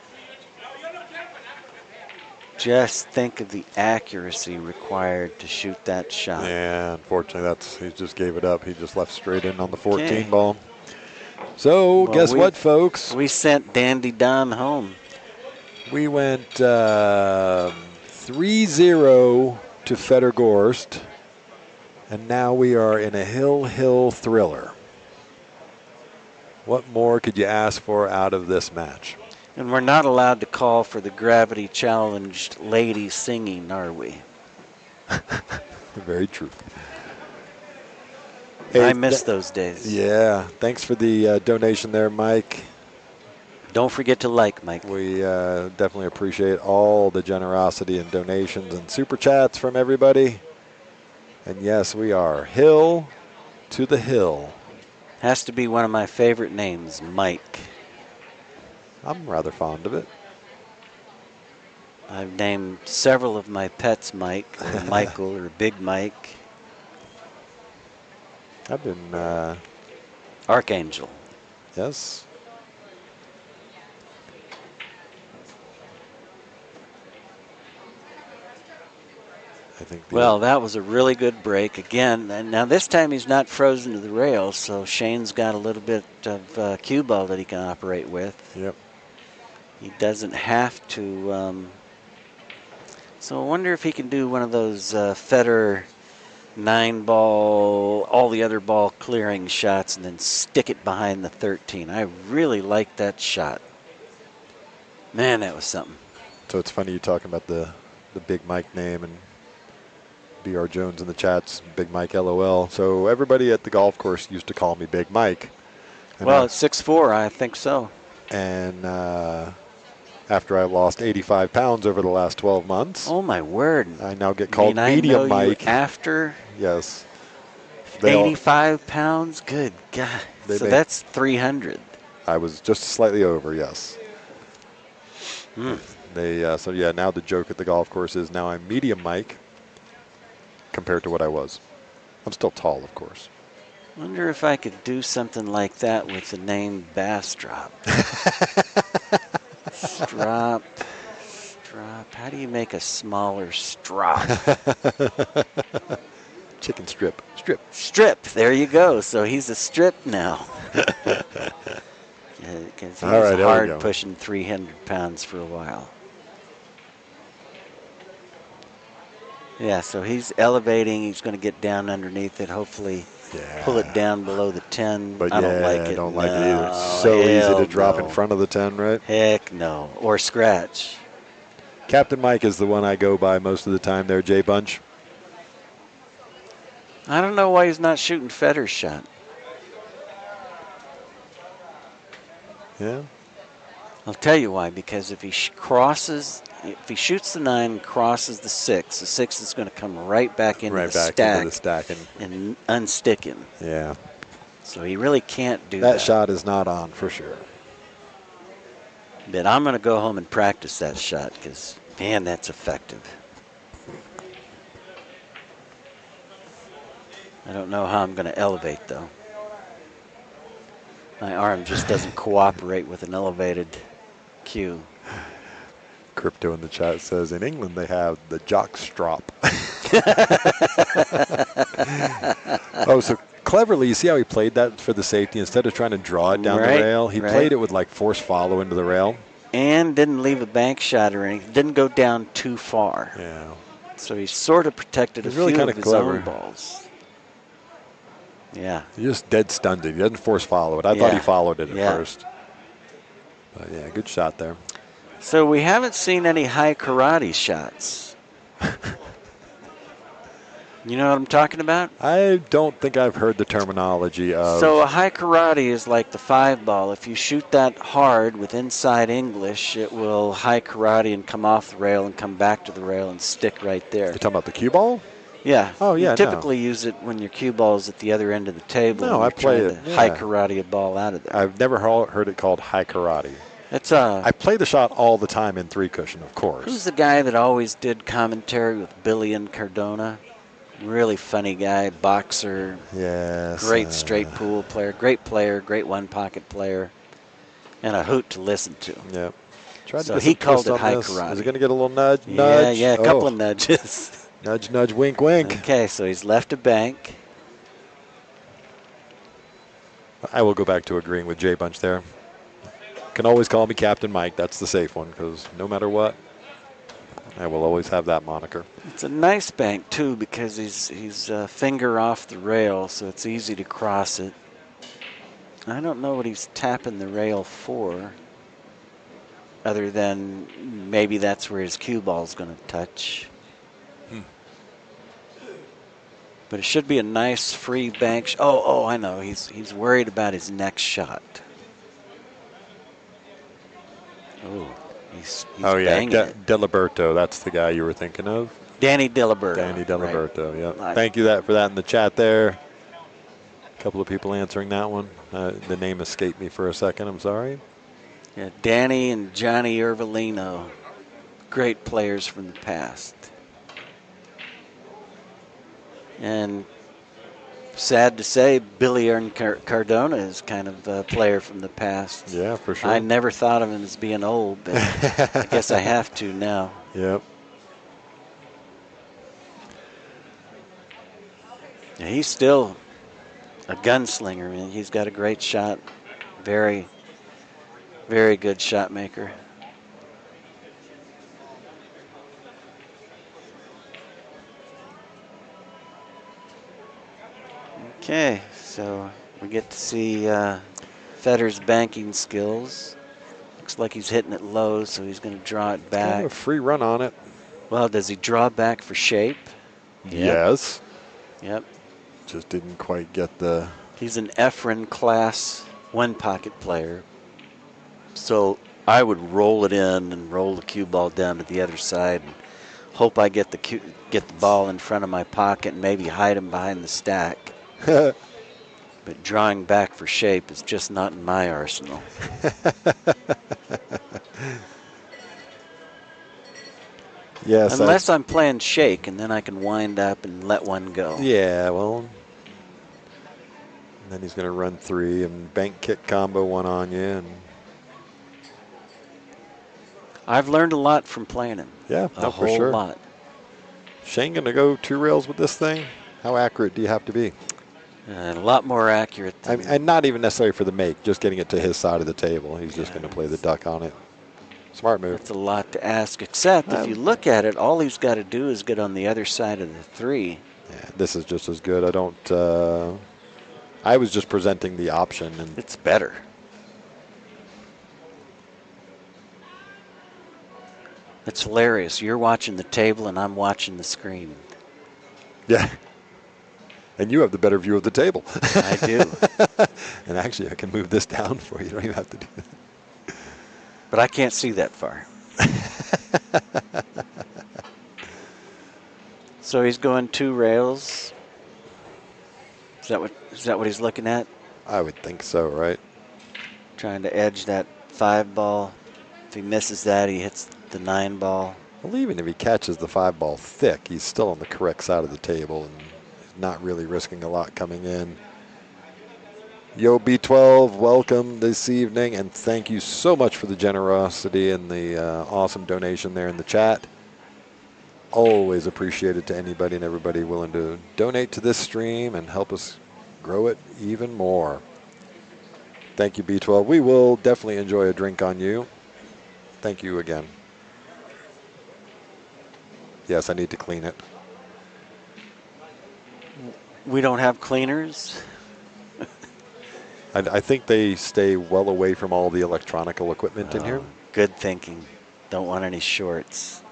B: Just think of the accuracy required to shoot that shot.
A: Yeah, unfortunately, he just gave it up. He just left straight in on the 14
B: Okay.
A: ball. So, guess what, folks?
B: We sent Dandy Don home.
A: We went 3-0 to Fedor Gorst, and now we are in a hill thriller. What more could you ask for out of this match?
B: And we're not allowed to call for the gravity-challenged lady singing, are we?
A: Very true.
B: I miss those days.
A: Yeah, thanks for the donation there, Mike.
B: Don't forget to like, Mike.
A: We definitely appreciate all the generosity and donations and super chats from everybody. And yes, we are hill to the hill.
B: Has to be one of my favorite names, Mike.
A: I'm rather fond of it.
B: I've named several of my pets Mike, or Michael, or Big Mike.
A: I've been...
B: Archangel.
A: Yes. I think
B: Well, that was a really good break again. And now this time he's not frozen to the rails, so Shane's got a little bit of cue ball that he can operate with.
A: Yep.
B: He doesn't have to. So I wonder if he can do one of those Federer 9-ball, all the other ball clearing shots and then stick it behind the 13. I really like that shot. Man, that was something.
A: So it's funny you talking about the Big Mike name, and BR Jones in the chats, Big Mike LOL. So everybody at the golf course used to call me Big Mike. And
B: well, at 6'4", I think so.
A: And after I lost 85 pounds over the last 12 months.
B: Oh, my word.
A: I now get called Medium Mike.
B: After?
A: Yes.
B: 85 pounds? Good God. So that's 300.
A: I was just slightly over, yes.
B: Mm.
A: So yeah, now the joke at the golf course is now I'm Medium Mike compared to what I was. I'm still tall, of course.
B: Wonder if I could do something like that with the name Bastrop. Strop. How do you make a smaller strop?
A: Chicken strip.
B: Strip. There you go. So he's a strip now. Because he was hard pushing 300 pounds for a while. Yeah, so he's elevating. He's going to get down underneath it. Hopefully pull it down below the 10.
A: But
B: I don't like it.
A: I don't like it either. It's so easy to drop in front of the 10, right?
B: Heck no. Or scratch.
A: Captain Mike is the one I go by most of the time there, Jay Bunch.
B: I don't know why he's not shooting Federer's shot.
A: Yeah.
B: I'll tell you why. Because if he if he shoots the 9 and crosses the 6 is going to come right back into
A: Right
B: the
A: back
B: stack
A: into the stack.
B: and unstick him.
A: Yeah.
B: So he really can't do that.
A: That shot is not on for sure.
B: But I'm going to go home and practice that shot because, man, that's effective. I don't know how I'm going to elevate, though. My arm just doesn't cooperate with an elevated cue.
A: Crypto in the chat says in England they have the jock strop. Oh, so cleverly, you see how he played that for the safety? Instead of trying to draw it down the rail, he played it with like force follow into the rail.
B: And didn't leave a bank shot or anything. Didn't go down too far.
A: Yeah.
B: So he sort of protected
A: He's
B: a
A: really
B: few
A: kind
B: of
A: of
B: his
A: clever.
B: own balls. Yeah.
A: He just dead stunned it. He doesn't force follow it. I thought he followed it at first. But yeah, good shot there.
B: So we haven't seen any high karate shots. You know what I'm talking about?
A: I don't think I've heard the terminology of.
B: So a high karate is like the 5-ball. If you shoot that hard with inside English, it will high karate and come off the rail and come back to the rail and stick right there.
A: You're talking about the cue ball?
B: Yeah.
A: Oh, yeah.
B: You typically use it when your cue ball is at the other end of the table.
A: No, I play it.
B: High karate a ball out of there.
A: I've never heard it called high karate.
B: It's
A: I play the shot all the time in 3-cushion, of course.
B: Who's the guy that always did commentary with Billy and Cardona? Really funny guy, boxer.
A: Yes.
B: Great straight pool player, great one-pocket player, and a hoot to listen to.
A: Yep.
B: So he called it high karate.
A: Is he going to get a little nudge?
B: Yeah, a couple of nudges.
A: Nudge, nudge, wink, wink.
B: Okay, so he's left a bank.
A: I will go back to agreeing with Jay Bunch there. Can always call me Captain Mike. That's the safe one because no matter what, I will always have that moniker.
B: It's a nice bank, too, because he's a finger off the rail, so it's easy to cross it. I don't know what he's tapping the rail for, other than maybe that's where his cue ball's going to touch. But it should be a nice free bank. Oh, I know. He's worried about his next shot. Oh. He's banging it.
A: Diliberto, that's the guy you were thinking of?
B: Danny Diliberto.
A: Danny Diliberto, right. Yeah.
B: Right.
A: Thank you for that in the chat there. A couple of people answering that one. The name escaped me for a second, I'm sorry.
B: Yeah, Danny and Johnny Irvolino, great players from the past. And sad to say, Billy Cardona is kind of a player from the past.
A: Yeah, for sure.
B: I never thought of him as being old, but I guess I have to now.
A: Yep.
B: Yeah, he's still a gunslinger. I mean, he's got a great shot. Very, very good shot maker. Okay, so we get to see Federer's banking skills. Looks like he's hitting it low, so he's going to draw it back.
A: Kind of a free run on it.
B: Well, does he draw back for shape?
A: Yep. Yes.
B: Yep.
A: Just didn't quite get the...
B: He's an Efren class one-pocket player. So I would roll it in and roll the cue ball down to the other side and hope I get the ball in front of my pocket and maybe hide him behind the stack. But drawing back for shape is just not in my arsenal.
A: Yes.
B: Unless I'm playing shake, and then I can wind up and let one go.
A: Yeah, well. And then he's going to run 3 and bank kick combo one on you. And
B: I've learned a lot from playing him.
A: Yeah,
B: a
A: for
B: whole
A: sure.
B: lot.
A: Shane going to go 2 rails with this thing? How accurate do you have to be?
B: A lot more accurate than...
A: and not even necessarily for the make, just getting it to his side of the table. He's just going to play the duck on it. Smart move.
B: That's a lot to ask, except if you look at it, all he's got to do is get on the other side of the 3.
A: Yeah, this is just as good. I don't... I was just presenting the option. And
B: it's better. It's hilarious. You're watching the table and I'm watching the screen.
A: Yeah. And you have the better view of the table.
B: I do.
A: And actually, I can move this down for you. You don't even have to do that.
B: but I can't see that far. So he's going 2 rails. Is that what he's looking at?
A: I would think so, right?
B: Trying to edge that 5 ball. If he misses that, he hits the 9 ball.
A: Well, even if he catches the 5 ball thick, he's still on the correct side of the table and not really risking a lot coming in. Yo, B12, welcome this evening, and thank you so much for the generosity and the awesome donation there in the chat. Always appreciated to anybody and everybody willing to donate to this stream and help us grow it even more. Thank you, B12. We will definitely enjoy a drink on you. Thank you again. Yes, I need to clean it.
B: We don't have cleaners.
A: I think they stay well away from all the electronical equipment in here.
B: Good thinking. Don't want any shorts.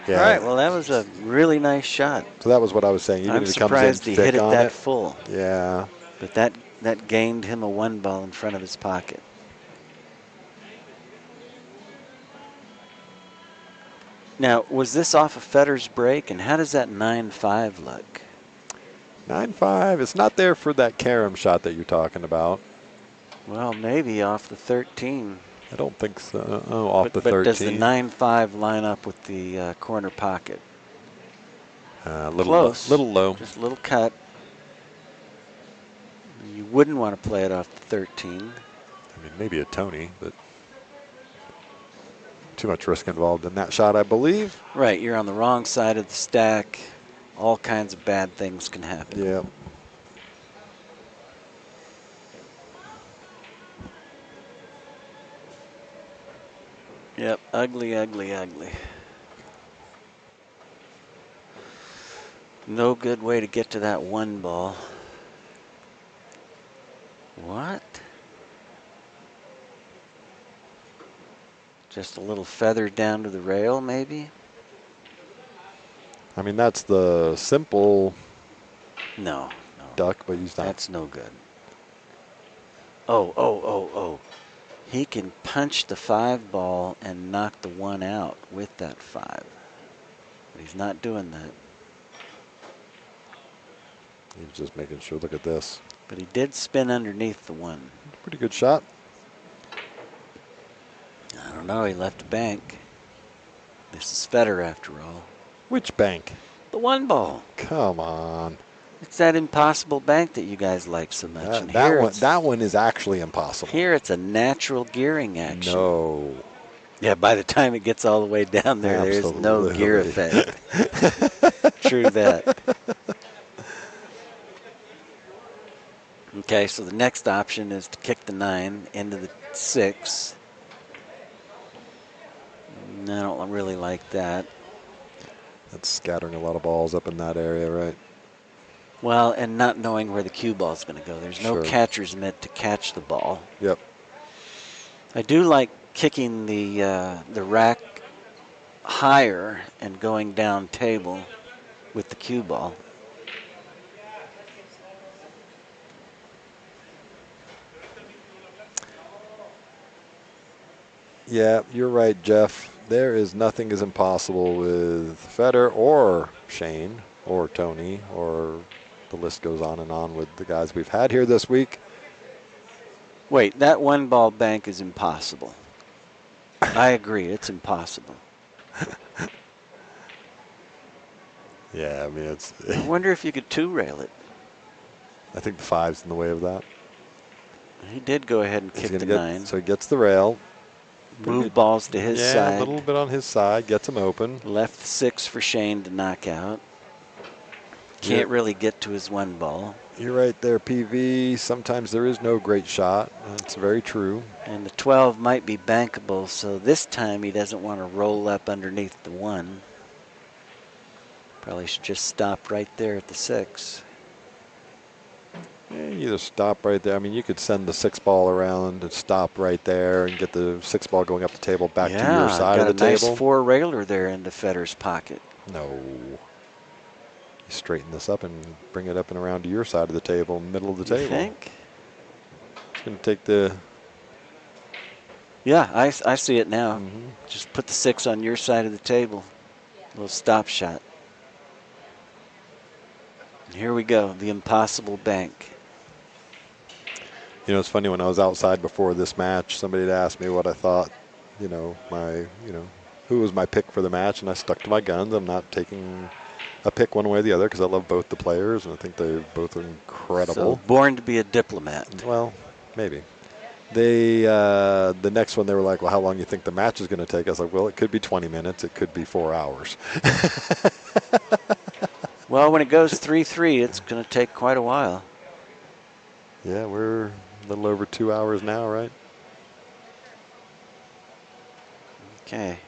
A: Yeah.
B: All right, well, that was a really nice shot.
A: So that was what I was saying. Even
B: I'm
A: if he comes in
B: surprised he
A: thick
B: hit it
A: on
B: that full.
A: Yeah.
B: But that gained him a 1 ball in front of his pocket. Now, was this off of Federer's break, and how does that 9-5 look?
A: 9-5. It's not there for that carom shot that you're talking about.
B: Well, maybe off the 13.
A: I don't think so. Oh, off the 13.
B: But does the 9-5 line up with the corner pocket?
A: Close. Little low.
B: Just a little cut. You wouldn't want to play it off the 13.
A: I mean, maybe a Tony, but too much risk involved in that shot, I believe.
B: Right, you're on the wrong side of the stack. All kinds of bad things can happen.
A: Yeah.
B: Yep, ugly, ugly, ugly. No good way to get to that 1 ball. What? Just a little feather down to the rail, maybe?
A: I mean, that's the simple
B: No.
A: duck, but he's not.
B: That's no good. Oh. He can punch the 5 ball and knock the 1 out with that 5. But he's not doing that.
A: He's just making sure. Look at this.
B: But he did spin underneath the 1.
A: Pretty good shot.
B: I don't know. He left a bank. This is Federer after all.
A: Which bank?
B: The 1 ball.
A: Come on.
B: It's that impossible bank that you guys like so much. And
A: That one is actually impossible.
B: Here it's a natural gearing action.
A: No.
B: Yeah, by the time it gets all the way down there, there's no gear effect. True that. Okay, so the next option is to kick the 9 into the 6. I don't really like that.
A: That's scattering a lot of balls up in that area, right?
B: Well, and not knowing where the cue ball is going to go. There's no catcher's mitt to catch the ball.
A: Yep.
B: I do like kicking the rack higher and going down table with the cue ball.
A: Yeah, you're right, Jeff. There is nothing is impossible with Federer or Shane or Tony, or the list goes on and on with the guys we've had here this week.
B: Wait, that 1 ball bank is impossible. I agree, it's impossible.
A: Yeah, I mean, it's...
B: I wonder if you could 2-rail it.
A: I think the 5's in the way of that.
B: He did go ahead and kick the 9.
A: So he gets the rail.
B: Move balls to his side.
A: Yeah, a little bit on his side, gets him open.
B: Left 6 for Shane to knock out. Can't really get to his 1 ball.
A: You're right there, PV. Sometimes there is no great shot. That's very true.
B: And the 12 might be bankable, so this time he doesn't want to roll up underneath the 1. Probably should just stop right there at the 6.
A: Yeah, you either stop right there. I mean, you could send the 6 ball around and stop right there and get the 6 ball going up the table back to your side of the table.
B: Got a nice 4-railer there into Federer's pocket.
A: No. You straighten this up and bring it up and around to your side of the table, middle of the table.
B: You think?
A: It's going to take the...
B: Yeah, I see it now.
A: Mm-hmm.
B: Just put the 6 on your side of the table. A little stop shot. And here we go, the impossible bank.
A: You know, it's funny, when I was outside before this match, somebody had asked me what I thought, who was my pick for the match, and I stuck to my guns. I'm not taking a pick one way or the other because I love both the players, and I think they both are incredible.
B: So born to be a diplomat.
A: Well, maybe. The next one, they were like, well, how long do you think the match is going to take? I was like, well, it could be 20 minutes. It could be 4 hours.
B: Well, when it goes 3-3, it's going to take quite a while.
A: Yeah, we're a little over 2 hours now, right?
B: Okay.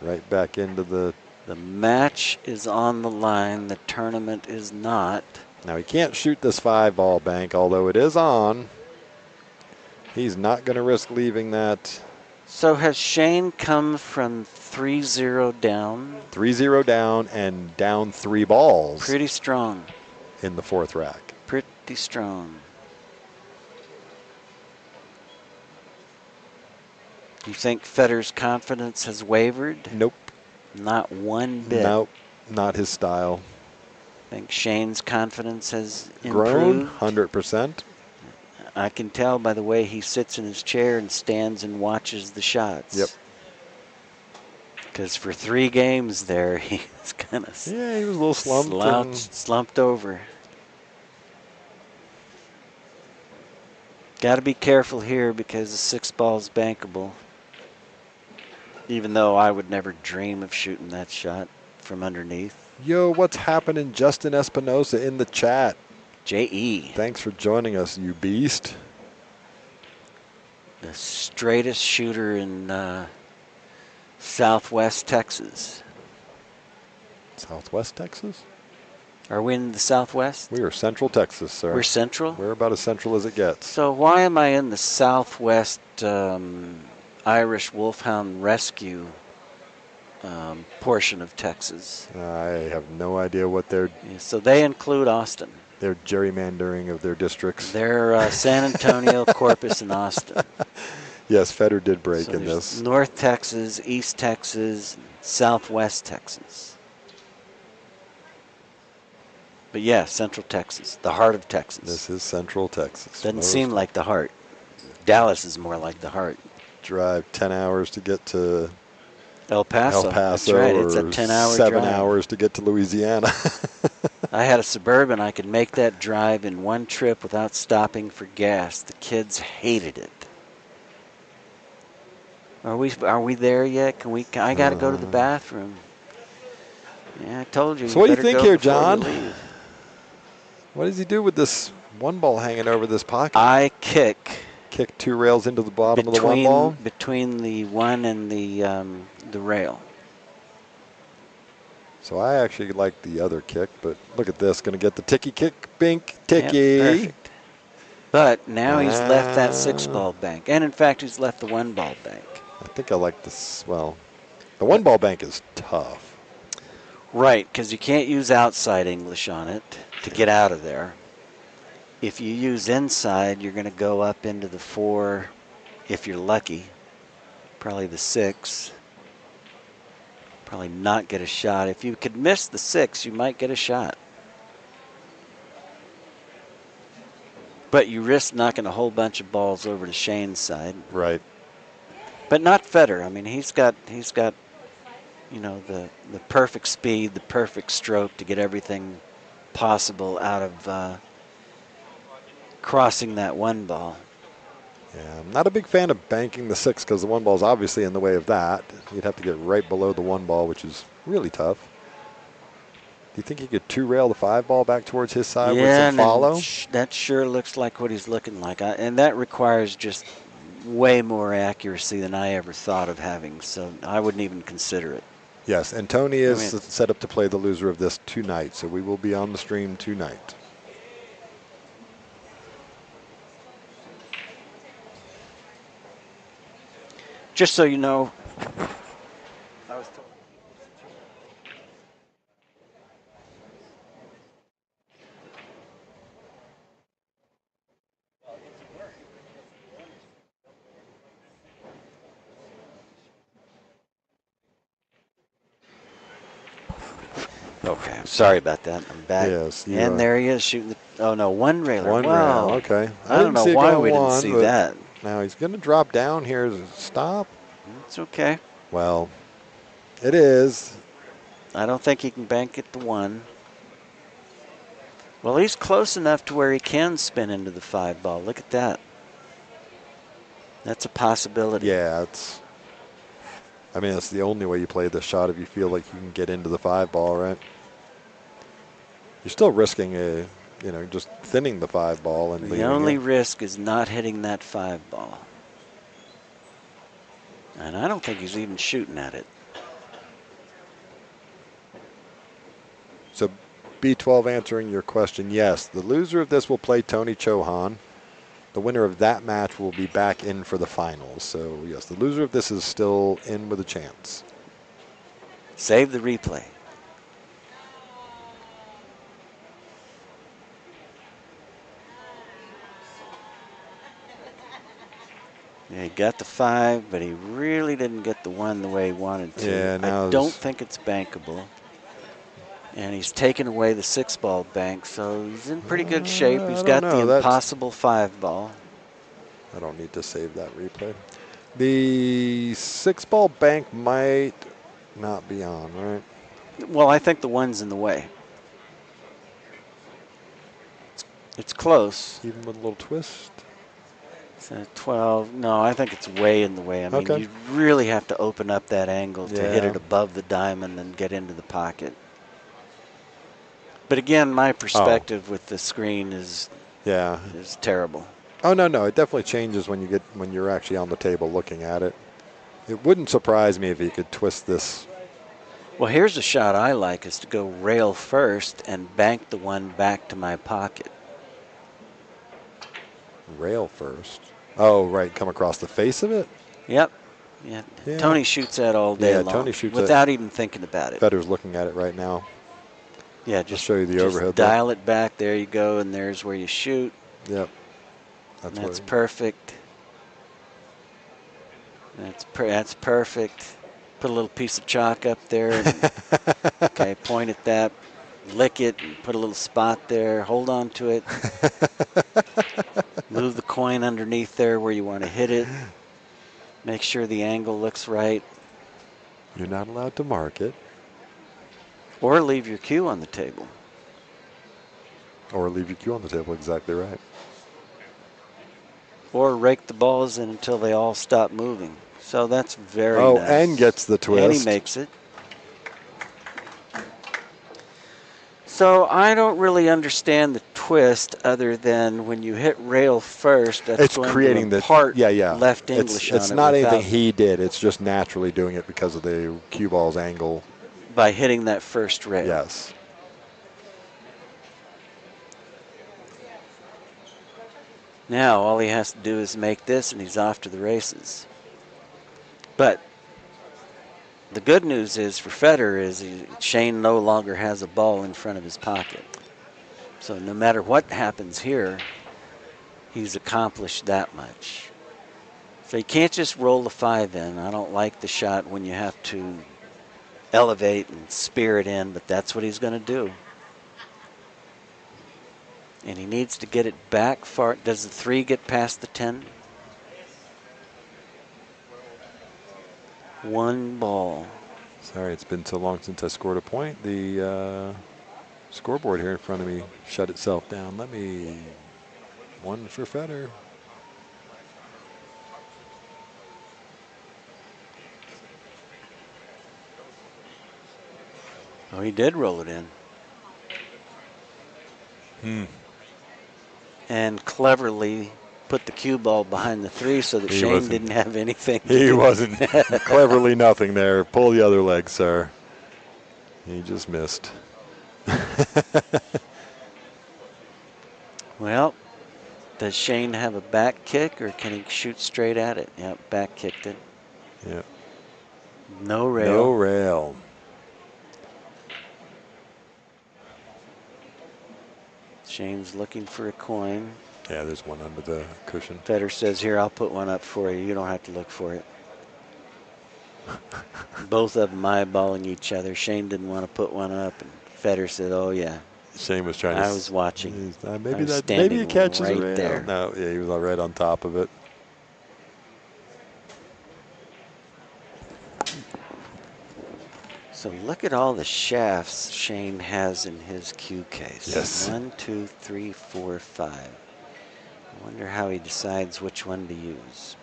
A: Right back into the...
B: The match is on the line. The tournament is not.
A: Now, he can't shoot this 5-ball bank, although it is on. He's not going to risk leaving that.
B: So has Shane come from 3-0 down?
A: 3-0 down and down 3 balls.
B: Pretty strong.
A: In the 4th rack.
B: Pretty strong. Do you think Federer's confidence has wavered?
A: Nope.
B: Not one bit.
A: Nope. Not his style.
B: Think Shane's confidence has
A: Grown
B: improved?
A: 100%.
B: I can tell by the way he sits in his chair and stands and watches the shots.
A: Yep.
B: Because for 3 games there, he was kind of
A: he was a little
B: slumped over. Got to be careful here because the 6 ball's bankable. Even though I would never dream of shooting that shot from underneath.
A: Yo, what's happening, Justin Espinosa in the chat?
B: J.E.
A: Thanks for joining us, you beast.
B: The straightest shooter in Southwest Texas.
A: Southwest Texas?
B: Are we in the Southwest?
A: We are Central Texas, sir.
B: We're Central?
A: We're about as central as it gets.
B: So why am I in the Southwest Irish Wolfhound Rescue portion of Texas?
A: I have no idea what they're...
B: Yeah, so they include Austin.
A: They're gerrymandering of their districts.
B: They're San Antonio, Corpus, and Austin.
A: Yes, Fedor did break
B: So
A: in this.
B: North Texas, East Texas, Southwest Texas. But yeah, Central Texas, the heart of Texas.
A: This is Central Texas.
B: Doesn't seem like the heart. Dallas is more like the heart.
A: Drive 10 hours to get to
B: El Paso.
A: That's
B: right.
A: or
B: It's a 10-hour
A: 7
B: drive.
A: hours to get to Louisiana.
B: I had a Suburban. I could make that drive in one trip without stopping for gas. The kids hated it. Are we there yet? I got to go to the bathroom. Yeah, I told you.
A: So what do you think here, John?
B: Leave.
A: What does he do with this 1 ball hanging over this pocket?
B: I kick
A: 2 rails into the bottom of the 1 ball?
B: Between the 1 and the rail.
A: So I actually like the other kick, but look at this. Going to get the ticky kick, bink, ticky.
B: Yep, perfect. But now he's left that 6 ball bank. And in fact, he's left the 1 ball bank.
A: I think I like this. Well, the 1 ball bank is tough.
B: Right, because you can't use outside English on it to get out of there. If you use inside, you're going to go up into the 4, if you're lucky. Probably the 6. Probably not get a shot. If you could miss the 6, you might get a shot. But you risk knocking a whole bunch of balls over to Shane's side.
A: Right.
B: But not Federer. I mean, he's got you know, the perfect speed, the perfect stroke to get everything possible out of crossing that 1 ball.
A: Yeah, I'm not a big fan of banking the 6 because the 1 ball is obviously in the way of that. You'd have to get right below the 1 ball, which is really tough. Do you think he could 2 rail the 5 ball back towards his side with some follow?
B: That sure looks like what he's looking like. And that requires just way more accuracy than I ever thought of having, so I wouldn't even consider it.
A: Yes, and Tony is set up to play the loser of this tonight, so we will be on the stream tonight.
B: Just so you know, I was told. Okay, sorry about that. I'm back.
A: Yes, you
B: And
A: are.
B: there he is shooting the. Oh no, one railer.
A: One
B: Wow.
A: rail. Okay.
B: I don't
A: didn't
B: know
A: see it
B: why
A: going
B: we didn't
A: one,
B: see
A: but
B: that.
A: now he's going to drop down here. Is it stop?
B: It's okay.
A: Well, it is.
B: I don't think he can bank it to one. Well, he's close enough to where he can spin into the 5-ball. Look at that. That's a possibility.
A: Yeah, it's. I mean, it's the only way you play this shot if you feel like you can get into the 5-ball, right? You're still risking just thinning the 5-ball and
B: The
A: leaving
B: only
A: it.
B: risk is not hitting that 5-ball. And I don't think he's even shooting at it.
A: So, B12 answering your question, yes. The loser of this will play Tony Chohan. The winner of that match will be back in for the finals. So, yes, the loser of this is still in with a chance.
B: Save the replay. Yeah, he got the 5, but he really didn't get the 1 the way he wanted to.
A: Yeah, now
B: I don't think it's bankable. And he's taken away the 6-ball bank, so he's in pretty good shape. He's
A: I don't
B: got the
A: know.
B: impossible 5-ball.
A: I don't need to save that replay. The 6-ball bank might not be on, right?
B: Well, I think the 1's in the way. It's close.
A: Even with a little twist.
B: So 12. No, I think it's way in the way. I mean,
A: Okay.
B: you really have to open up that angle to hit
A: Yeah.
B: it above the diamond and get into the pocket. But again, my perspective with the screen is terrible.
A: Oh no, it definitely changes when you're actually on the table looking at it. It wouldn't surprise me if he could twist this.
B: Well, here's a shot I like, is to go rail first and bank the 1 back to my pocket.
A: Rail first. Oh, right, come across the face of it?
B: Yep. Yeah. Tony shoots that all day long.
A: Tony shoots
B: without even thinking about it.
A: Federer's looking at it right now.
B: Yeah,
A: just show you the overhead.
B: Dial it back. There you go, and there's where you shoot.
A: Yep.
B: That's perfect. That's perfect. Put a little piece of chalk up there. And, okay, point at that. Lick it. And put a little spot there. Hold on to it. Move the coin underneath there where you want to hit it. Make sure the angle looks right.
A: You're not allowed to mark it.
B: Or leave your cue on the table.
A: Or leave your cue on the table, exactly right.
B: Or rake the balls in until they all stop moving. So that's very nice.
A: And gets the twist.
B: And he makes it. So I don't really understand the twist other than when you hit rail first, that's
A: it's
B: going
A: creating
B: to impart
A: the
B: left English on it.
A: It's not anything he did. It's just naturally doing it because of the cue ball's angle.
B: By hitting that first rail.
A: Yes.
B: Now all he has to do is make this and he's off to the races. But the good news is for Federer is Shane no longer has a ball in front of his pocket. So no matter what happens here, he's accomplished that much. So you can't just roll the 5 in. I don't like the shot when you have to elevate and spear it in, but that's what he's going to do. And he needs to get it back far. Does the 3 get past the 10? 1 ball.
A: Sorry, it's been so long since I scored a point. The scoreboard here in front of me shut itself down. 1 for Federer.
B: Oh, he did roll it in. And cleverly put the cue ball behind the 3 so that Shane didn't have anything.
A: He wasn't cleverly nothing there. Pull the other leg, sir. He just missed.
B: Well, does Shane have a back kick or can he shoot straight at it? Yep, back kicked it.
A: Yep.
B: No rail.
A: No rail.
B: Shane's looking for a coin.
A: Yeah, there's one under the cushion.
B: Federer says, here, I'll put one up for you. You don't have to look for it. Both of them eyeballing each other. Shane didn't want to put one up, and Federer said, "Oh yeah,
A: Shane was trying to.
B: I was watching.
A: Maybe
B: was
A: maybe he
B: standing
A: catches a
B: right
A: rail.
B: there."
A: No, yeah, he was right on top of it.
B: So look at all the shafts Shane has in his cue case.
A: Yes.
B: 1, 2, 3, 4, 5. I wonder how he decides which one to use.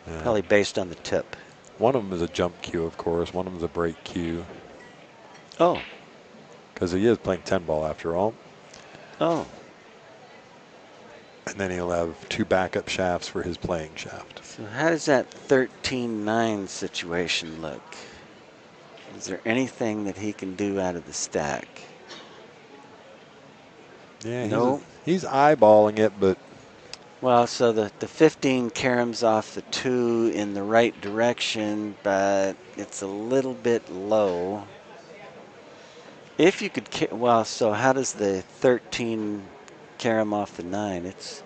A: Yeah.
B: Probably based on the tip.
A: One of them is a jump cue, of course. One of them is a break cue.
B: Oh.
A: Because he is playing 10 ball after all.
B: Oh.
A: And then he'll have 2 backup shafts for his playing shaft.
B: So how does that 13-9 situation look? Is there anything that he can do out of the stack?
A: Yeah,
B: No.
A: he's eyeballing it, but.
B: Well, so the 15 caroms off the 2 in the right direction, but it's a little bit low. If you could, well, so how does the 13 carom off the 9? It's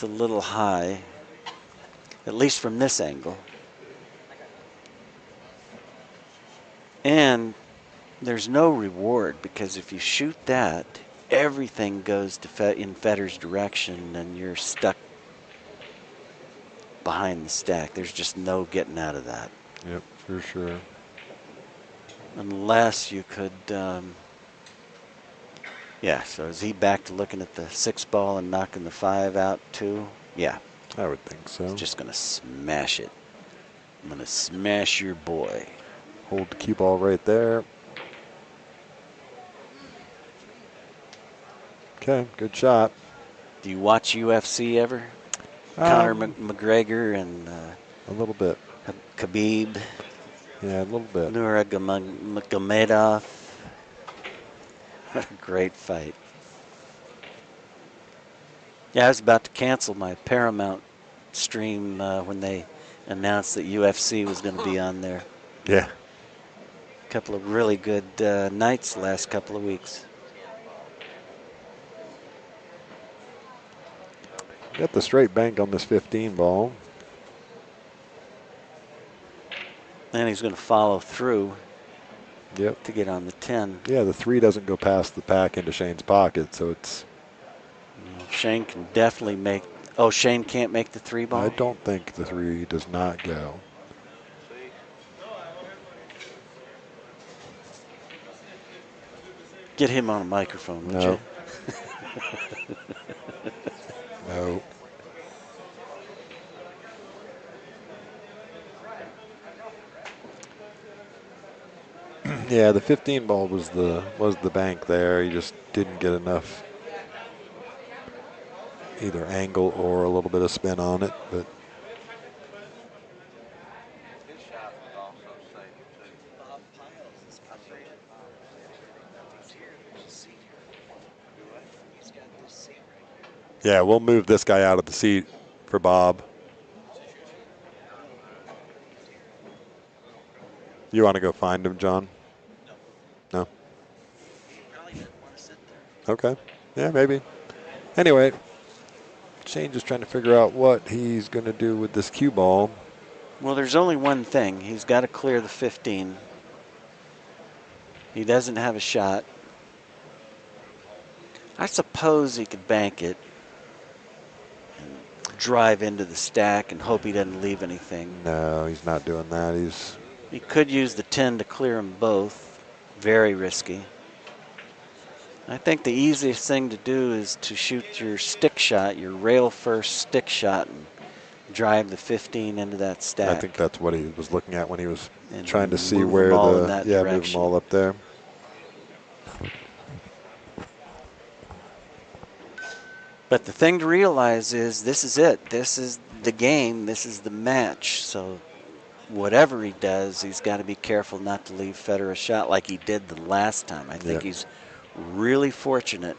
B: a little high, at least from this angle. And there's no reward, because if you shoot that, everything goes to in Federer's direction, and you're stuck behind the stack. There's just no getting out of that.
A: Yep, for sure.
B: Unless you could, yeah, so is he back to looking at the 6 ball and knocking the 5 out too? Yeah.
A: I would think so.
B: He's just going to smash it. I'm going to smash your boy.
A: Hold the cue ball right there. Okay, good shot.
B: Do you watch UFC ever? Conor McGregor and
A: a little bit.
B: Khabib.
A: Yeah, a little bit.
B: Nurmagomedov. What a great fight. Yeah, I was about to cancel my Paramount stream when they announced that UFC was going to be on there.
A: Yeah.
B: A couple of really good nights the last couple of weeks.
A: Got the straight bank on this 15 ball.
B: And he's going to follow through.
A: Yep.
B: To get on the 10.
A: Yeah, the 3 doesn't go past the pack into Shane's pocket, so it's.
B: Shane can definitely make. Oh, Shane can't make the 3 ball?
A: I don't think the 3 does not go.
B: Get him on a microphone, would
A: No.
B: you?
A: No. Yeah, the 15 ball was the bank there. He just didn't get enough either angle or a little bit of spin on it, but. Yeah, we'll move this guy out of the seat for Bob. You want to go find him, John? No? Okay. Yeah, maybe. Anyway, Shane just trying to figure out what he's going to do with this cue ball.
B: Well, there's only one thing. He's got to clear the 15. He doesn't have a shot. I suppose he could bank it and drive into the stack and hope he doesn't leave anything.
A: No, he's not doing that.
B: He could use the 10 to clear them both. Very risky. I think the easiest thing to do is to shoot your stick shot, your rail first stick shot, and drive the 15 into that stack.
A: I think that's what he was looking at when he was
B: and
A: trying to see
B: move
A: where
B: them all
A: the
B: in that
A: move
B: direction.
A: them all up there.
B: But the thing to realize is this is it. This is the game. This is the match. So whatever he does, he's got to be careful not to leave Federer a shot like he did the last time. I think he's really fortunate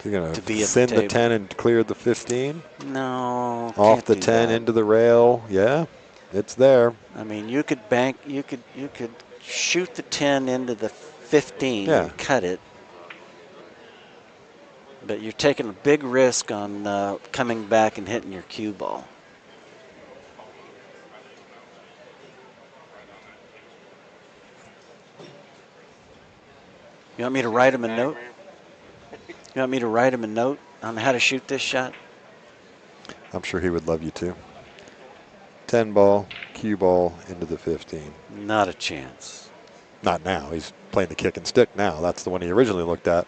A: He's going
B: to
A: to
B: be
A: send
B: at the
A: the 10 and clear the 15.
B: No,
A: Off the
B: do
A: 10
B: that.
A: into the rail. Yeah, it's there.
B: I mean, you could bank. You could shoot the 10 into the 15 and cut it. But you're taking a big risk on coming back and hitting your cue ball. You want me to write him a note? You want me to write him a note on how to shoot this shot?
A: I'm sure he would love you too. 10 ball, cue ball into the 15.
B: Not a chance.
A: Not now. He's playing the kick and stick now. That's the one he originally looked at.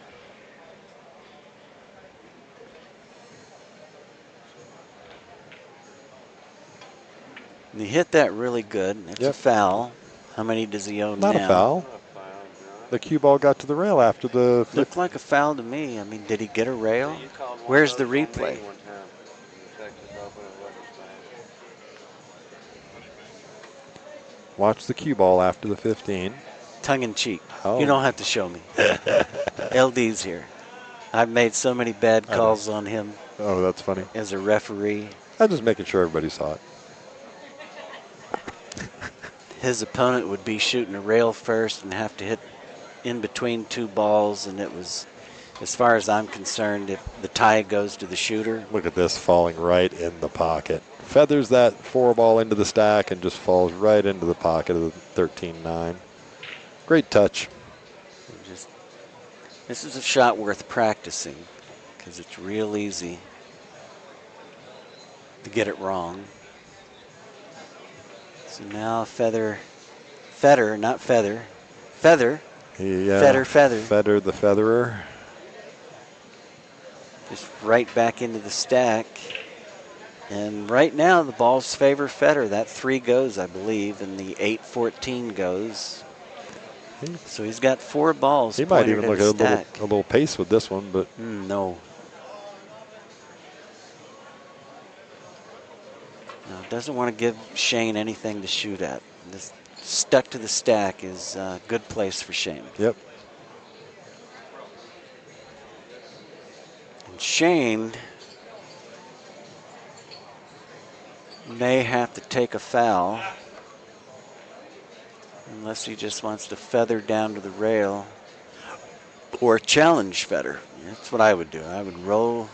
B: And he hit that really good. It's a foul. How many does he own now?
A: Not a foul. The cue ball got to the rail after the flip.
B: Looked like a foul to me. I mean, did he get a rail? Where's the replay?
A: Watch the cue ball after the 15.
B: Tongue in cheek.
A: Oh.
B: You don't have to show me. LD's here. I've made so many bad calls on him.
A: Oh, that's funny.
B: As a referee.
A: I'm just making sure everybody saw it.
B: His opponent would be shooting a rail first and have to hit in between two balls, and it was, as far as I'm concerned, if the tie goes to the shooter.
A: Look at this falling right in the pocket. Feathers that 4 ball into the stack and just falls right into the pocket of the 13-9. Great touch.
B: This is a shot worth practicing because it's real easy to get it wrong. So now Fedor, not Feather. Feather.
A: Yeah.
B: Feather.
A: Fedor the Federer.
B: Just right back into the stack. And right now the balls favor Federer. That 3 goes, I believe, and the 8-14 goes. So he's got 4 balls.
A: He might even look at a little pace with this one, but
B: no. No, doesn't want to give Shane anything to shoot at. This stuck to the stack is a good place for Shane.
A: Yep.
B: And Shane may have to take a foul unless he just wants to feather down to the rail or challenge Federer. That's what I would do. I would roll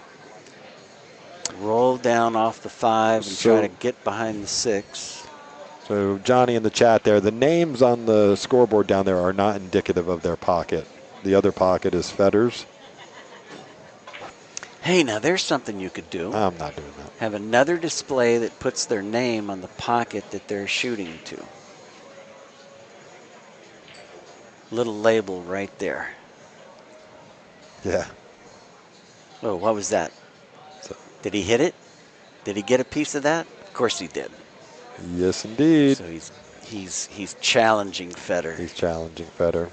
B: down off the 5 and try to get behind the 6.
A: So Johnny in the chat there, the names on the scoreboard down there are not indicative of their pocket. The other pocket is Federer's.
B: Hey, now there's something you could do.
A: I'm not doing that.
B: Have another display that puts their name on the pocket that they're shooting to. Little label right there.
A: Yeah.
B: Oh, what was that? Did he hit it? Did he get a piece of that? Of course he did.
A: Yes, indeed.
B: So he's challenging Federer.
A: He's challenging Federer.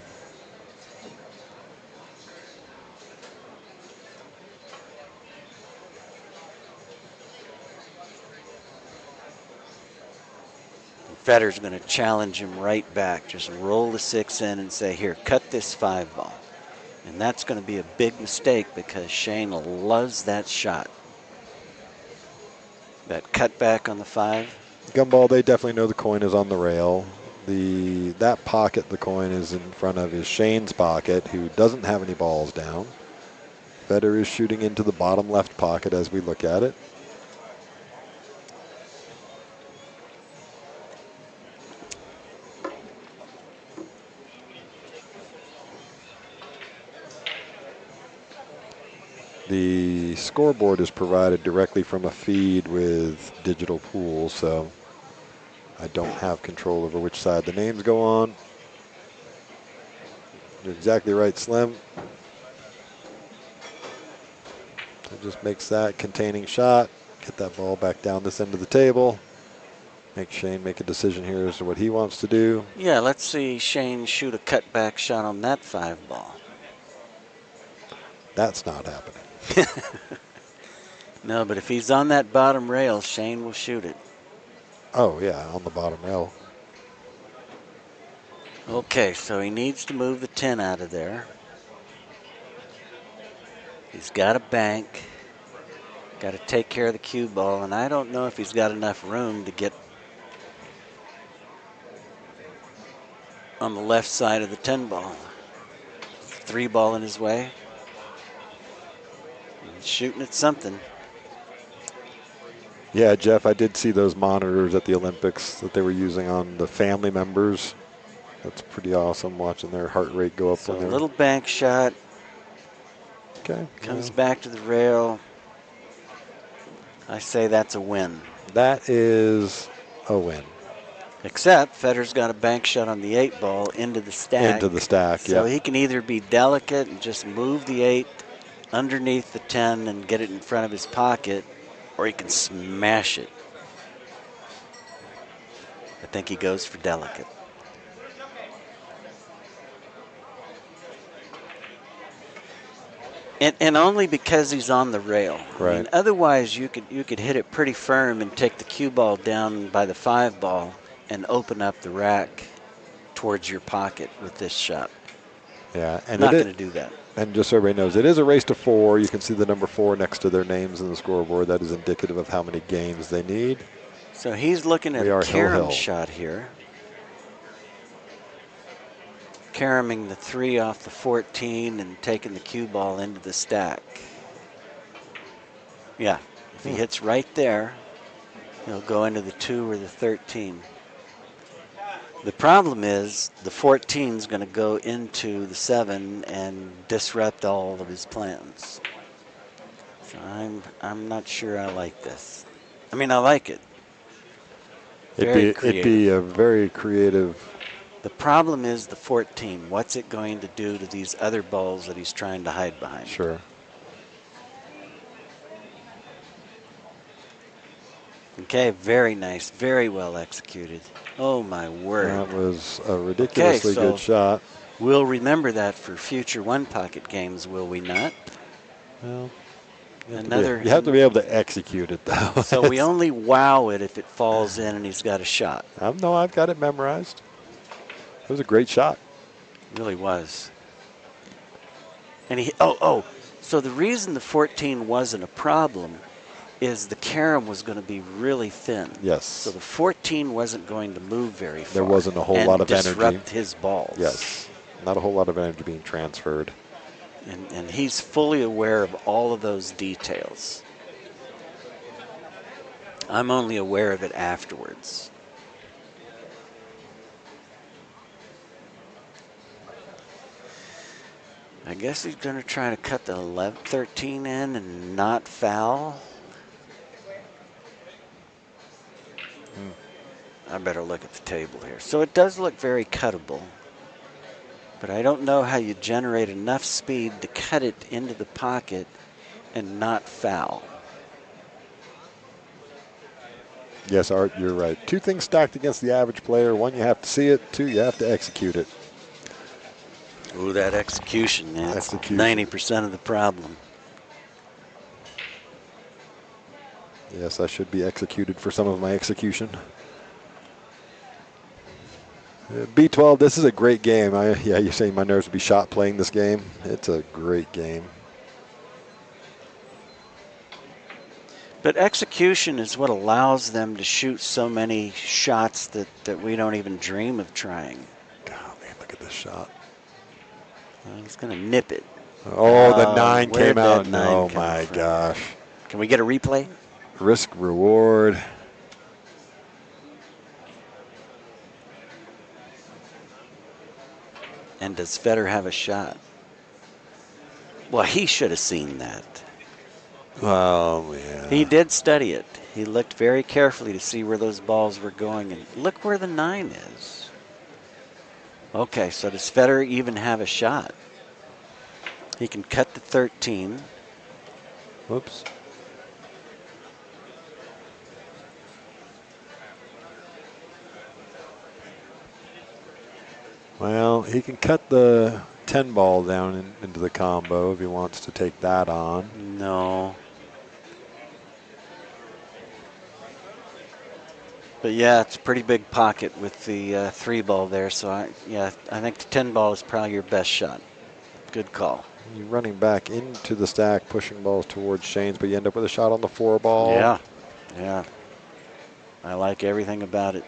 B: Federer's going to challenge him right back. Just roll the 6 in and say, here, cut this 5 ball. And that's going to be a big mistake because Shane loves that shot. That cut back on the 5.
A: Gumball, they definitely know the coin is on the rail. That pocket the coin is in front of is Shane's pocket, who doesn't have any balls down. Federer is shooting into the bottom left pocket as we look at it. The scoreboard is provided directly from a feed with digital pool, so I don't have control over which side the names go on. You're exactly right, Slim. It just makes that containing shot. Get that ball back down this end of the table. Make Shane make a decision here as to what he wants to do.
B: Yeah, let's see Shane shoot a cutback shot on that 5 ball.
A: That's not happening.
B: No, but if he's on that bottom rail, Shane will shoot it.
A: Oh, yeah, on the bottom rail.
B: Okay, so he needs to move the 10 out of there. He's got a bank. Got to take care of the cue ball, and I don't know if he's got enough room to get on the left side of the 10 ball. 3 ball in his way. He's shooting at something.
A: Yeah, Jeff, I did see those monitors at the Olympics that they were using on the family members That's pretty awesome watching their heart rate go up
B: So
A: when
B: a
A: they're
B: little bank shot.
A: okay.
B: Comes back to the rail. I say that's a win.
A: That is a win.
B: Except Federer's got a bank shot on the 8 ball into the stack.
A: Into the stack,
B: So
A: yep.
B: he can either be delicate and just move the 8 underneath the 10 and get it in front of his pocket, or he can smash it. I think he goes for delicate. And only because he's on the rail.
A: Right.
B: I mean, otherwise you could hit it pretty firm and take the cue ball down by the 5 ball and open up the rack towards your pocket with this shot.
A: Yeah, and
B: not going to do that.
A: And just so everybody knows, it is a race to 4. You can see the number 4 next to their names in the scoreboard. That is indicative of how many games they need.
B: So he's looking at a carom shot here. Caroming the 3 off the 14 and taking the cue ball into the stack. Yeah, if he hits right there, he'll go into the 2 or the 13. The problem is the 14 is going to go into the 7 and disrupt all of his plans. So I'm not sure I like this. I mean, I like it.
A: It'd be a very creative.
B: The problem is the 14. What's it going to do to these other balls that he's trying to hide behind?
A: Sure.
B: Okay, very nice, very well executed. Oh my word.
A: That was a ridiculously good shot.
B: We'll remember that for future one pocket games, will we not?
A: Well, you have to be able to execute it, though.
B: So we only wow it if it falls in and he's got a shot.
A: No, I've got it memorized. It was a great shot.
B: It really was. And so the reason the 14 wasn't a problem is the carom was going to be really thin.
A: Yes.
B: So the 14 wasn't going to move very far.
A: There wasn't a whole lot of energy.
B: Disrupt his balls.
A: Yes. Not a whole lot of energy being transferred.
B: And he's fully aware of all of those details. I'm only aware of it afterwards. I guess he's going to try to cut the 13 in and not foul. I better look at the table here. So it does look very cuttable, but I don't know how you generate enough speed to cut it into the pocket and not foul.
A: Yes, Art, you're right. 2 things stacked against the average player. 1, you have to see it. 2, you have to execute it.
B: Ooh, that execution, man. That's 90% of the problem.
A: Yes, I should be executed for some of my execution. B12, this is a great game. You're saying my nerves would be shot playing this game. It's a great game.
B: But execution is what allows them to shoot so many shots that we don't even dream of trying.
A: God, man, look at this shot.
B: He's going to nip it.
A: Oh, the 9 came out.
B: Oh,
A: my gosh.
B: Can we get a replay?
A: Risk reward.
B: And does Federer have a shot? Well, he should have seen that.
A: Oh, yeah.
B: He did study it. He looked very carefully to see where those balls were going. And look where the 9 is. Okay, so does Federer even have a shot? He can cut the 13.
A: Whoops. Well, he can cut the 10 ball down into the combo if he wants to take that on.
B: No. But yeah, it's a pretty big pocket with the 3 ball there. So I think the 10 ball is probably your best shot. Good call.
A: You're running back into the stack, pushing balls towards Shane's, but you end up with a shot on the 4 ball.
B: Yeah. I like everything about it.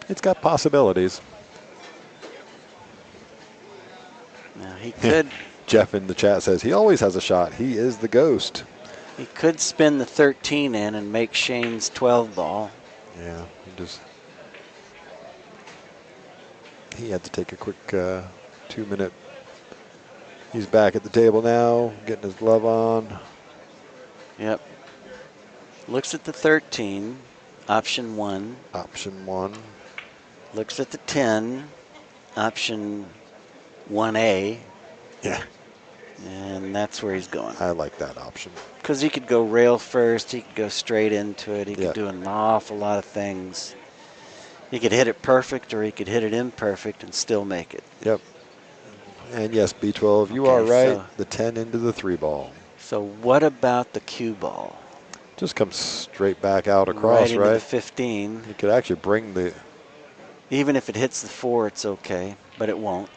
A: It's got possibilities.
B: Now he could.
A: Jeff in the chat says he always has a shot. He is the ghost.
B: He could spin the 13 in and make Shane's 12 ball.
A: Yeah, just. He had to take a quick 2-minute. He's back at the table now, getting his glove on.
B: Yep. Looks at the 13, option 1.
A: Option 1.
B: Looks at the 10, option 1A.
A: Yeah.
B: And that's where he's going.
A: I like that option.
B: Because he could go rail first, he could go straight into it, he could do an awful lot of things. He could hit it perfect or he could hit it imperfect and still make it.
A: Yep. And yes, B12, you are right. The 10 into the 3 ball.
B: So what about the cue ball?
A: Just comes straight back out across,
B: right? Into the 15.
A: You could actually bring the...
B: Even if it hits the 4, it's okay, but it won't.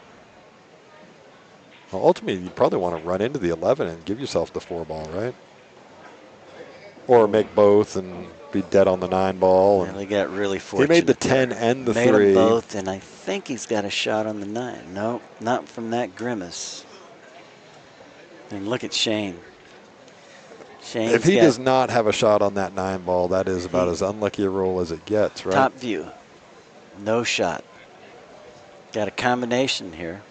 A: Well, ultimately, you probably want to run into the 11 and give yourself the 4 ball, right? Or make both and be dead on the 9 ball.
B: And they got really fortunate.
A: He made the 10 and the 3.
B: Made them both, and I think he's got a shot on the 9. No, not from that grimace. And look at Shane.
A: If he does not have a shot on that 9 ball, that is about as unlucky a roll as it gets, right?
B: Top view. No shot. Got a combination here.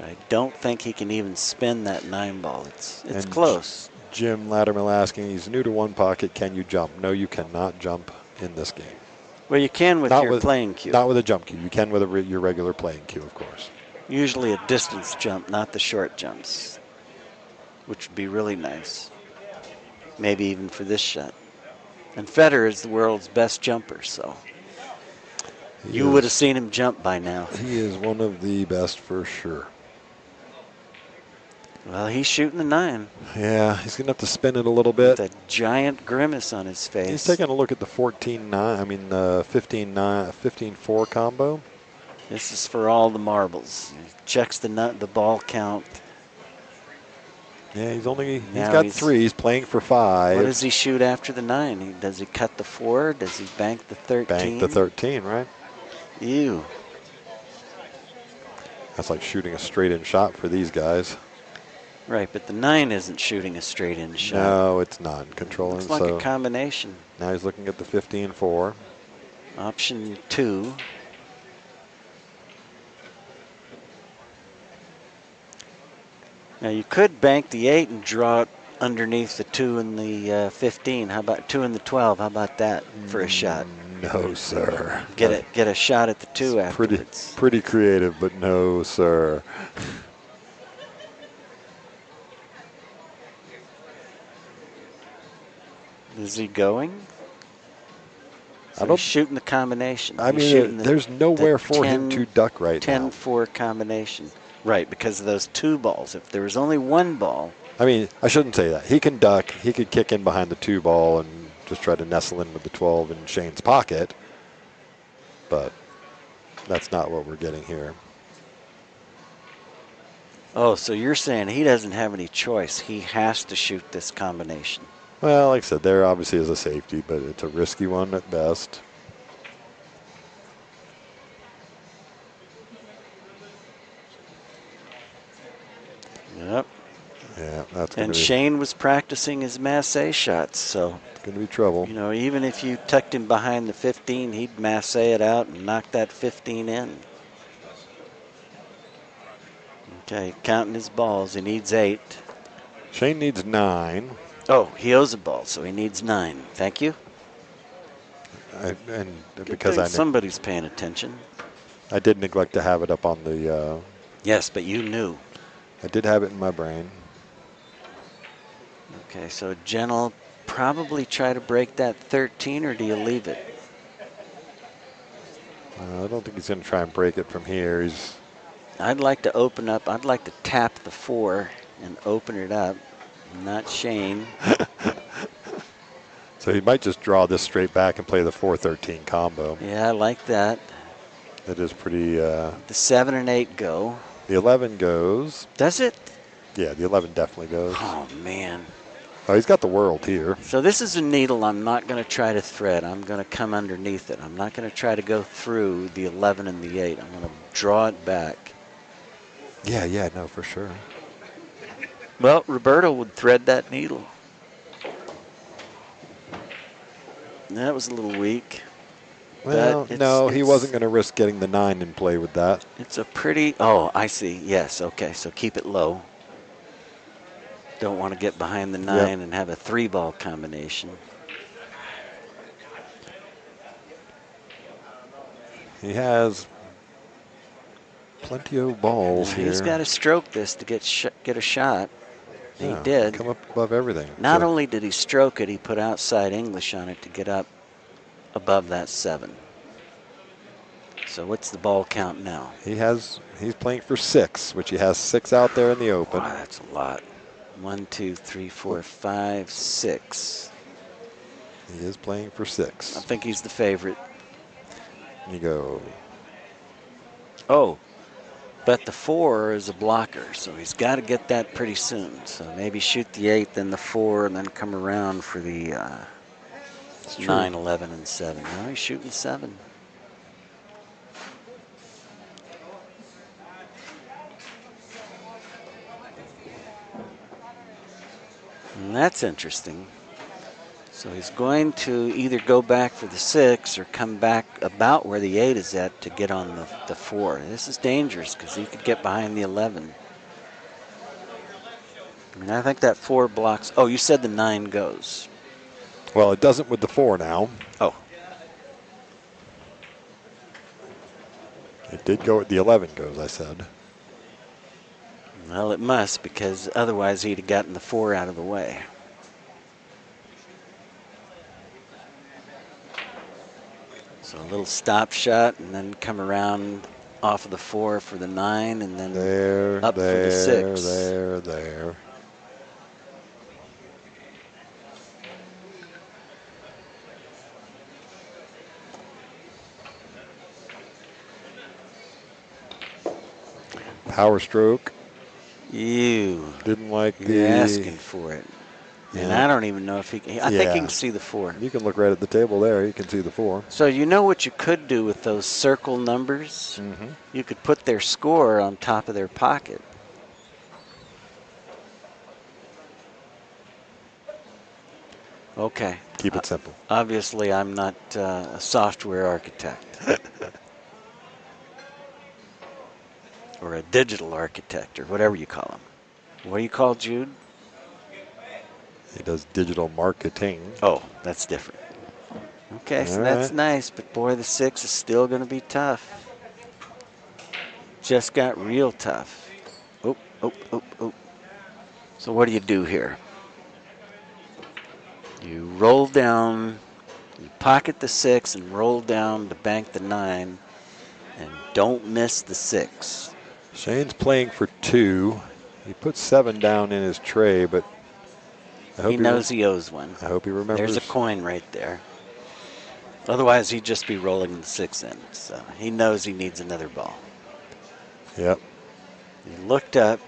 B: I don't think he can even spin that 9 ball. It's close.
A: Jim Lattermill asking, he's new to 1 pocket, can you jump? No, you cannot jump in this game.
B: Well, you can with your playing cue.
A: Not with a jump cue. You can with your regular playing cue, of course.
B: Usually a distance jump, not the short jumps, which would be really nice. Maybe even for this shot. And Federer is the world's best jumper, so you would have seen him jump by now.
A: He is one of the best for sure.
B: Well, he's shooting the 9.
A: Yeah, he's going to have to spin it a little bit.
B: With a giant grimace on his face.
A: He's taking a look at the 14-9, I mean the 15-4 combo.
B: This is for all the marbles. He checks the ball count.
A: Yeah, he's got 3. He's playing for 5.
B: What does he shoot after the 9? Does he cut the 4? Does he bank the 13?
A: Bank the 13, right?
B: Ew.
A: That's like shooting a straight-in shot for these guys.
B: Right, but the 9 isn't shooting a straight-in shot.
A: No, it's not. Controlling.
B: It's like a combination.
A: Now he's looking at the 15-4.
B: Option 2. Now you could bank the 8 and draw it underneath the 2 and the 15. How about 2 and the 12? How about that for a shot?
A: No, sir.
B: Get a shot at the 2 afterwards.
A: Pretty creative, but no, sir.
B: Is he going? So he's shooting the combination.
A: I mean, there's nowhere for him to duck right now.
B: 10-4 combination. Right, because of those 2 balls. If there was only 1 ball.
A: I mean, I shouldn't say that. He can duck. He could kick in behind the 2 ball and just try to nestle in with the 12 in Shane's pocket. But that's not what we're getting here.
B: Oh, so you're saying he doesn't have any choice. He has to shoot this combination.
A: Well, like I said, there obviously is a safety, but it's a risky one at best.
B: Yep.
A: Yeah, that's
B: and Shane was practicing his masse shots, so
A: it's going to be trouble.
B: You know, even if you tucked him behind the 15, he'd masse it out and knock that 15 in. Okay, counting his balls. He needs 8.
A: Shane needs 9.
B: Oh, he owes a ball, so he needs 9. Thank you. Somebody's paying attention.
A: I did neglect to have it up on the.
B: Yes, but you knew.
A: I did have it in my brain.
B: Okay, so Jen will probably try to break that 13, or do you leave it?
A: I don't think he's going to try and break it from here.
B: I'd like to open up. I'd like to tap the 4 and open it up. Not Shane.
A: So he might just draw this straight back and play the 4-13 combo.
B: Yeah, I like that.
A: It is pretty.
B: The 7 and 8 go.
A: The 11 goes.
B: Does it?
A: Yeah, the 11 definitely goes.
B: Oh, man.
A: Oh, he's got the world here.
B: So this is a needle I'm not going to try to thread. I'm going to come underneath it. I'm not going to try to go through the 11 and the 8. I'm going to draw it back.
A: Yeah, no, for sure.
B: Well, Roberto would thread that needle. That was a little weak.
A: Well,
B: But
A: no, he wasn't going to risk getting the 9 in play with that.
B: It's a pretty. Oh, I see. Yes. Okay. So keep it low. Don't want to get behind the
A: Yep.
B: 9 and have a 3-ball combination.
A: He has plenty of balls
B: Now,
A: here.
B: he's got to stroke this to get a shot. He
A: Yeah,
B: did.
A: come up above everything.
B: Not
A: So
B: only did he stroke it, he put outside English on it to get up above that 7. So what's the ball count now?
A: he's playing for 6, which he has 6 out there in the open.
B: Wow, that's a lot. 1, 2, 3, 4, 5, 6.
A: He is playing for
B: I
A: 6.
B: think he's the favorite.
A: You go.
B: Oh, but the 4 is a blocker, so he's got to get that pretty soon. So maybe shoot the 8, then the 4, and then come around for the 9, 11, and 7. Now he's shooting 7. And that's interesting. So he's going to either go back for the 6 or come back about where the 8 is at to get on the 4. This is dangerous because he could get behind the 11. I mean, I think that 4 blocks. Oh, you said the 9 goes.
A: Well, it doesn't with the 4 now.
B: Oh.
A: It did go at the 11 goes, I said.
B: Well, it must, because otherwise he'd have gotten the 4 out of the way. So a little stop shot and then come around off of the 4 for the 9 and then up for the 6.
A: There. Power stroke.
B: You.
A: Didn't like
B: You're asking for it. And
A: Yeah.
B: I don't even know if he can. I think he can see the 4.
A: You can look right at the table there. You can see the 4.
B: So you know what you could do with those circle numbers?
A: Mm-hmm.
B: You could put their score on top of their pocket. Okay.
A: Keep it simple.
B: Obviously, I'm not a software architect. Or a digital architect, or whatever you call them. What do you call Jude?
A: He does digital marketing.
B: Oh, that's different. Okay, so that's nice, but boy, the 6 is still going to be tough. Just got real tough. Oh. So what do you do here? You roll down, you pocket the 6 and roll down to bank the 9, and don't miss the 6.
A: Shane's playing for 2. He put 7 down in his tray, but I hope
B: He knows he owes one.
A: I hope he remembers.
B: There's a coin right there. Otherwise, he'd just be rolling the 6 in. So he knows he needs another ball.
A: Yep.
B: He looked up.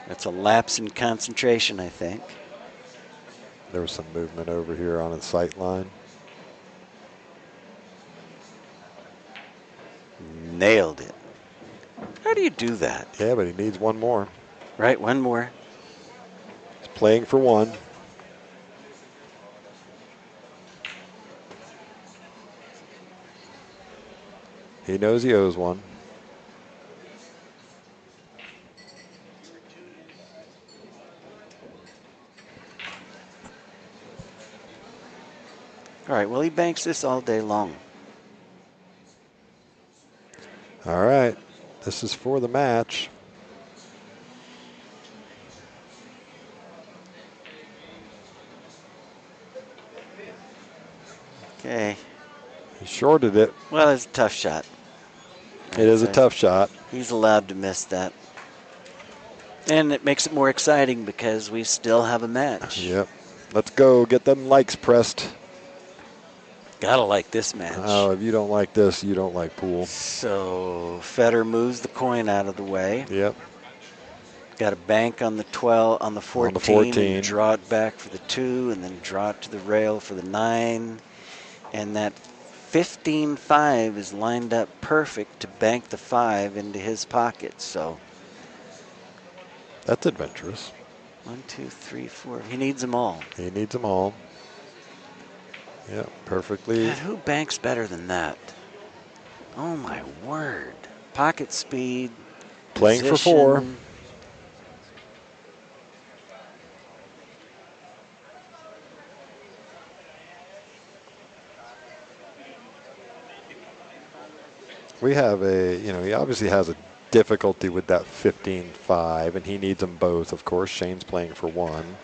B: That's a lapse in concentration, I think.
A: There was some movement over here on his sight line.
B: Nailed it. How do you do that?
A: Yeah, but he needs one more.
B: Right, one more.
A: He's playing for 1. He knows he owes 1.
B: All right, well, he banks this all day long.
A: All right. This is for the match.
B: Okay.
A: He shorted it.
B: Well, it's a tough shot.
A: It is a tough shot.
B: He's allowed to miss that. And it makes it more exciting because we still have a match.
A: Yep. Let's go. Get them likes pressed.
B: Gotta like this match.
A: Oh, if you don't like this, you don't like pool.
B: So Federer moves the coin out of the way.
A: Yep.
B: Got a bank on the 12, on the 14, and draw it back for the 2, and then draw it to the rail for the 9. And that 15-5 is lined up perfect to bank the 5 into his pocket. So
A: that's adventurous.
B: 1, 2, 3, 4. He needs them all.
A: He needs them all. Yeah, perfectly.
B: God, who banks better than that? Oh my word. Pocket speed,
A: Playing for 4.
B: position.
A: We have he obviously has a difficulty with that 15-5, and he needs them both, of course. Shane's playing for 1.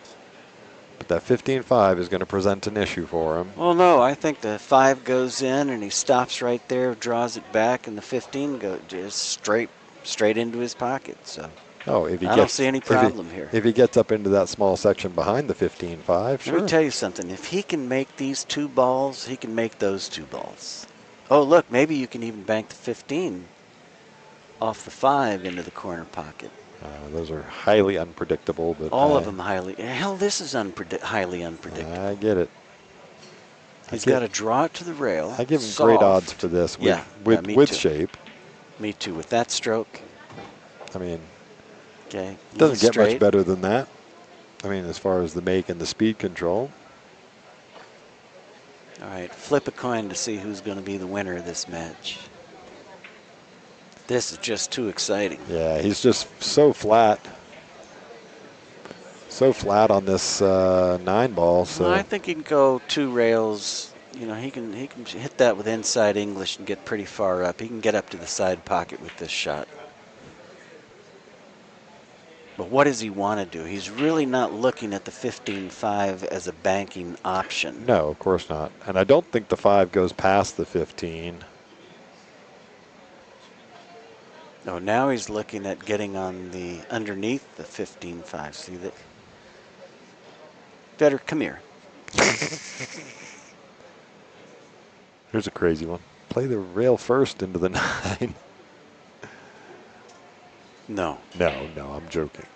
A: But that 15-5 is going to present an issue for him.
B: Well, no, I think the 5 goes in and he stops right there, draws it back, and the 15 goes just straight into his pocket. So
A: Oh, if he
B: I don't see any problem here.
A: If he gets up into that small section behind the 15-5, sure.
B: Let me tell you something. If he can make these 2 balls, he can make those 2 balls. Oh, look, maybe you can even bank the 15 off the 5 into the corner pocket.
A: Those are highly unpredictable. But
B: All of them highly. Hell, this is highly unpredictable.
A: I get it.
B: He's got to draw it to the rail.
A: I give him
B: soft.
A: great odds for this with
B: too.
A: shape.
B: Me too. With that stroke.
A: I mean,
B: okay,
A: it doesn't get
B: straight.
A: much better than that. I mean, as far as the make and the speed control.
B: All right, flip a coin to see who's going to be the winner of this match. This is just too exciting.
A: Yeah, he's just so flat. So flat on this 9 ball. So
B: Well, I think he can go 2 rails. You know, he can hit that with inside English and get pretty far up. He can get up to the side pocket with this shot. But what does he want to do? He's really not looking at the 15-5 as a banking option.
A: No, of course not. And I don't think the 5 goes past the 15.
B: No, now he's looking at getting on the underneath the 15-5. See that? Fedor, come here.
A: Here's a crazy one. Play the rail first into the 9.
B: No.
A: No, I'm joking.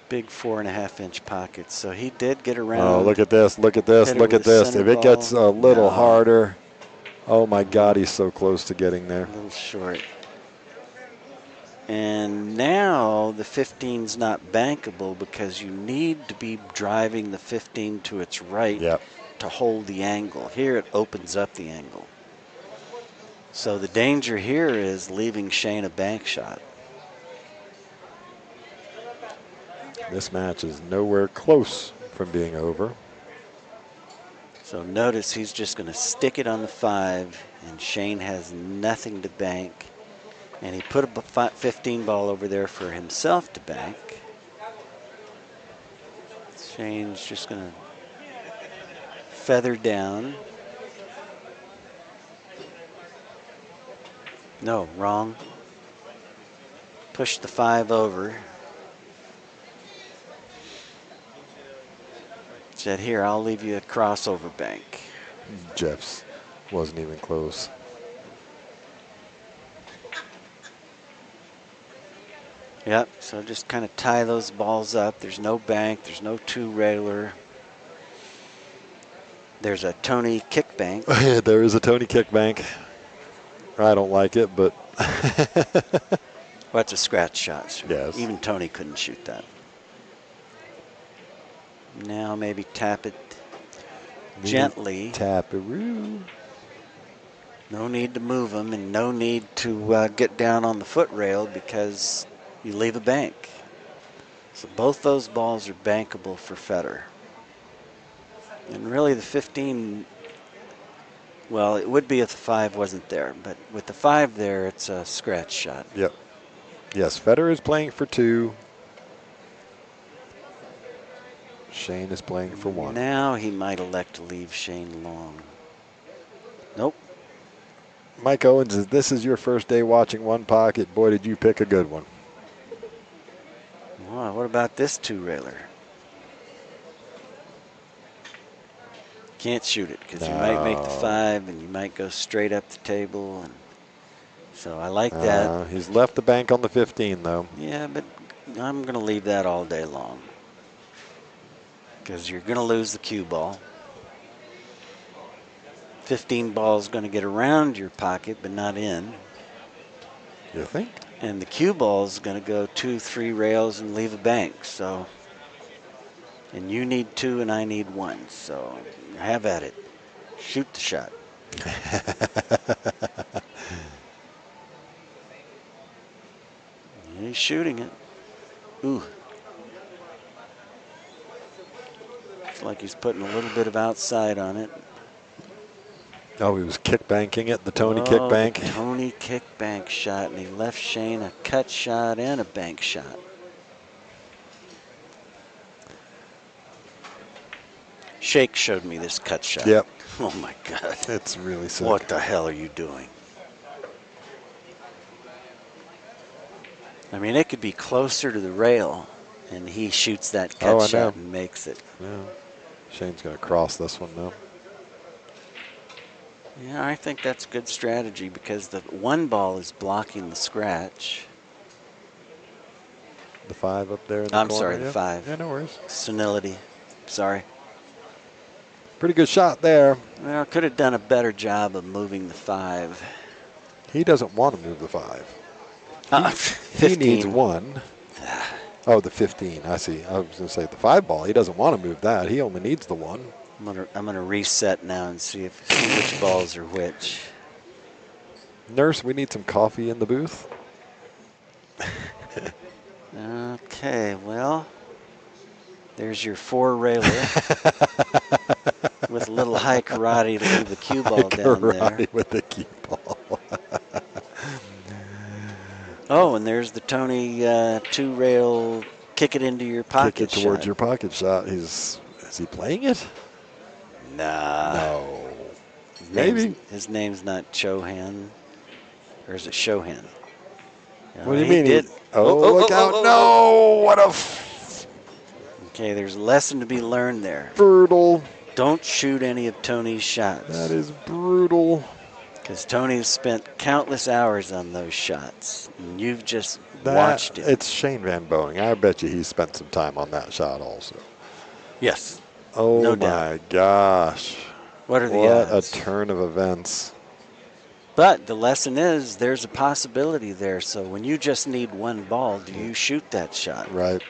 B: Big 4.5-inch pockets. So he did get around.
A: Oh, look at this, look at this, look at this. If it gets a little harder, oh my God, he's so close to getting there.
B: A little short. And now the 15's not bankable because you need to be driving the 15 to its right to hold the angle. Here it opens up the angle. So the danger here is leaving Shane a bank shot.
A: This match is nowhere close from being over.
B: So notice he's just going to stick it on the 5, and Shane has nothing to bank. And he put a 15 ball over there for himself to bank. Shane's just going to feather down. No, wrong. Push the 5 over. Said, here, I'll leave you a crossover bank.
A: Jeff's wasn't even close.
B: Yep, so just kind of tie those balls up. There's no bank, there's no 2-railer. There's a Tony kick bank.
A: There is a Tony kick bank. I don't like it, but
B: Well, it's a scratch shot. So
A: yes.
B: Even Tony couldn't shoot that. Now maybe tap it gently.
A: Tap-a-roo.
B: No need to move them and no need to get down on the foot rail because you leave a bank. So both those balls are bankable for Federer. And really the 15, well, it would be if the 5 wasn't there, but with the 5 there, it's a scratch shot.
A: Yep. Yes, Federer is playing for 2. Shane is playing for 1.
B: Now he might elect to leave Shane long. Nope.
A: Mike Owens, if this is your first day watching One Pocket, boy, did you pick a good one.
B: Well, what about this 2-railer? Can't shoot it because you might make the 5 and you might go straight up the table. And so I like that.
A: He's left the bank on the 15, though.
B: Yeah, but I'm going to leave that all day long because you're going to lose the cue ball. 15 ball is going to get around your pocket, but not in.
A: You think?
B: And the cue ball is going to go 2-3 rails and leave a bank. So, and you need 2 and I need 1. So have at it. Shoot the shot. He's shooting it. Ooh. Looks like he's putting a little bit of outside on it.
A: Oh, he was kick banking it, the Tony kick
B: Oh,
A: bank.
B: the Tony kick bank shot, and he left Shane a cut shot and a bank shot. Shake showed me this cut shot.
A: Yep.
B: Oh my God.
A: It's really sick.
B: What the hell are you doing? I mean, it could be closer to the rail, and he shoots that cut shot and makes it.
A: Yeah. Shane's going to cross this one now.
B: Yeah, I think that's good strategy because the one ball is blocking the scratch.
A: The 5 up there in the
B: I'm
A: corner.
B: sorry, the 5.
A: Yeah, no worries.
B: Senility. Sorry.
A: Pretty good shot there.
B: Well, could have done a better job of moving the 5.
A: He doesn't want to move the 5. He
B: 15.
A: needs 1. Oh, the 15. I see. I was going to say the 5 ball. He doesn't want to move that. He only needs the 1.
B: I'm gonna reset now and see which balls are which.
A: Nurse, we need some coffee in the booth.
B: Okay, well, there's your 4 railer with a little high karate to leave the cue ball down there.
A: With the cue ball.
B: Oh, and there's the Tony 2-rail kick it into your pocket
A: Kick it towards
B: shot.
A: your pocket shot. Is he playing it?
B: Nah.
A: No. Maybe.
B: His name's not Chohan. Or is it Shohan?
A: What do you mean?
B: Did.
A: Look out. No. What a
B: Okay, there's a lesson to be learned there.
A: brutal.
B: Don't shoot any of Tony's shots.
A: That is brutal.
B: Because Tony's spent countless hours on those shots. And you've just watched him.
A: It's Shane VanBoening. I bet you he spent some time on that shot also.
B: Yes.
A: Oh,
B: no
A: my
B: doubt.
A: gosh.
B: What are the
A: odds?
B: odds?
A: A turn of events.
B: But the lesson is there's a possibility there. So when you just need 1 ball, do you shoot that shot?
A: Right.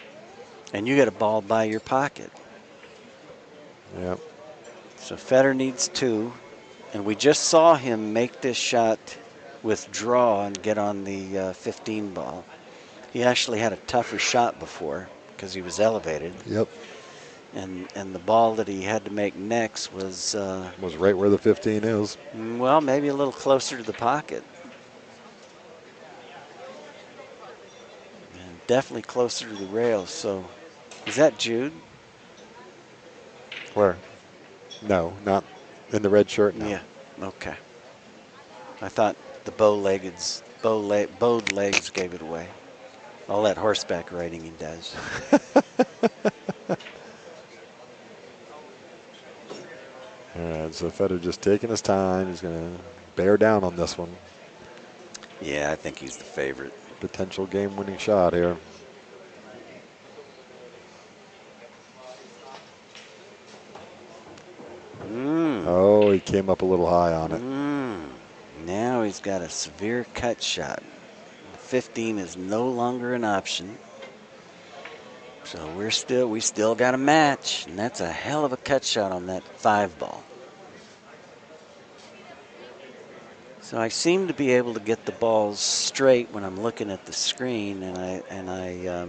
B: And you get a ball by your pocket.
A: Yep.
B: So Federer needs 2. And we just saw him make this shot withdraw and get on the 15 ball. He actually had a tougher shot before because he was elevated.
A: Yep.
B: And the ball that he had to make next was
A: right where the 15 is.
B: Well, maybe a little closer to the pocket. And definitely closer to the rails. So, is that Jude?
A: Where? No, not in the red shirt. No.
B: Yeah. Okay. I thought the bowed legs gave it away. All that horseback riding he does.
A: All right, so Federer just taking his time. He's going to bear down on this one.
B: Yeah, I think he's the favorite.
A: Potential game-winning shot here. Oh, he came up a little high on it.
B: Now he's got a severe cut shot. The 15 is no longer an option. So we still got a match, and that's a hell of a cut shot on that 5 ball. So I seem to be able to get the balls straight when I'm looking at the screen, and I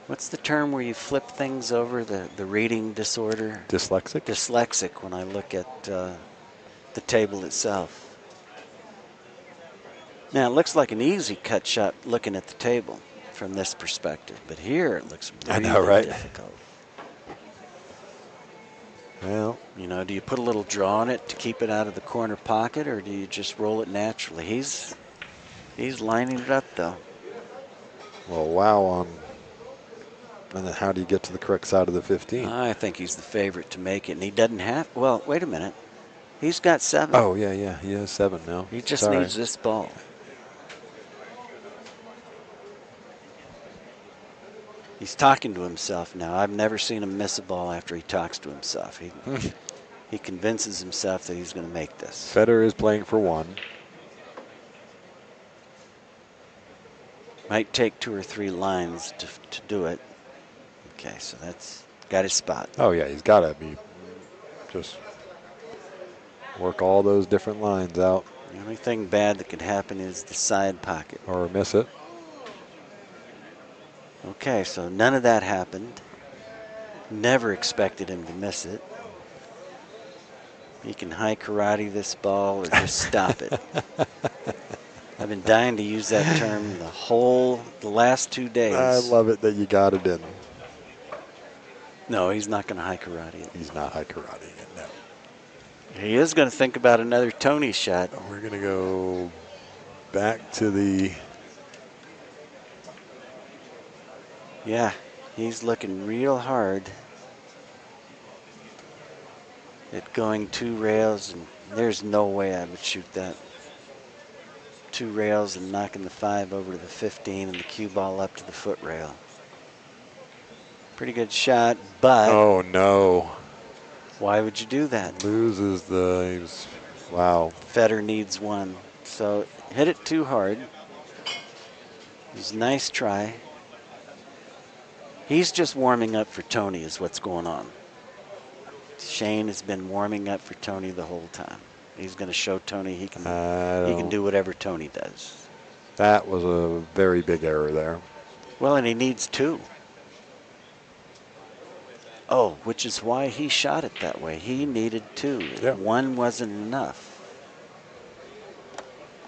B: what's the term where you flip things over, the reading disorder?
A: Dyslexic?
B: Dyslexic when I look at the table itself. Now it looks like an easy cut shot looking at the table from this perspective, but here it looks really difficult.
A: Well,
B: you know, do you put a little draw on it to keep it out of the corner pocket, or do you just roll it naturally? He's lining it up though.
A: Well, wow on. And then how do you get to the correct side of the 15?
B: I think he's the favorite to make it, and he doesn't have. Well, wait a minute. He's got 7.
A: Oh yeah, he has 7 now.
B: He just needs this ball. He's talking to himself now. I've never seen him miss a ball after he talks to himself. He convinces himself that he's going to make this.
A: Federer is playing for 1.
B: Might take 2 or 3 lines to do it. Okay, so that's got his spot.
A: Oh yeah, he's got to be just Work all those different lines out.
B: The only thing bad that could happen is the side pocket.
A: Or miss it.
B: Okay, so none of that happened. Never expected him to miss it. He can high karate this ball or just stop it. I've been dying to use that term the last 2 days.
A: I love it that you got it in.
B: No, he's not going to high karate it.
A: He's not high karate it, no.
B: He is going to think about another Tony shot.
A: We're going to go back to the...
B: Yeah, he's looking real hard at going 2 rails, and there's no way I would shoot that. 2 rails and knocking the 5 over to the 15 and the cue ball up to the foot rail. Pretty good shot, but...
A: Oh, no.
B: Why would you do that?
A: Loses the... Wow.
B: Federer needs 1. So hit it too hard. It was a nice try. He's just warming up for Tony is what's going on. Shane has been warming up for Tony the whole time. He's going to show Tony he can do whatever Tony does.
A: That was a very big error there.
B: Well, and he needs 2. Oh, which is why he shot it that way. He needed 2.
A: Yep.
B: 1 wasn't enough.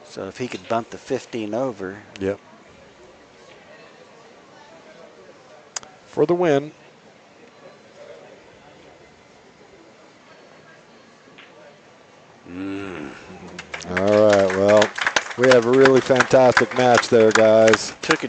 B: So if he could bump the 15 over.
A: Yep. For the win. All right, well, we have a really fantastic match there, guys.
B: Took a